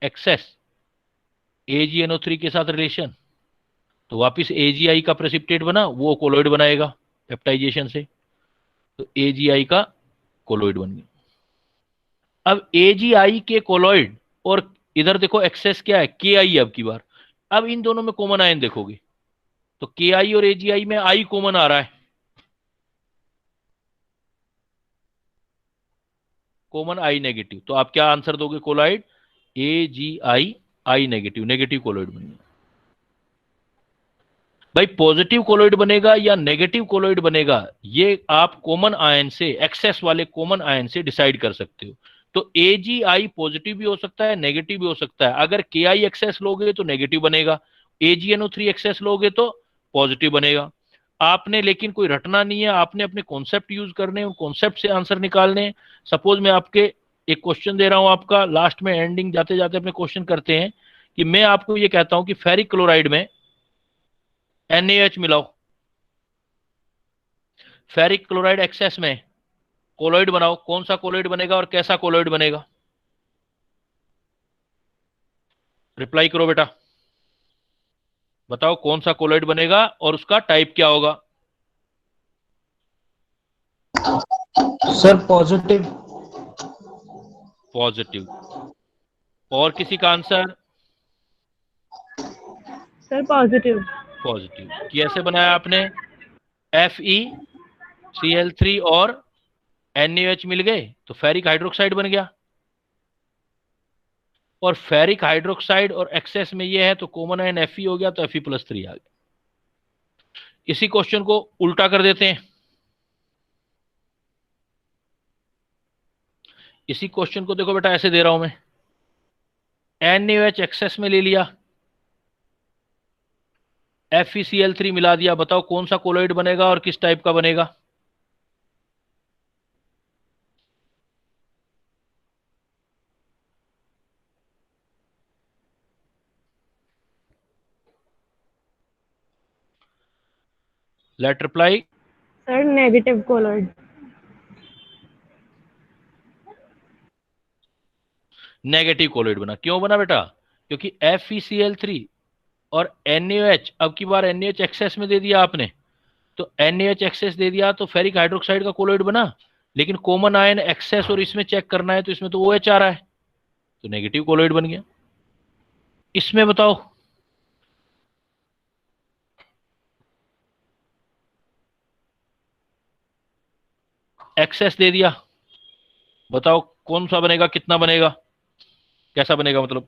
एक्सेस AgNO3 के साथ रिलेशन, तो वापिस AgI का प्रेसिपिटेट बना, वो कोलॉइड बनाएगा पेप्टाइजेशन से। तो AgI का कोलोइड बन गया। अब AgI के कोलोइड और इधर देखो एक्सेस क्या है, KI अब की बार। अब इन दोनों में कॉमन आयन देखोगे तो KI और AgI में I कॉमन आ रहा है, कॉमन I नेगेटिव। तो आप क्या आंसर दोगे, colloid AgI I negative, negative colloid बन गया। भाई पॉजिटिव कोलोइड बनेगा या नेगेटिव कोलोइड बनेगा, ये आप कॉमन आयन से, एक्सेस वाले कॉमन आयन से डिसाइड कर सकते हो। तो AgI पॉजिटिव भी हो सकता है, नेगेटिव भी हो सकता है। अगर KI एक्सेस लोगे तो नेगेटिव बनेगा, AgNO3 एक्सेस लोगे तो पॉजिटिव बनेगा। आपने लेकिन कोई रटना नहीं है, आपने अपने कॉन्सेप्ट यूज करने, उन कॉन्सेप्ट से आंसर निकालने। सपोज मैं आपके एक क्वेश्चन दे रहा हूं, आपका लास्ट में एंडिंग जाते जाते अपने क्वेश्चन करते हैं कि मैं आपको ये कहता हूं कि फेरिक क्लोराइड में NaH मिलाओ, फेरिक क्लोराइड एक्सेस में कोलोइड बनाओ, कौन सा कोलोइड बनेगा और कैसा कोलोइड बनेगा? रिप्लाई करो बेटा, बताओ कौन सा कोलोइड बनेगा और उसका टाइप क्या होगा? Sir positive. पॉजिटिव। और किसी का आंसर? Sir positive. पॉजिटिव। कैसे बनाया आपने? FeCl3 और NaOH मिल गए तो फेरिक हाइड्रोक्साइड बन गया, और फेरिक हाइड्रोक्साइड और एक्सेस में ये है तो कॉमन आयन Fe हो गया, तो Fe+3 आ गया। इसी क्वेश्चन को उल्टा कर देते हैं, इसी क्वेश्चन को देखो बेटा, ऐसे दे रहा हूं मैं, NaOH एक्सेस में ले लिया, FeCl3 मिला दिया, बताओ कौन सा कोलोइड बनेगा और किस टाइप का बनेगा? Late reply. Sir negative colloid. Negative colloid बना। क्यों बना बेटा? क्योंकि FeCl3 और NaOH, अब की बार NaOH एक्सेस में दे दिया आपने, तो NaOH एक्सेस दे दिया तो फेरिक हाइड्रोक्साइड का कोलोइड बना, लेकिन कॉमन आयन एक्सेस और इसमें चेक करना है तो इसमें तो OH आ रहा है, तो नेगेटिव कोलोइड बन गया। इसमें बताओ, एक्सेस दे दिया, बताओ कौन सा बनेगा, कितना बनेगा, कैसा बनेगा मतलब?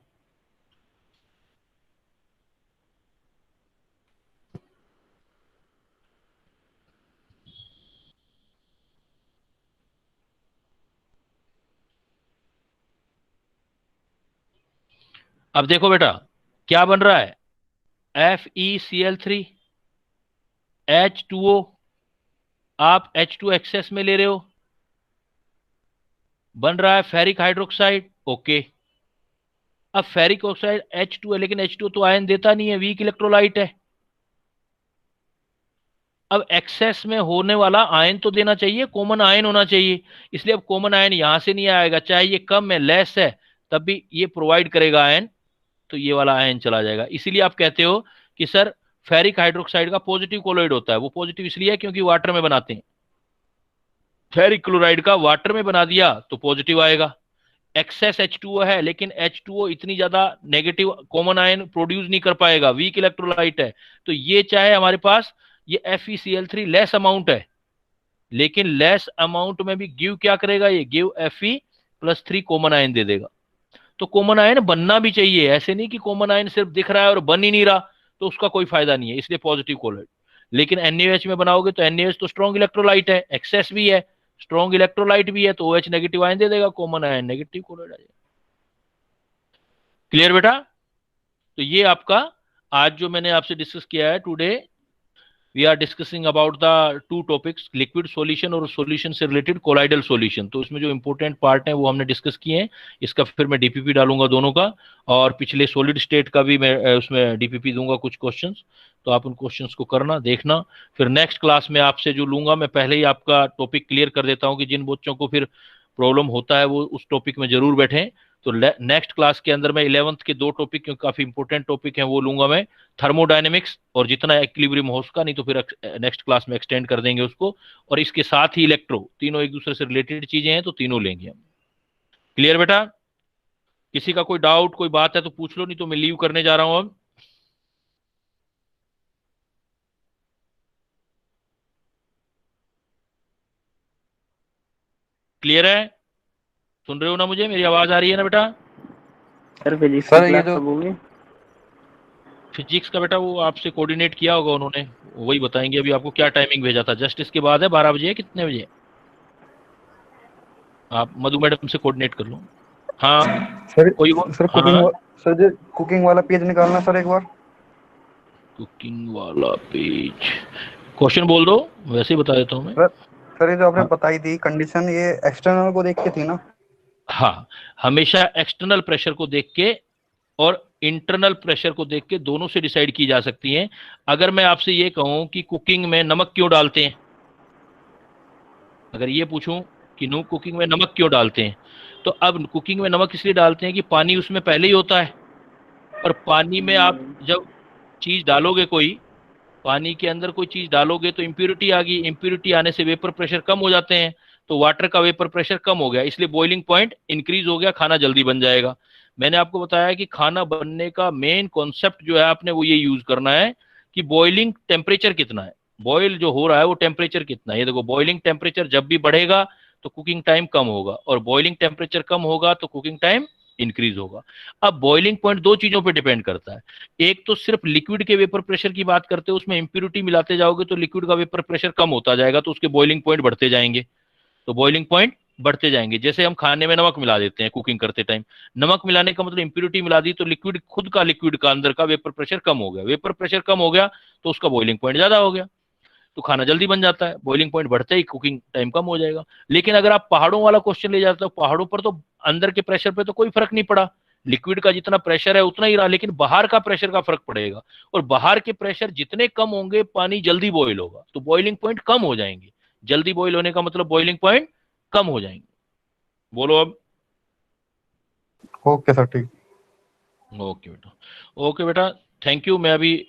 अब देखो बेटा क्या बन रहा है, FeCl3 H2O, आप H2 एक्सेस में ले रहे हो, बन रहा है फेरिक हाइड्रोक्साइड। ओके, अब फेरिक ऑक्साइड H2 है, लेकिन H2 तो आयन देता नहीं है, वीक इलेक्ट्रोलाइट है। अब एक्सेस में होने वाला आयन तो देना चाहिए, कॉमन आयन होना चाहिए, इसलिए अब कॉमन आयन यहां से नहीं आएगा, चाहे ये कम है, लेस है, तब भी ये प्रोवाइड करेगा आयन, तो ये वाला आयन चला जाएगा। इसीलिए आप कहते हो कि सर फेरिक हाइड्रोक्साइड का पॉजिटिव कोलोइड होता है। वो पॉजिटिव इसलिए है क्योंकि वाटर में बनाते हैं, फेरिक क्लोराइड का वाटर में बना दिया तो पॉजिटिव आएगा। एक्सेस H2O है, लेकिन H2O इतनी ज्यादा नेगेटिव कॉमन आयन प्रोड्यूस नहीं कर पाएगा, वीक इलेक्ट्रोलाइट है, तो ये चाहे हमारे पास ये FeCl3 लेस अमाउंट है, लेकिन लेस अमाउंट में भी गिव क्या करेगा, ये गिव Fe+3 कॉमन आयन दे देगा। तो कॉमन आयन बनना भी चाहिए, ऐसे नहीं कि कॉमन आयन सिर्फ दिख रहा है और बन ही नहीं रहा, तो उसका कोई फायदा नहीं है, इसलिए पॉजिटिव कोलोइड। लेकिन NaOH में बनाओगे तो NaOH तो स्ट्रॉन्ग इलेक्ट्रोलाइट है, एक्सेस भी है, स्ट्रॉन्ग इलेक्ट्रोलाइट भी है, तो OH नेगेटिव आयन दे देगा, कॉमन आयन नेगेटिव कोलोइड आ जाएगा। क्लियर बेटा? तो ये आपका आज जो मैंने आपसे डिस्कस किया है, today we are discussing about the two topics, liquid solution और सॉल्यूशन से रिलेटेड कोलाइडल सॉल्यूशन। तो इसमें जो इंपॉर्टेंट पार्ट है वो हमने डिस्कस किए हैं, इसका फिर मैं DPP डालूंगा दोनों का, और पिछले सॉलिड स्टेट का भी मैं उसमें DPP दूंगा कुछ क्वेश्चंस, तो आप उन क्वेश्चंस को करना, देखना। फिर नेक्स्ट क्लास में आपसे जो लूंगा, मैं पहले ही आपका टॉपिक क्लियर कर देता हूँ कि जिन बच्चों को फिर प्रॉब्लम होता है वो उस टॉपिक में जरूर बैठें, तो नेक्स्ट क्लास के अंदर मैं 11th के 2 टॉपिक, क्योंकि काफी इंपॉर्टेंट टॉपिक हैं, वो लूंगा मैं, थर्मोडायनेमिक्स और जितना इक्विलिब्रियम हो उसका, नहीं तो फिर नेक्स्ट क्लास में एक्सटेंड कर देंगे उसको, और इसके साथ ही इलेक्ट्रो, तीनों एक दूसरे से रिलेटेड चीजें हैं तो तीनों लेंगे हम। क्लियर बेटा? किसी का कोई डाउट, कोई बात है तो पूछ लो, नहीं तो मैं लीव करने जा रहा हूं अब। क्लियर है? सुन रहे हो ना मुझे? मेरी आवाज आ रही है ना बेटा? सर फिजिक्स सर की ये क्लास जो कब होगी? फिजिक्स का बेटा वो आपसे कोऑर्डिनेट किया होगा उन्होंने, वही बताएंगे। अभी आपको क्या टाइमिंग भेजा था? जस्ट इसके बाद है, 12 बजे है, कितने बजे? आप मधु मैडम से कोऑर्डिनेट कर लो। हाँ सर कोई सर हाँ कुकिंग हाँ, सर जो कुकिंग वाला पेज निकालना सर एक बार। कुकिंग वाला पेज, क्वेश्चन बोल दो, वैसे ही बता देता हूँ मैं। सर ये जो आपने हाँ बताई थी कंडीशन, ये एक्सटर्नल को देख के थी ना? हाँ, हमेशा एक्सटर्नल प्रेशर को देख के और इंटरनल प्रेशर को देख के दोनों से डिसाइड की जा सकती हैं। अगर मैं आपसे ये कहूं कि कुकिंग में नमक क्यों डालते हैं, अगर ये पूछूं कि नो कुकिंग में नमक क्यों डालते हैं, तो अब कुकिंग में नमक इसलिए डालते हैं कि पानी उसमें पहले ही होता है, और पानी में आप जब चीज डालोगे, कोई पानी के अंदर कोई चीज डालोगे तो इम्प्यूरिटी आ गई, इम्प्यूरिटी आने से वेपर प्रेशर कम हो जाते हैं, तो वाटर का वेपर प्रेशर कम हो गया, इसलिए बॉइलिंग पॉइंट इंक्रीज हो गया, खाना जल्दी बन जाएगा। मैंने आपको बताया कि खाना बनने का मेन कॉन्सेप्ट जो है आपने वो ये यूज करना है कि बॉइलिंग टेम्परेचर कितना है, बॉयल जो हो रहा है वो टेम्परेचर कितना है। ये देखो, बॉइलिंग टेम्परेचर जब भी बढ़ेगा तो कुकिंग टाइम कम होगा, और बॉइलिंग टेम्परेचर कम होगा तो कुकिंग टाइम इंक्रीज होगा। अब बॉइलिंग पॉइंट 2 चीजों पे डिपेंड करता है। एक तो सिर्फ लिक्विड के वेपर प्रेशर की बात करते हो, उसमें इंप्यूरिटी मिलाते जाओगे तो लिक्विड का वेपर प्रेशर कम होता जाएगा, तो उसके बॉइलिंग पॉइंट बढ़ते जाएंगे, तो बॉइलिंग पॉइंट बढ़ते जाएंगे। जैसे हम खाने में नमक मिला देते हैं कुकिंग करते टाइम, नमक मिलाने का मतलब इंप्यूरिटी मिला दी, तो लिक्विड खुद का, लिक्विड का अंदर का वेपर प्रेशर कम हो गया, वेपर प्रेशर कम हो गया तो उसका बॉइलिंग पॉइंट ज्यादा हो गया, तो खाना जल्दी बन जाता है, बॉइलिंग पॉइंट बढ़ते ही कुकिंग टाइम कम हो जाएगा। लेकिन अगर आप पहाड़ों वाला क्वेश्चन ले जाते हो, पहाड़ों पर तो अंदर के प्रेशर पे तो कोई फर्क नहीं पड़ा, लिक्विड का जितना प्रेशर है उतना ही रहा, लेकिन बाहर का प्रेशर का फर्क पड़ेगा, और बाहर के प्रेशर जितने कम होंगे पानी जल्दी बॉईल होगा, तो बॉइलिंग पॉइंट कम हो जाएंगे। जल्दी बॉईल होने का मतलब बॉइलिंग पॉइंट कम हो जाएंगे। बोलो अब। ओके सर, ठीक। ओके बेटा, ओके बेटा, थैंक यू। मैं अभी